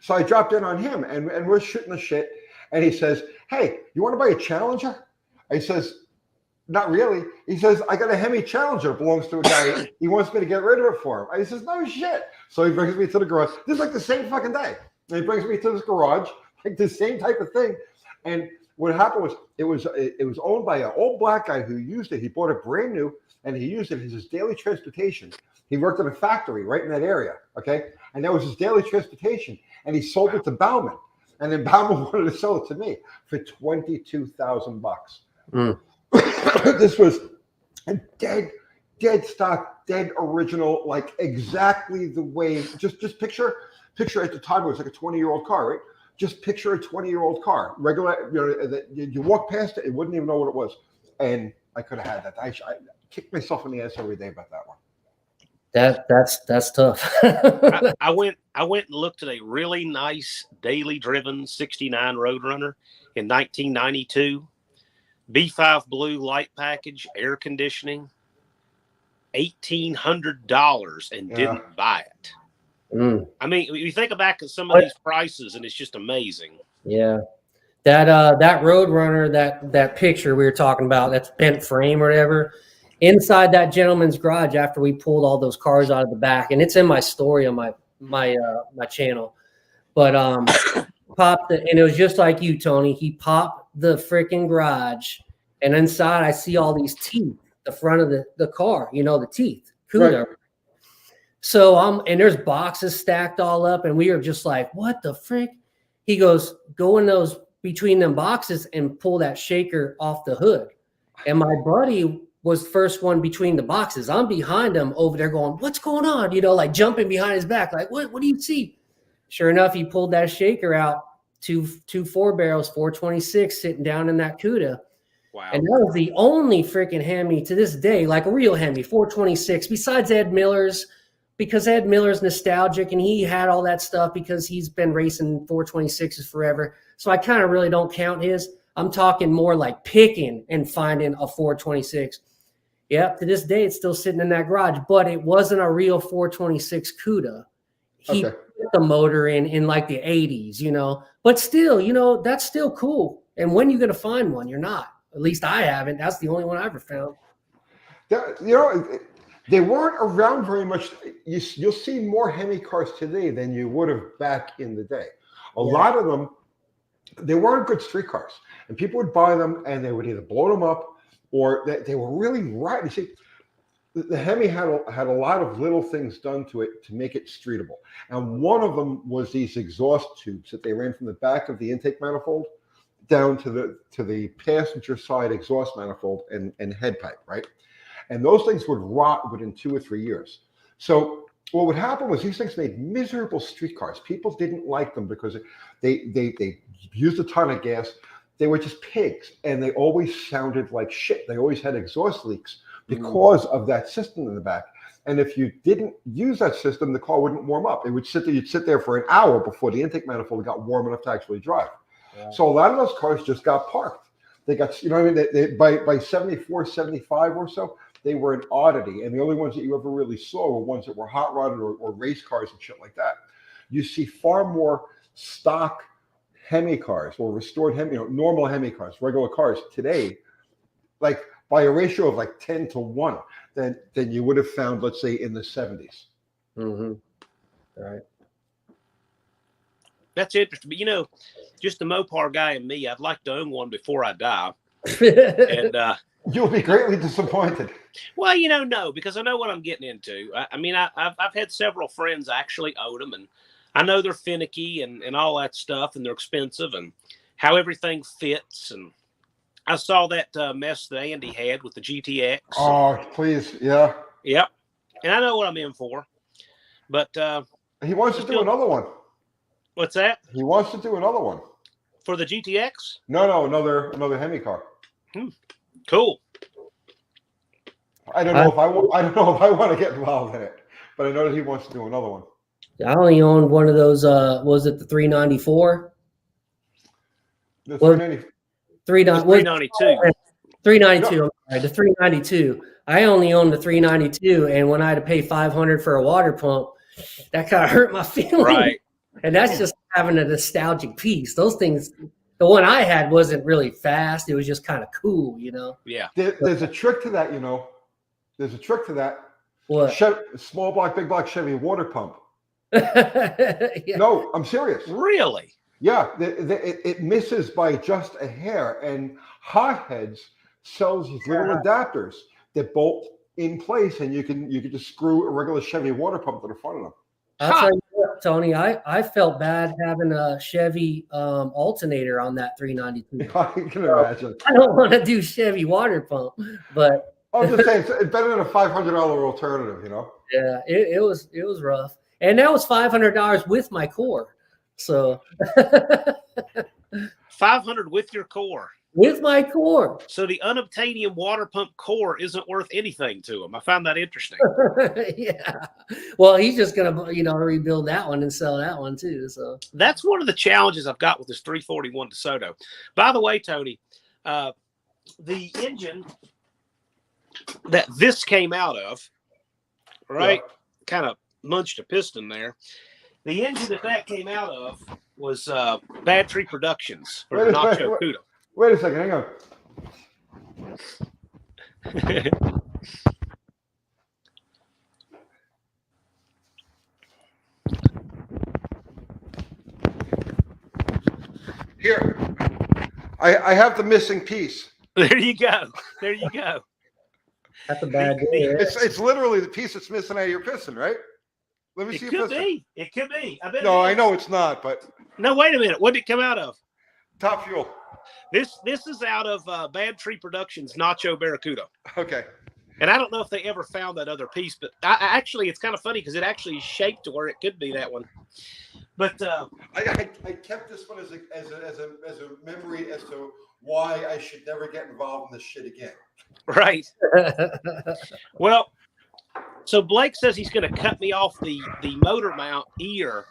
So I dropped in on him, and we're shooting the shit. And he says, "Hey, you want to buy a Challenger?" I says, "Not really." He says, "I got a Hemi Challenger. It belongs to a guy. He wants me to get rid of it for him." I says, "No shit." So he brings me to the garage. This is like the same fucking day. And he brings me to this garage, like the same type of thing. And what happened was it was owned by an old black guy who used it. He bought it brand new, and he used it as his daily transportation. He worked in a factory right in that area, okay? And that was his daily transportation. And he sold it to Bauman. And then Bauman wanted to sell it to me for $22,000. This was a dead stock, dead original, like exactly the way. Just picture at the time it was like a 20-year-old car, right? Just picture a 20-year-old car, regular. You walk past it, it wouldn't even know what it was, and I could have had that. I kicked myself in the ass every day about that one. That's tough. I went and looked at a really nice daily driven '69 Road Runner in 1992. B5 blue light package, air conditioning, $1,800, and didn't buy it. I mean, you think back at some of these prices, and it's just amazing. Yeah, that Road Runner, that picture we were talking about, that's bent frame or whatever, inside that gentleman's garage after we pulled all those cars out of the back, and it's in my story on my channel. But popped it, and it was just like you, Tony. He popped the freaking garage, and inside I see all these teeth, the front of the car, the teeth. Cuda. Right. So and there's boxes stacked all up, and we are just like, what the frick? He goes, go in those between them boxes and pull that shaker off the hood. And my buddy was first one between the boxes. I'm behind him over there going, what's going on? Like jumping behind his back, like, what do you see? Sure enough, he pulled that shaker out, two 4-barrels, 426 sitting down in that Cuda. Wow. And that was the only freaking Hemi to this day, like a real Hemi, 426, besides Ed Miller's, because Ed Miller's nostalgic and he had all that stuff because he's been racing 426s forever. So I kind of really don't count his. I'm talking more like picking and finding a 426. Yep, to this day, it's still sitting in that garage, but it wasn't a real 426 Cuda. He put the motor in like the 80s, but still, that's still cool. And when you're going to find one, you're not. At least I haven't. That's the only one I ever found. They weren't around very much. You'll see more Hemi cars today than you would have back in the day. A lot of them, they weren't good street cars. And people would buy them and they would either blow them up or they were really right. You see, the Hemi had a lot of little things done to it to make it streetable. And one of them was these exhaust tubes that they ran from the back of the intake manifold down to the passenger side exhaust manifold and head pipe, right? And those things would rot within 2 or 3 years. So what would happen was these things made miserable street cars. People didn't like them because they used a ton of gas. They were just pigs, and they always sounded like shit. They always had exhaust leaks because of that system in the back. And if you didn't use that system, the car wouldn't warm up. It would sit there. You'd sit there for an hour before the intake manifold got warm enough to actually drive. Yeah. So a lot of those cars just got parked. They got, by 74, 75 or so, they were an oddity. And the only ones that you ever really saw were ones that were hot rodded or race cars and shit like that. You see far more stock Hemi cars or restored Hemi, normal Hemi cars, regular cars today, like by a ratio of like 10 to 1 than you would have found, let's say, in the 70s. Mm-hmm. Right. That's interesting. But, just the Mopar guy and me, I'd like to own one before I die. And you'll be greatly disappointed. Well, no, because I know what I'm getting into. I've had several friends actually own them, and I know they're finicky and all that stuff, and they're expensive, and how everything fits. And I saw that mess that Andy had with the GTX. Oh, please, yeah. Yep. And I know what I'm in for, but he wants to do another one. What's that? He wants to do another one for the GTX. No, another Hemi car. Cool. I don't know if I want to get involved in it, but I know that he wants to do another one. I only owned one of those. Was it the 394? The 392. 392. 392. No. I'm sorry, the 392. I only owned the 392, and when I had to pay $500 for a water pump, that kind of hurt my feelings. Right. And that's just having a nostalgic piece. Those things, the one I had wasn't really fast. It was just kind of cool, Yeah. There's a trick to that, There's a trick to that. What? Small block, big block Chevy water pump. Yeah. No, I'm serious. Really? Yeah, it misses by just a hair. And Hotheads sells these little adapters that bolt in place, and you can just screw a regular Chevy water pump to the front of them. I'll tell you what, Tony, I felt bad having a Chevy alternator on that 392. I can imagine. I don't want to do Chevy water pump, but I'm just saying, it's better than a $500 alternative, you know? yeah, it was rough. And that was $500 with my core. So $500 with your core. with my core. So the unobtainium water pump core isn't worth anything to him. I found that interesting. Yeah. Well, he's just gonna rebuild that one and sell that one too. So That's one of the challenges I've got with this 341 DeSoto. By the way, Tony, the engine that this came out of, right? Yeah. Kind of munched a piston there. The engine that came out of was Bad Tree Productions or Nacho Cuda. Wait a second, hang on. Here, I have the missing piece. There you go. There you go. that's a bad day. It's literally the piece that's missing out of your piston, right? Let me It see could your piston. be. It could be. I bet. No, it I is. know it's not, but No, wait a minute. What did it come out of? Top Fuel. This is out of Bad Tree Productions Nacho Barracuda. Okay. And I don't know if they ever found that other piece, but actually, it's kind of funny because it actually is shaped to where it could be that one. But I kept this one as a memory as to why I should never get involved in this shit again. right. Well, so Blake says he's going to cut me off the motor mount ear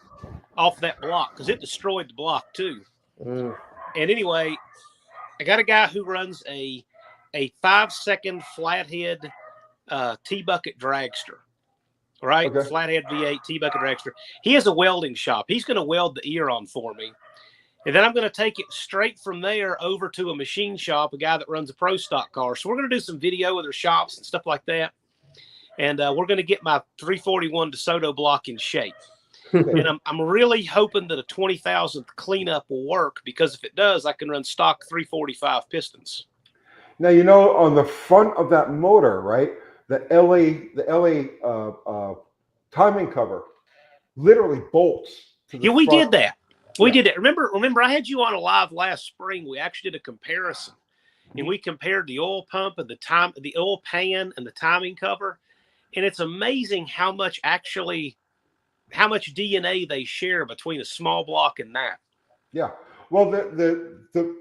off that block because it destroyed the block too. Mm. And anyway, I got a guy who runs a 5-second flathead T-bucket dragster, right? Okay. Flathead V8 T-bucket dragster. He has a welding shop. He's going to weld the ear on for me. And then I'm going to take it straight from there over to a machine shop, a guy that runs a pro stock car. So we're going to do some video with their shops and stuff like that. And we're going to get my 341 DeSoto block in shape. And I'm really hoping that a 20,000th cleanup will work because if it does, I can run stock 345 pistons. Now, you know, on the front of that motor, right, the LA timing cover literally bolts to the Yeah, we front. did that. We did it. Remember, I had you on a live last spring. We actually did a comparison, and we compared the oil pump and the oil pan and the timing cover. And it's amazing how much DNA they share between a small block and that. Yeah. Well, the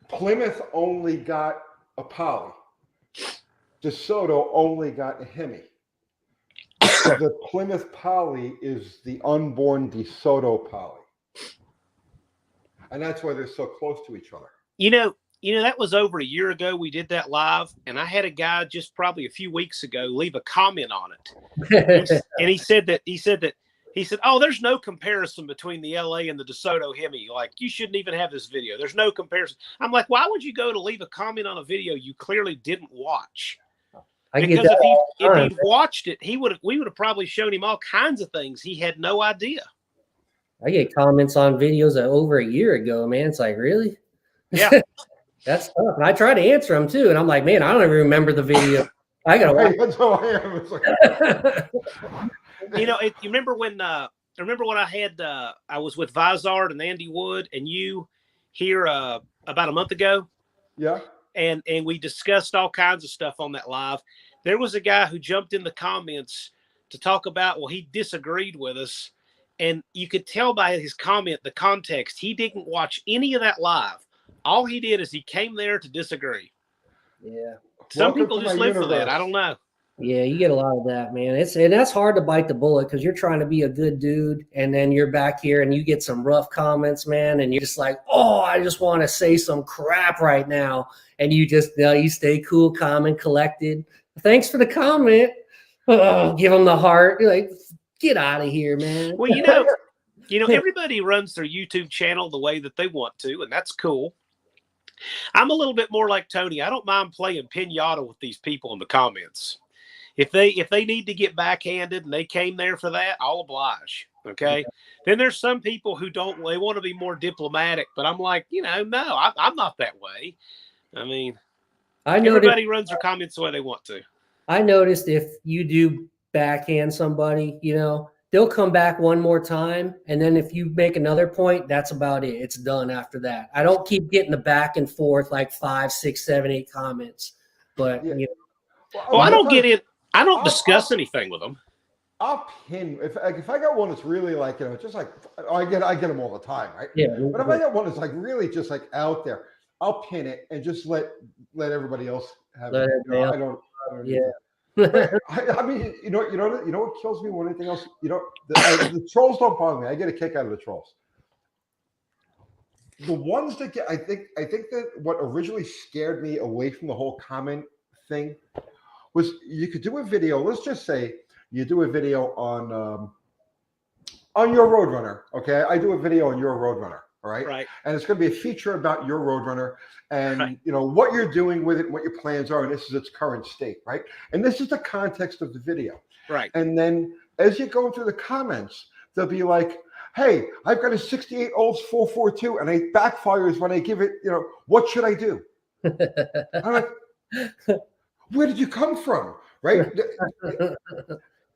Plymouth only got a poly. DeSoto only got a Hemi. The Plymouth poly is the unborn DeSoto poly. And that's why they're so close to each other. You know, that was over a year ago. We did that live, and I had a guy just probably a few weeks ago leave a comment on it. And he said, oh, there's no comparison between the LA and the DeSoto Hemi. Like, you shouldn't even have this video. There's no comparison. I'm like, why would you go to leave a comment on a video you clearly didn't watch? Because if he'd watched it, we would have probably shown him all kinds of things he had no idea. I get comments on videos that over a year ago, man. It's like, really? Yeah. That's tough. And I try to answer them too. And I'm like, man, I don't even remember the video. I got to watch. That's how I am. It's like, You remember when I had I was with Vizard and Andy Wood and you here about a month ago. Yeah. And we discussed all kinds of stuff on that live. There was a guy who jumped in the comments to talk about, well, he disagreed with us. And you could tell by his comment, the context, he didn't watch any of that live. All he did is he came there to disagree. Yeah. Some people just live for that. I don't know. Yeah, you get a lot of that, man. And that's hard to bite the bullet because you're trying to be a good dude, and then you're back here and you get some rough comments, man, and you're just like, oh, I just want to say some crap right now, and you just you stay cool, calm, and collected. Thanks for the comment. Oh, give them the heart. You're like, get out of here, man. Well, everybody runs their YouTube channel the way that they want to, and that's cool. I'm a little bit more like Tony. I don't mind playing pinata with these people in the comments. If they need to get backhanded and they came there for that, I'll oblige. Okay. Yeah. Then there's some people who don't. They want to be more diplomatic, but I'm like, no, I'm not that way. I mean, everybody runs their comments the way they want to. I noticed if you do backhand somebody, they'll come back one more time. And then if you make another point, that's about it. It's done after that. I don't keep getting the back and forth like 5, 6, 7, 8 comments. But, Well, I don't get it. I don't discuss anything with them. I'll pin if I got one that's really like, just like I get them all the time, right? Yeah. But if I got one that's like really just like out there, I'll pin it and just let everybody else have it. I don't. Yeah. I mean, you know what kills me more than anything else? The trolls don't bother me. I get a kick out of the trolls. The ones that I think that what originally scared me away from the whole comment thing was you could do a video. Let's just say you do a video on your Road Runner. Okay, I do a video on your Road Runner. All right. Right. And it's going to be a feature about your Road Runner and what you're doing with it, and what your plans are, and this is its current state, right? And this is the context of the video. Right. And then as you go through the comments, they'll be like, hey, I've got a 68 Olds 442 and it backfires when I give it, what should I do? I'm like, where did you come from? Right?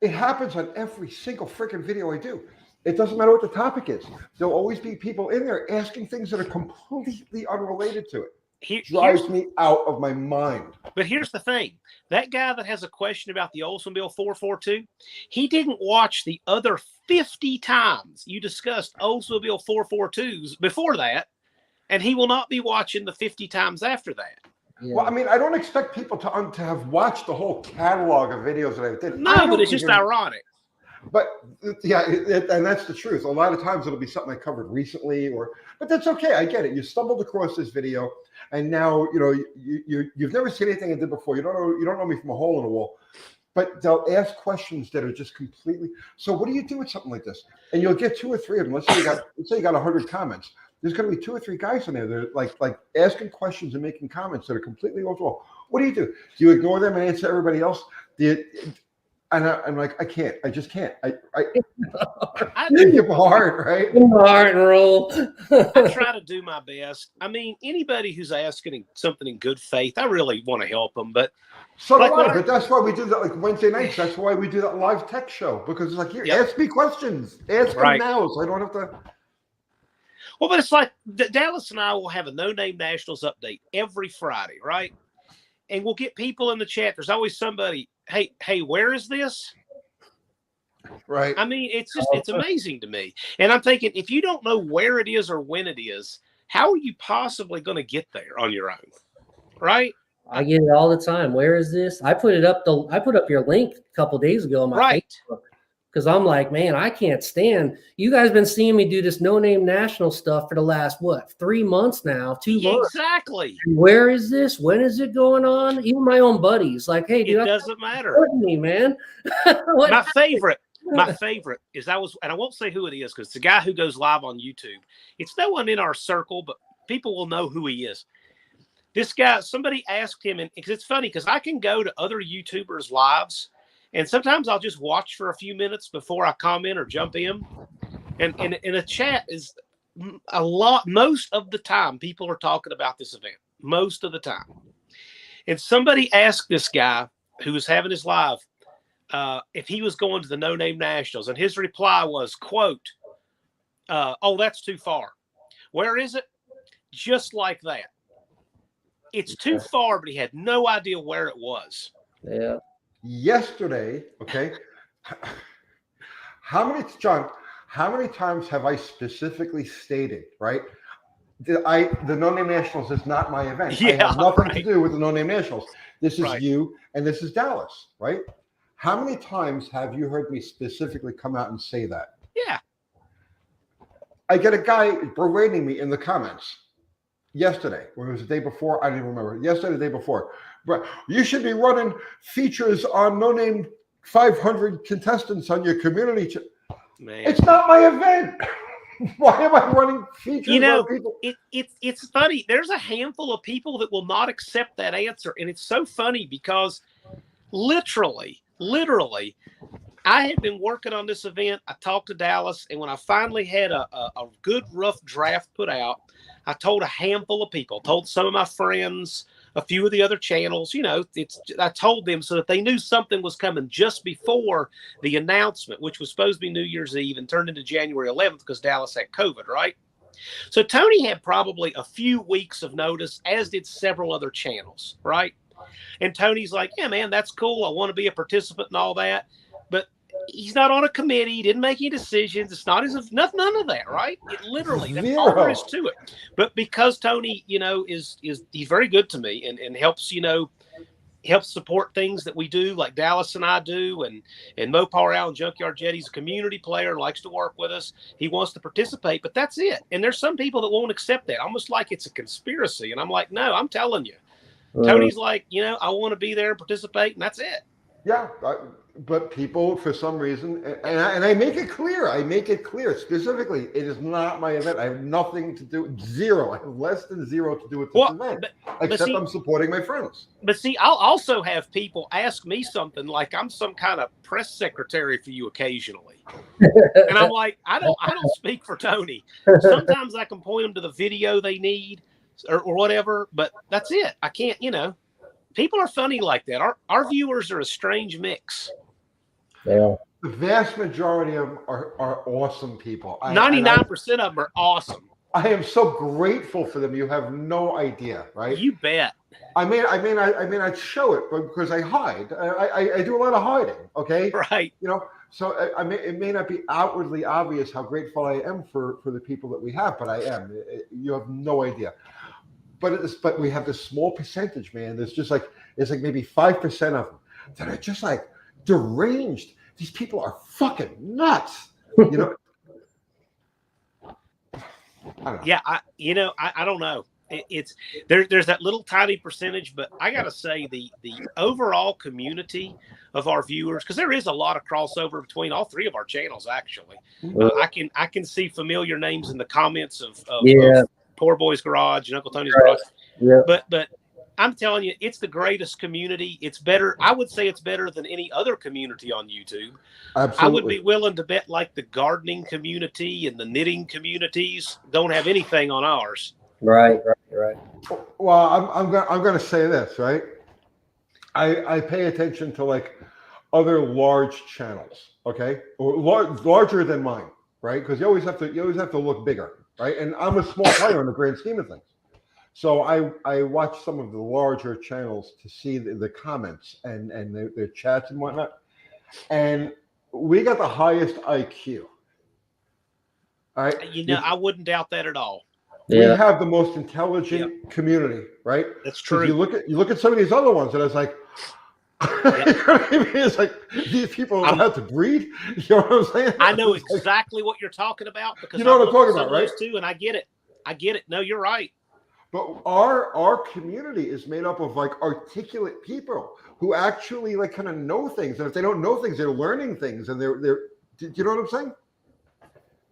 It happens on every single freaking video I do. It doesn't matter what the topic is. There'll always be people in there asking things that are completely unrelated to it. It drives me out of my mind. But here's the thing. That guy that has a question about the Oldsmobile 442, he didn't watch the other 50 times you discussed Oldsmobile 442s before that, and he will not be watching the 50 times after that. Yeah. Well, I mean, I don't expect people to have watched the whole catalog of videos that I did. No, but it's just ironic. But yeah, and that's the truth. A lot of times it'll be something I covered recently, but that's okay. I get it. You stumbled across this video, and now you've never seen anything I did before. You don't know me from a hole in the wall. But they'll ask questions that are just completely. So what do you do with something like this? And you'll get 2 or 3 of them. Let's say you got 100 comments. There's going to be 2 or 3 guys in there that are like asking questions and making comments that are completely off the wall. What do? Do you ignore them and answer everybody else? And I'm like, I can't. I just can't. I give a heart, right? Heart and roll. I try to do my best. I mean, anybody who's asking something in good faith, I really want to help them. But but that's why we do that like Wednesday nights. That's why we do that live tech show, because it's like, here, ask me questions. Ask them now, so I don't have to. Well, but it's like Dallas and I will have a No Name Nationals update every Friday, right? And we'll get people in the chat. There's always somebody. Hey, where is this? Right. I mean, it's amazing to me. And I'm thinking, if you don't know where it is or when it is, how are you possibly going to get there on your own? Right? I get it all the time. Where is this? I put up your link a couple of days ago on my Facebook. Because I'm like, man, I can't stand. You guys been seeing me do this No Name National stuff for the last 3 months now, 2 months. Exactly. Where is this? When is it going on? Even my own buddies, like, hey, dude, it doesn't matter. Me, man. My favorite is and I won't say who it is because it's the guy who goes live on YouTube. It's no one in our circle, but people will know who he is. This guy, somebody asked him, and it's funny because I can go to other YouTubers' lives. And sometimes I'll just watch for a few minutes before I comment or jump in. And a chat is a lot. Most of the time, people are talking about this event. Most of the time. And somebody asked this guy who was having his live if he was going to the No Name Nationals. And his reply was, quote, oh, that's too far. Where is it? Just like that. It's too far, but he had no idea where it was. Yeah. Yesterday, okay. How many times have I specifically stated, right? The No Name Nationals is not my event. I have nothing to do with the No Name Nationals. This is you and this is Dallas, right? How many times have you heard me specifically come out and say that? Yeah. I get a guy berating me in the comments yesterday, or it was the day before. I don't even remember. Yesterday, the day before. But you should be running features on No Name 500 contestants on your community. Man. It's not my event. Why am I running features on people? It's funny. There's a handful of people that will not accept that answer. And it's so funny because literally literally, I had been working on this event. I talked to Dallas, and when I finally had a good rough draft put out, I told a handful of people, told some of my friends, a few of the other channels, I told them so that they knew something was coming just before the announcement, which was supposed to be New Year's Eve and turned into January 11th because Dallas had COVID, right? So Tony had probably a few weeks of notice, as did several other channels, right? And Tony's like, yeah, man, that's cool. I want to be a participant and all that. But he's not on a committee. He didn't make any decisions. It's not none of that, right? It literally, that's all there is to it. But because Tony, is he's very good to me and helps, helps support things that we do, like Dallas and I do, and Mopar Allen Junkyard Jetty's a community player and likes to work with us. He wants to participate, but that's it. And there's some people that won't accept that, almost like it's a conspiracy. And I'm like, no, I'm telling you. Tony's like, I want to be there and participate, and that's it. Yeah, but people, for some reason, and I make it clear specifically, it is not my event. I have nothing to do, zero. I have less than zero to do with this event, except I'm supporting my friends. But see, I'll also have people ask me something like I'm some kind of press secretary for you occasionally. And I'm like, I don't speak for Tony. Sometimes I can point them to the video they need or whatever, but that's it. I can't, people are funny like that. Our viewers are a strange mix. Yeah. The vast majority of them are awesome people. 99% of them are awesome. I am so grateful for them. You have no idea, right? You bet. I show it because I hide. I do a lot of hiding. Okay. Right. So it may not be outwardly obvious how grateful I am for the people that we have, but I am. You have no idea. But we have this small percentage, man. There's just it's like maybe 5% of them that are just like deranged. These people are fucking nuts. I don't know. Yeah, I don't know. It's there's that little tiny percentage, but I gotta say the overall community of our viewers, because there is a lot of crossover between all three of our channels. Actually, I can see familiar names in the comments of Poor Boy's Garage and Uncle Tony's Garage. Yeah. But I'm telling you, it's the greatest community. It's better. I would say it's better than any other community on YouTube. Absolutely. I would be willing to bet like the gardening community and the knitting communities don't have anything on ours. Right. Well, I'm going to say this, right? I pay attention to like other large channels, okay, or larger than mine, right? Because you always have to look bigger. Right, and I'm a small player in the grand scheme of things. So I watch some of the larger channels to see the comments and their chats and whatnot. And we got the highest IQ. All right. I wouldn't doubt that at all. We have the most intelligent community, right? That's true. You look at some of these other ones, and it's like, it's like these people are allowed to breed. You know what I'm saying? I know exactly what you're talking about because you know what I'm talking about, right? Too, and I get it. No, you're right. But our community is made up of like articulate people who actually like kind of know things, and if they don't know things, they're learning things, and they're. Do you know what I'm saying?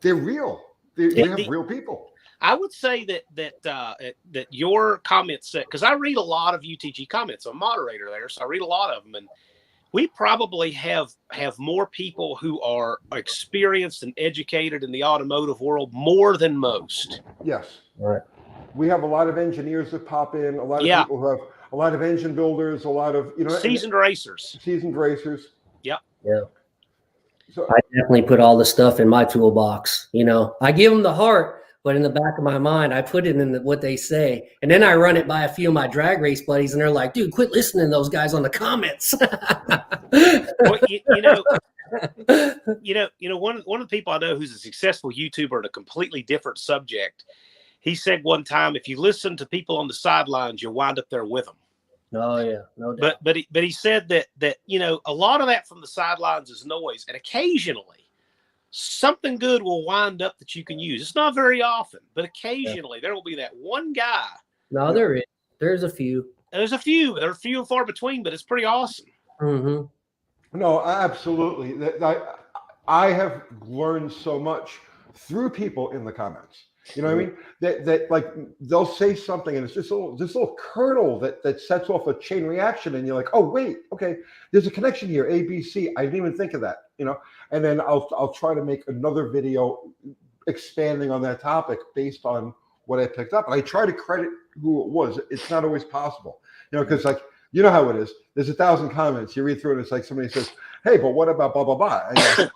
They're real. They have real people. I would say that your comments, because I read a lot of UTG comments. I'm a moderator there, so I read a lot of them, and we probably have more people who are experienced and educated in the automotive world more than most. Yes. Right. We have a lot of engineers that pop in, a lot of people who have a lot of engine builders, a lot of seasoned racers. Yep. Yeah. So I definitely put all the stuff in my toolbox. I give them the heart. But in the back of my mind, I put it in what they say. And then I run it by a few of my drag race buddies, and they're like, dude, quit listening to those guys on the comments. Well, one of the people I know who's a successful YouTuber on a completely different subject, he said one time, if you listen to people on the sidelines, you'll wind up there with them. Oh, yeah. No doubt. But he said that a lot of that from the sidelines is noise. And occasionally, something good will wind up that you can use. It's not very often, but occasionally there will be that one guy. No, there is. There's a few. There's a few. They're few and far between, but it's pretty awesome. Mm-hmm. No, absolutely. I have learned so much through people in the comments. You know what I mean? That like they'll say something and it's just this little kernel that sets off a chain reaction, and you're like, oh wait, okay, there's a connection here, A, B, C. I didn't even think of that, you know. And then I'll try to make another video expanding on that topic based on what I picked up. And I try to credit who it was. It's not always possible, you know, because like you know how it is. There's 1,000 comments. You read through it, it's like somebody says, hey, but what about blah blah blah? And you're like,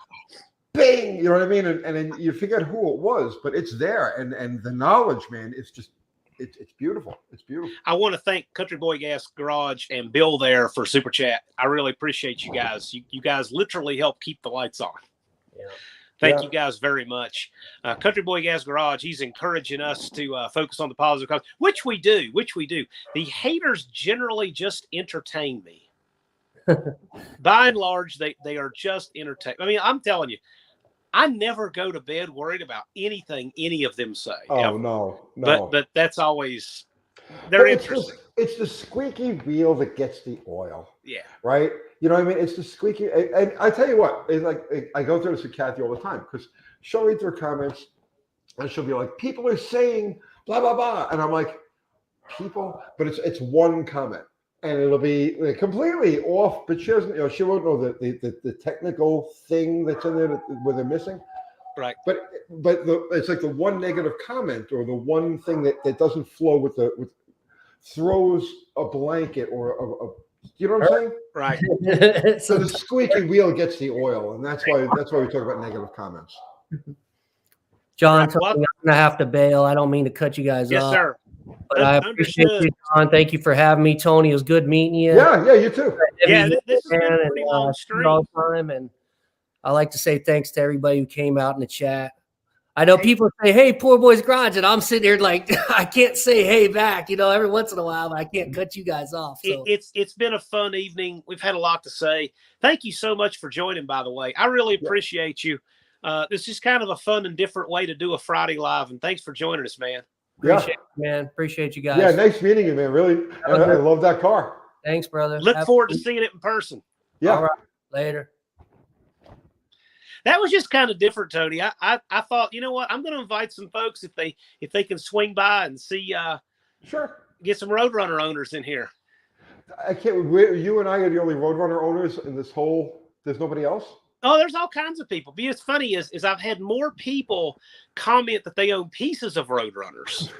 bing, you know what I mean? And then you forget who it was, but it's there. And the knowledge, man, it's just, it's beautiful. It's beautiful. I want to thank Country Boy Gas Garage and Bill there for Super Chat. I really appreciate you guys. You guys literally help keep the lights on. Yeah. Thank you guys very much. Country Boy Gas Garage, he's encouraging us to focus on the positive comments, which we do. The haters generally just entertain me. By and large, they are just entertained. I mean, I'm telling you, I never go to bed worried about anything any of them say. Oh, ever. no. But that's always, they're interesting. It's the squeaky wheel that gets the oil. Yeah. Right? You know what I mean? It's the squeaky. And I tell you what, it's like, I go through this with Kathy all the time because she'll read through comments and she'll be like, people are saying blah, blah, blah. And I'm like, people, but it's one comment. And it'll be completely off, but she doesn't, you know, she won't know the technical thing that's in there where they're missing. Right. But it's like the one negative comment or the one thing that doesn't flow with throws a blanket or you know what I'm saying? Right. So the squeaky wheel gets the oil, and that's why we talk about negative comments. John, I'm gonna have to bail. I don't mean to cut you guys off. Yes, sir. But I appreciate you, John. Thank you for having me, Tony. It was good meeting you. Yeah, you too. Yeah, this has been a pretty long stream. All the time, and I like to say thanks to everybody who came out in the chat. I know people say, hey, Poor Boy's Garage, and I'm sitting here like, I can't say hey back, you know, every once in a while, but I can't cut you guys off. So. It's been a fun evening. We've had a lot to say. Thank you so much for joining, by the way. I really appreciate you. This is kind of a fun and different way to do a Friday live, and thanks for joining us, man. Appreciate it, man. Appreciate you guys. Yeah, nice meeting you, man. Really. And I love that car. Thanks, brother. Look forward to seeing it in person. Yeah. All right. Later. That was just kind of different, Tony. I thought, you know what, I'm going to invite some folks if they can swing by and see. Sure. Get some Road Runner owners in here. I can't. You and I are the only Road Runner owners in this whole. There's nobody else. Oh, there's all kinds of people. But it's funny is I've had more people comment that they own pieces of Road Runners.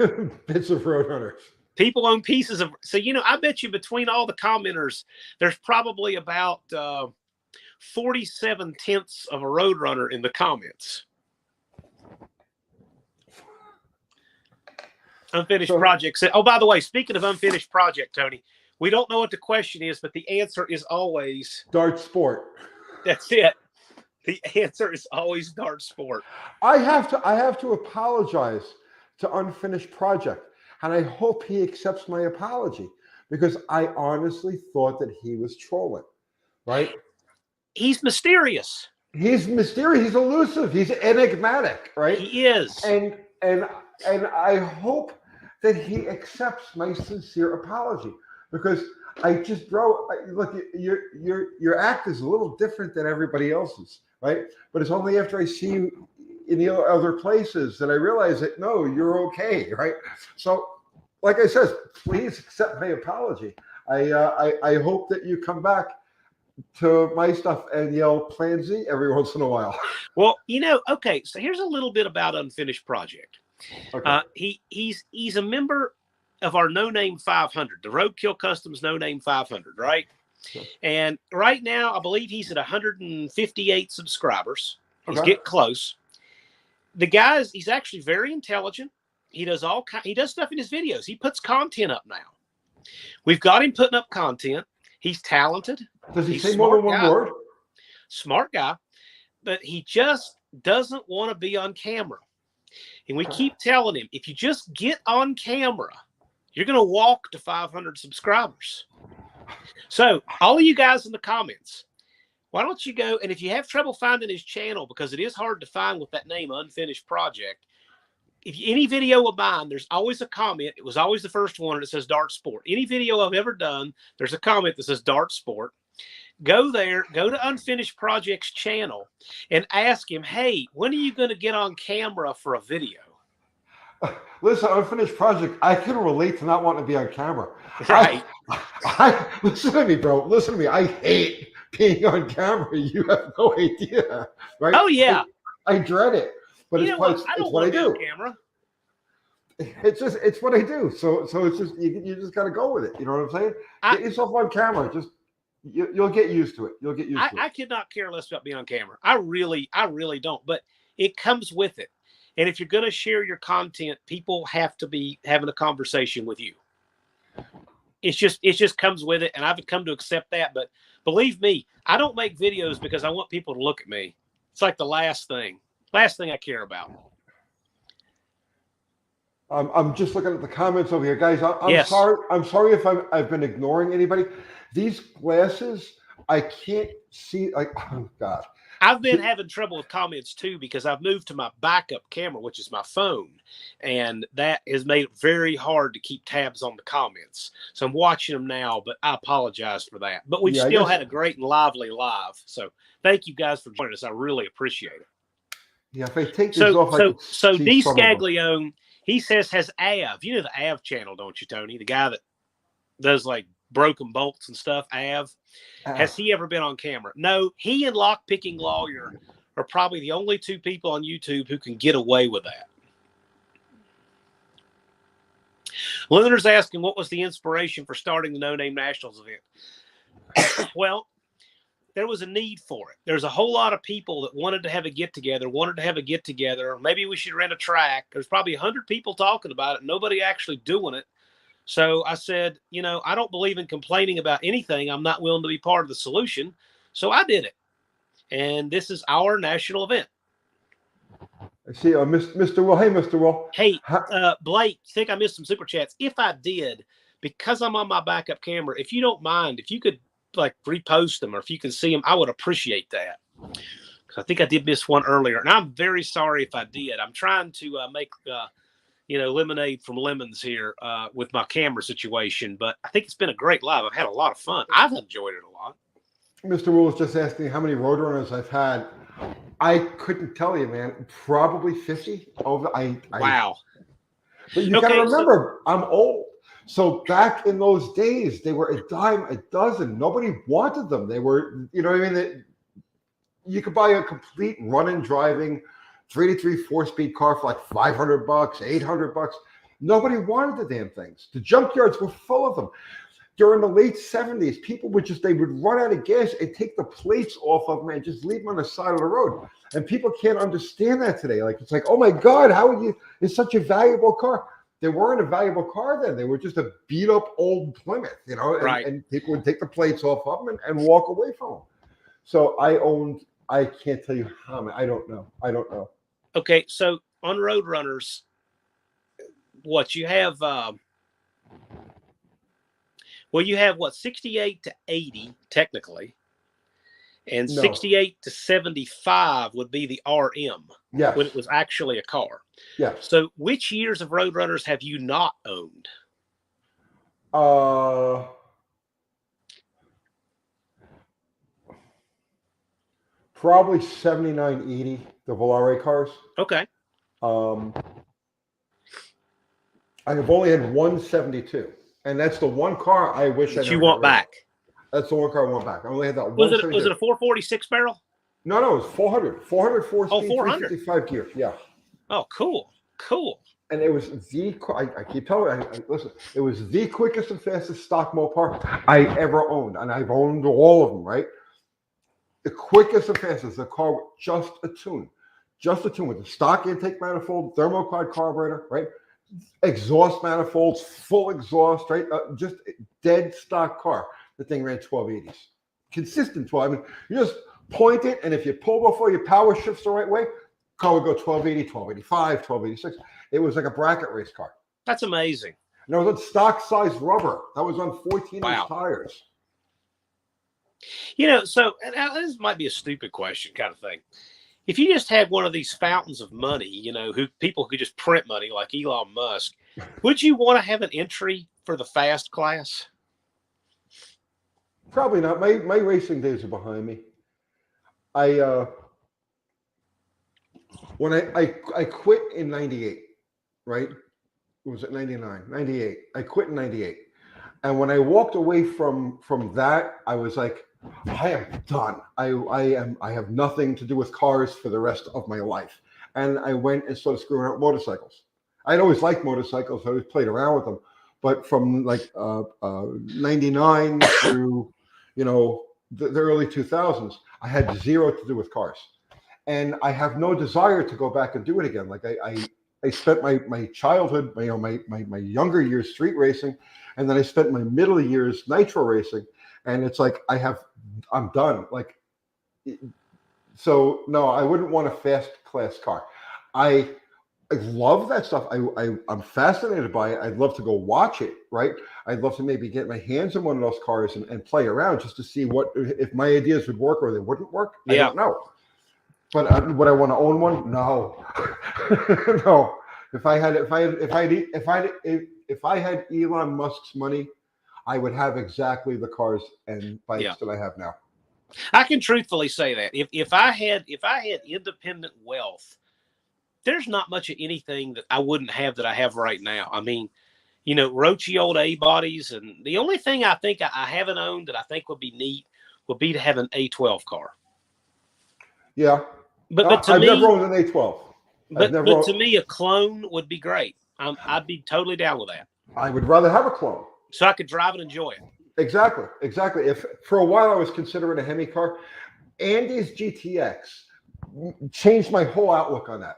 Bits of Road Runners. People own pieces of. So, you know, I bet you between all the commenters, there's probably about 47/10 of a Road Runner in the comments. Unfinished project. Oh, by the way, speaking of unfinished project, Tony, we don't know what the question is, but the answer is always Dart Sport. That's it. The answer is always Dart Sport. I have to apologize to Unfinished Project, and I hope he accepts my apology because I honestly thought that he was trolling. Right? He's mysterious. He's mysterious. He's elusive. He's enigmatic. Right? He is. And I hope that he accepts my sincere apology because I just, bro, look, your act is a little different than everybody else's, right? But it's only after I see you in the other places that I realize that, no, you're okay, right? So, like I said, please accept my apology. I hope that you come back to my stuff and yell Plan Z every once in a while. Well, you know, okay, so here's a little bit about Unfinished Project. Okay. He's a member of our No Name 500, the Roadkill Customs No Name 500, right? Sure. And right now, I believe he's at 158 subscribers. He's Okay. getting close. The guy he's actually very intelligent. He does he does stuff in his videos. He puts content up now. We've got him putting up content. He's talented. Does he He's say more than one guy. word? Smart guy, but he just doesn't want to be on camera. And we keep telling him, if you just get on camera, you're going to walk to 500 subscribers. So all of you guys in the comments, why don't you go, and if you have trouble finding his channel, because it is hard to find with that name, Unfinished Project, if any video of mine, there's always a comment. It was always the first one, and it says Dart Sport. Any video I've ever done, there's a comment that says Dart Sport. Go there, go to Unfinished Project's channel and ask him, hey, when are you going to get on camera for a video? Listen, unfinished project. I can relate to not wanting to be on camera. Right. I listen to me, bro. Listen to me. I hate being on camera. You have no idea, right? Oh yeah. I dread it, but You it's know what? I it's don't what I want to be on do. camera. It's what I do. So it's just you just got to go with it. You know what I'm saying? Get yourself on camera. Just you'll get used to it. You'll get used to it. I could not care less about being on camera. I really don't. But it comes with it. And if you're going to share your content, people have to be having a conversation with you. It just comes with it, and I've come to accept that. But believe me, I don't make videos because I want people to look at me. It's like the last thing I care about. I'm just looking at the comments over here, guys. I'm Yes. sorry. I'm sorry if I've been ignoring anybody. These glasses, I can't see. Like, oh God. I've been having trouble with comments too because I've moved to my backup camera, which is my phone, and that has made it very hard to keep tabs on the comments. So I'm watching them now, but I apologize for that. But we've still had a great and lively live. So thank you guys for joining us. I really appreciate it. Yeah, if I take this off, so D Scaglione, he says, has Av, you know the Av channel, don't you, Tony? The guy that does like broken bolts and stuff, Av. Has he ever been on camera? No, he and Lockpicking Lawyer are probably the only two people on YouTube who can get away with that. Luner's asking, what was the inspiration for starting the No Name Nationals event? Well, there was a need for it. There's a whole lot of people that wanted to have a get-together. Maybe we should rent a track. There's probably 100 people talking about it, nobody actually doing it. So I said, you know, I don't believe in complaining about anything. I'm not willing to be part of the solution. So I did it. And this is our national event. I see Mr. Will. Hey, Mr. Will. Hey, Blake, you think I missed some super chats? If I did, because I'm on my backup camera, if you don't mind, if you could like repost them or if you can see them, I would appreciate that. Because I think I did miss one earlier. And I'm very sorry if I did. I'm trying to make lemonade from lemons here with my camera situation. But I think it's been a great live. I've had a lot of fun. I've enjoyed it a lot. Mr. Will was just asking how many road runners I've had. I couldn't tell you, man. Probably 50 over. Wow. But you got to remember, I'm old. So back in those days, they were a dime a dozen. Nobody wanted them. They were, you know what I mean? You could buy a complete running, driving 3-3 4-speed car for like $500, $800. Nobody wanted the damn things. The junkyards were full of them. During the late 70s, people they would run out of gas and take the plates off of them and just leave them on the side of the road. And people can't understand that today. Like, it's like, oh my God, it's such a valuable car. They weren't a valuable car then. They were just a beat up old Plymouth, you know, and people would take the plates off of them and walk away from them. So I can't tell you how many. I don't know. Okay, so on Road Runners, what you have? You have 68 to 80 technically, and 68 to 75 would be the RM. Yes. When it was actually a car. Yes. So which years of Road Runners have you not owned? Probably 79, 80, the Volare cars. Okay. I have only had 172, and that's the one car I wish you want back. That's the one car I want back. I only had that one. Was it a 446 barrel? No, it was 400 4 speed, 400. 355 gear. Yeah. Oh, cool. And it was I keep telling you, listen, it was the quickest and fastest stock Mopar I ever owned, and I've owned all of them, right? The quickest and fastest, the car with just a tune with the stock intake manifold, thermocline carburetor, right? Exhaust manifolds, full exhaust, right? Just dead stock car. The thing ran 1280s, consistent 12. I mean, you just point it, and if you pull before your power shifts the right way, car would go 1280, 1285, 1286. It was like a bracket race car. That's amazing. And it was on stock size rubber. That was on 14-inch tires. You know, so and this might be a stupid question kind of thing. If you just had one of these fountains of money, you know, people could just print money like Elon Musk, would you want to have an entry for the fast class? Probably not. My racing days are behind me. When I quit in '98, right? Was it 99, 98? I quit in 98. And when I walked away from that, I was like, I am done. I have nothing to do with cars for the rest of my life. And I went and started screwing out motorcycles. I'd always liked motorcycles. I always played around with them. But from like 99 through, the early 2000s, I had zero to do with cars. And I have no desire to go back and do it again. Like I spent my childhood, my younger years street racing, and then I spent my middle years nitro racing. And it's like I'm done. Like, so no, I wouldn't want a fast class car. I love that stuff. I'm fascinated by it. I'd love to go watch it, right? I'd love to maybe get my hands on one of those cars and play around just to see if my ideas would work or they wouldn't work. I don't know. But would I want to own one? No, no. If I had Elon Musk's money, I would have exactly the cars and bikes that I have now. I can truthfully say that if I had independent wealth, there's not much of anything that I wouldn't have that I have right now. I mean, roachy old A bodies, and the only thing I think I haven't owned that I think would be neat would be to have an A12 car. Yeah, but to I've me, never owned an A12. But to me, a clone would be great. I'd be totally down with that. I would rather have a clone, so I could drive and enjoy it. Exactly. If for a while I was considering a Hemi car, Andy's GTX changed my whole outlook on that.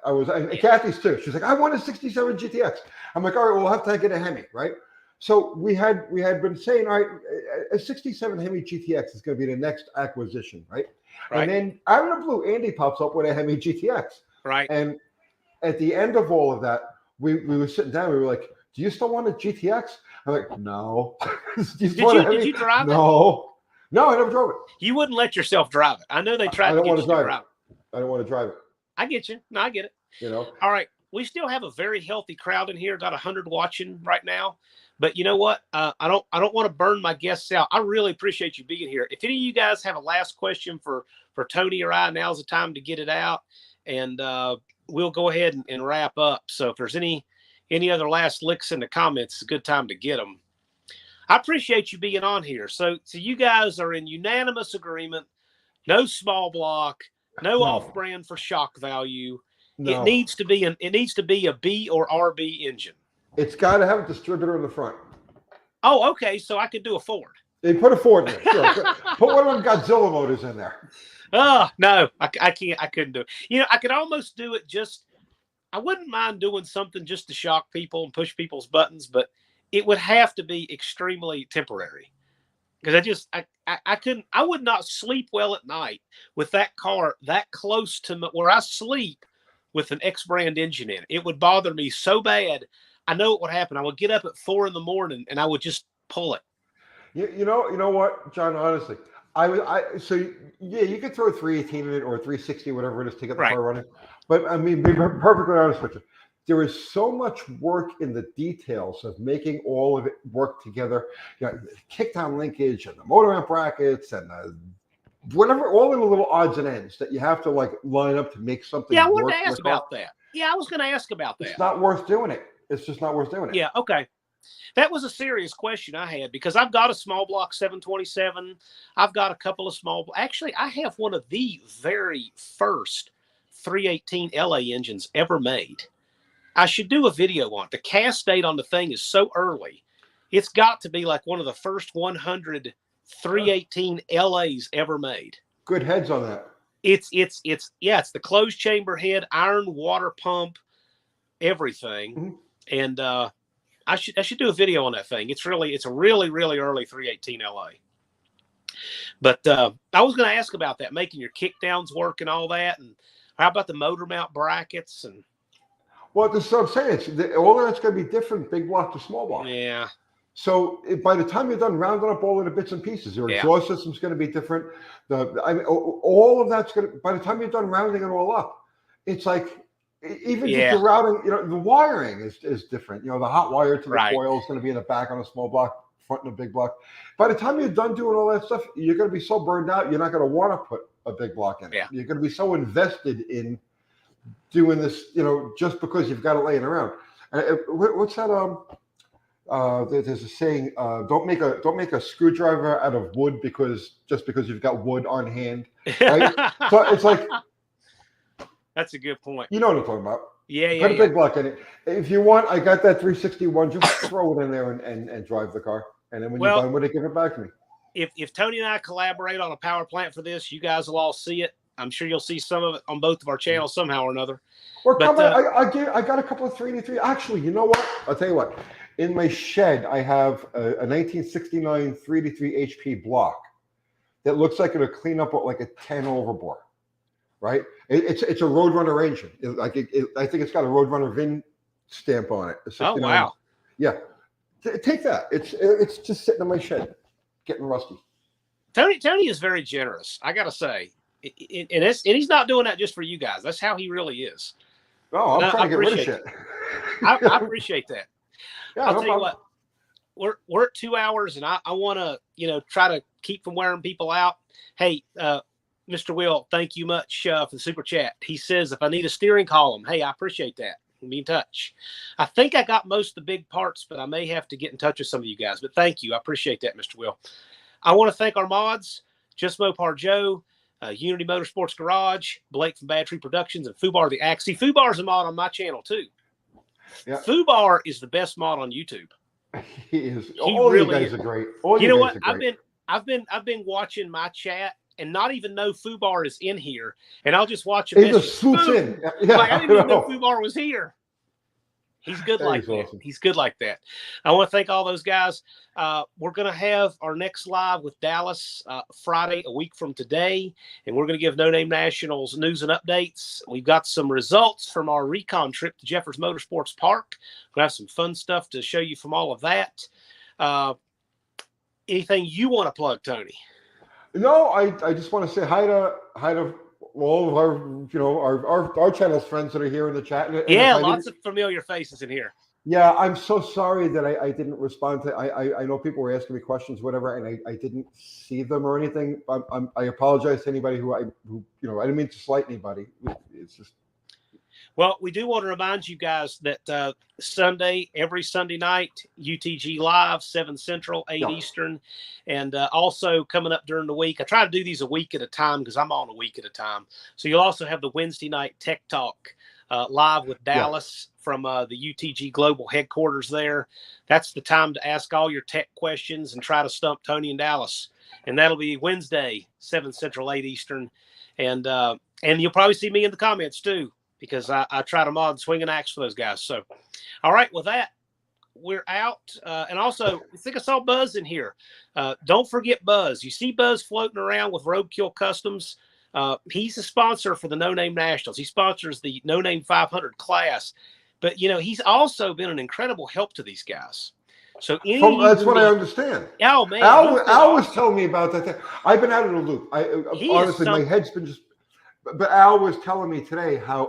Kathy's too. She's like, I want a 67 GTX. I'm like, all right, we'll have to get a Hemi, right? So we had been saying, all right, a 67 Hemi GTX is going to be the next acquisition, right? And then out of the blue, Andy pops up with a Hemi GTX. Right. And at the end of all of that, we were sitting down. We were like, do you still want a GTX? I'm like, no. Did you drive it? No, I never drove it. You wouldn't let yourself drive it. I know they tried to get you to drive it. I don't want to drive it. I get you. No, I get it. All right. We still have a very healthy crowd in here. Got 100 watching right now. But you know what? I don't want to burn my guests out. I really appreciate you being here. If any of you guys have a last question for Tony or I, now's the time to get it out, and we'll go ahead and wrap up. So if there's any other last licks in the comments, it's a good time to get them. I appreciate you being on here. So you guys are in unanimous agreement. No small block, no off-brand for shock value. No. It needs to be a B or RB engine. It's got to have a distributor in the front. Oh, okay. So I could do a Ford. They put a Ford in there. Sure. Put one of them Godzilla motors in there. Oh, no, I can't. I couldn't do it. I could almost do it I wouldn't mind doing something just to shock people and push people's buttons, but it would have to be extremely temporary. Because I would not sleep well at night with that car that close to where I sleep with an X-brand engine in it. It would bother me so bad. I know what would happen. I would get up at 4 a.m. and I would just pull it. You know what, John, honestly, you could throw a 318 in it or a 360, whatever it is, to get the car running. But I mean, be perfectly honest with you, there is so much work in the details of making all of it work together. Kickdown linkage and the motor mount brackets and whatever, all in the little odds and ends that you have to line up to make something. Yeah, I wanted to ask about that. Yeah, I was going to ask about that. It's not worth doing it. It's just not worth doing it. Yeah, okay. That was a serious question I had because I've got a small block 727. I've got a couple of small. Actually, I have one of the very first 318 LA engines ever made. I should do a video on it. The cast date on the thing is so early. It's got to be like one of the first 100 318 LAs ever made. Good heads on that. It's the closed chamber head, iron water pump, everything. Mm-hmm. And I should do a video on that thing. It's a really, really early 318 LA. But I was going to ask about that, making your kickdowns work and all that. And how about the motor mount brackets? And well, this is what I'm saying. All of that's going to be different, big block to small block. Yeah. So by the time you're done rounding up all of the bits and pieces, your exhaust system's going to be different. All of that's going to. By the time you're done rounding it all up, it's like even just the routing. The wiring is different. The hot wire to the coil is going to be in the back on a small block, front in a big block. By the time you're done doing all that stuff, you're going to be so burned out, you're not going to want to put a big block in it. Yeah. You're going to be so invested in doing this, just because you've got it laying around. What's that? There's a saying: don't make a screwdriver out of wood just because you've got wood on hand. Right? So it's like, that's a good point. You know what I'm talking about. Yeah, Put a big block in it. If you want, I got that 361. Just throw it in there and drive the car. And then when you're done with it, give it back to me. If Tony and I collaborate on a power plant for this, you guys will all see it. I'm sure you'll see some of it on both of our channels somehow or another. Or come on, I got a couple of 383. Actually, you know what? I'll tell you what. In my shed, I have a 1969 383 HP block that looks like it'll clean up like a 10 overbore. Right? It's a Road Runner engine. I think it's got a Road Runner VIN stamp on it. Oh wow! Yeah, take that. It's just sitting in my shed, getting rusty. Tony is very generous. I gotta say, and he's not doing that just for you guys. That's how he really is. Oh, I'm trying to get rid of shit. I appreciate that. Yeah, I'll tell you what. We're at 2 hours, and I want to try to keep from wearing people out. Hey. Mr. Will, thank you much for the super chat. He says, if I need a steering column, hey, I appreciate that. We'll be in touch. I think I got most of the big parts, but I may have to get in touch with some of you guys. But thank you. I appreciate that, Mr. Will. I want to thank our mods, Just Mopar Joe, Unity Motorsports Garage, Blake from Bad Tree Productions, and Fubar the Axe. See, Fubar's a mod on my channel, too. Yeah. Fubar is the best mod on YouTube. He is. All really you guys are great. You know what? I've been watching my chat and not even know Fubar is in here, and I'll just watch him. He just swoops in. Yeah, like, I didn't even know Fubar was here. He's good like that. Awesome. He's good like that. I want to thank all those guys. We're going to have our next live with Dallas Friday, a week from today, and we're going to give No Name Nationals news and updates. We've got some results from our recon trip to Jeffers Motorsports Park. We're going to have some fun stuff to show you from all of that. Anything you want to plug, Tony? No, I just want to say hi to all of our channel's friends that are here in the chat. And lots of familiar faces in here. Yeah, I'm so sorry that I didn't respond to. I know people were asking me questions, whatever, and I didn't see them or anything. I apologize to anybody who I didn't mean to slight anybody. It's just. Well, we do want to remind you guys that every Sunday night, UTG Live, 7 Central, 8 Eastern, and also coming up during the week. I try to do these a week at a time because I'm on a week at a time. So you'll also have the Wednesday night Tech Talk live with Dallas from the UTG Global headquarters there. That's the time to ask all your tech questions and try to stump Tony and Dallas. And that'll be Wednesday, 7 Central, 8 Eastern. And you'll probably see me in the comments too, because I try to mod swing and axe for those guys. So, all right, with that, we're out. And also, I think I saw Buzz in here. Don't forget Buzz. You see Buzz floating around with Roadkill Customs. He's a sponsor for the No Name Nationals. He sponsors the No Name 500 class. But, he's also been an incredible help to these guys. So that's what I understand. Oh, man. Al was telling me about that. I've been out of the loop. Honestly, my head's been just. But Al was telling me today how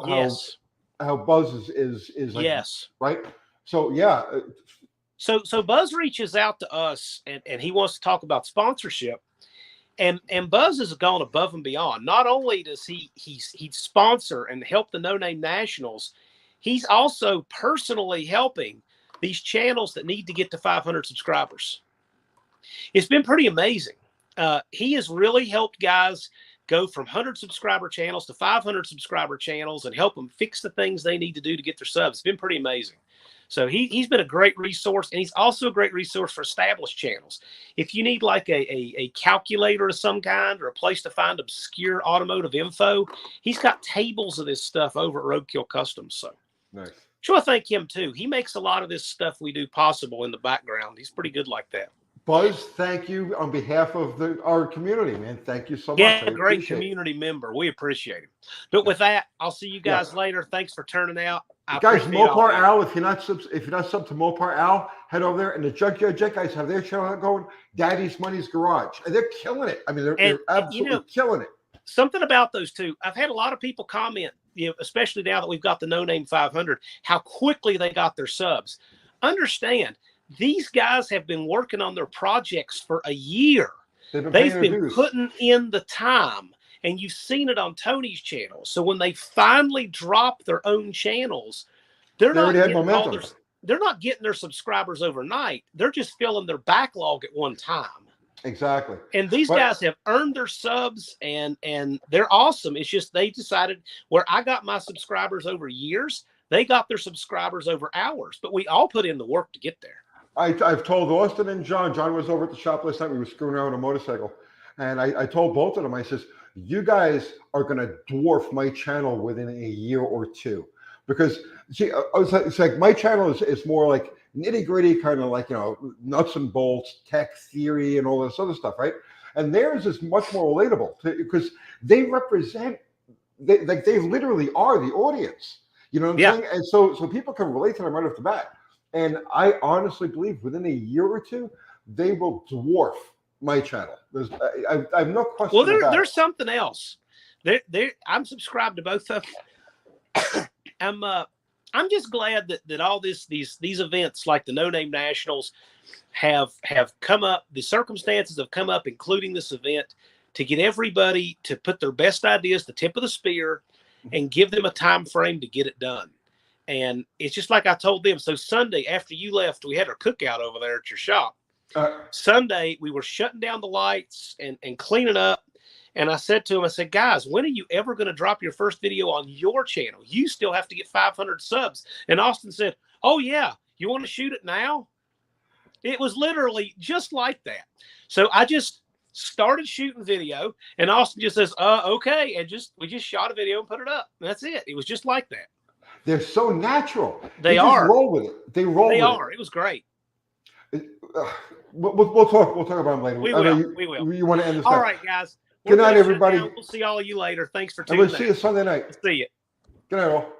Buzz is like, yes, right. So yeah. So Buzz reaches out to us and he wants to talk about sponsorship, and Buzz has gone above and beyond. Not only does he sponsor and help the No Name Nationals, he's also personally helping these channels that need to get to 500 subscribers. It's been pretty amazing. He has really helped guys go from 100 subscriber channels to 500 subscriber channels and help them fix the things they need to do to get their subs. It's been pretty amazing. So he's been a great resource, and he's also a great resource for established channels. If you need like a calculator of some kind or a place to find obscure automotive info, he's got tables of this stuff over at Roadkill Customs. So nice. Sure, I thank him too. He makes a lot of this stuff we do possible in the background. He's pretty good like that. Buzz, thank you on behalf of our community, man. Thank you so much. Yeah, great community member. We appreciate it. But with that, I'll see you guys later. Thanks for turning out. Guys, Mopar Al, if you're not sub to Mopar Al, head over there. And the Junkyard Jet guys have their channel going. Daddy's Money's Garage, and they're killing it. I mean, they're absolutely killing it. Something about those two. I've had a lot of people comment, especially now that we've got the No Name 500, how quickly they got their subs. Understand. These guys have been working on their projects for a year. They've been putting in the time, and you've seen it on Tony's channel. So when they finally drop their own channels, they're They not already had getting all momentum. they're not getting their subscribers overnight. They're just filling their backlog at one time. Exactly. And these But- guys have earned their subs, and they're awesome. It's just they decided where I got my subscribers over years, they got their subscribers over hours. But we all put in the work to get there. I've told Austin and John. John was over at the shop last night. We were screwing around with a motorcycle, and I told both of them. I says, "You guys are going to dwarf my channel within a year or two, because see, it's like my channel is more like nitty gritty, kind of like nuts and bolts, tech theory, and all this other stuff, right? And theirs is much more relatable because they represent, they literally are the audience. You know what I'm saying? And so people can relate to them right off the bat. And I honestly believe within a year or two, they will dwarf my channel. I have no question. Well, there's something else. I'm subscribed to both of them. I'm just glad that all these events like the No Name Nationals have come up. The circumstances have come up, including this event, to get everybody to put their best ideas, the tip of the spear, and give them a time frame to get it done. And it's just like I told them. So Sunday, after you left, we had our cookout over there at your shop. Sunday, we were shutting down the lights and cleaning up. And I said to him, I said, guys, when are you ever going to drop your first video on your channel? You still have to get 500 subs. And Austin said, oh, yeah, you want to shoot it now? It was literally just like that. So I just started shooting video, and Austin just says, okay. And we just shot a video and put it up. And that's it. It was just like that. They're so natural. They are. Just roll with it. They roll with it. It was great. We'll talk about them later. We will. You want to end this? All right, guys. Good night, everybody. We'll see all of you later. Thanks for And tuning in. we'll see you Sunday night. See you. Good night, all.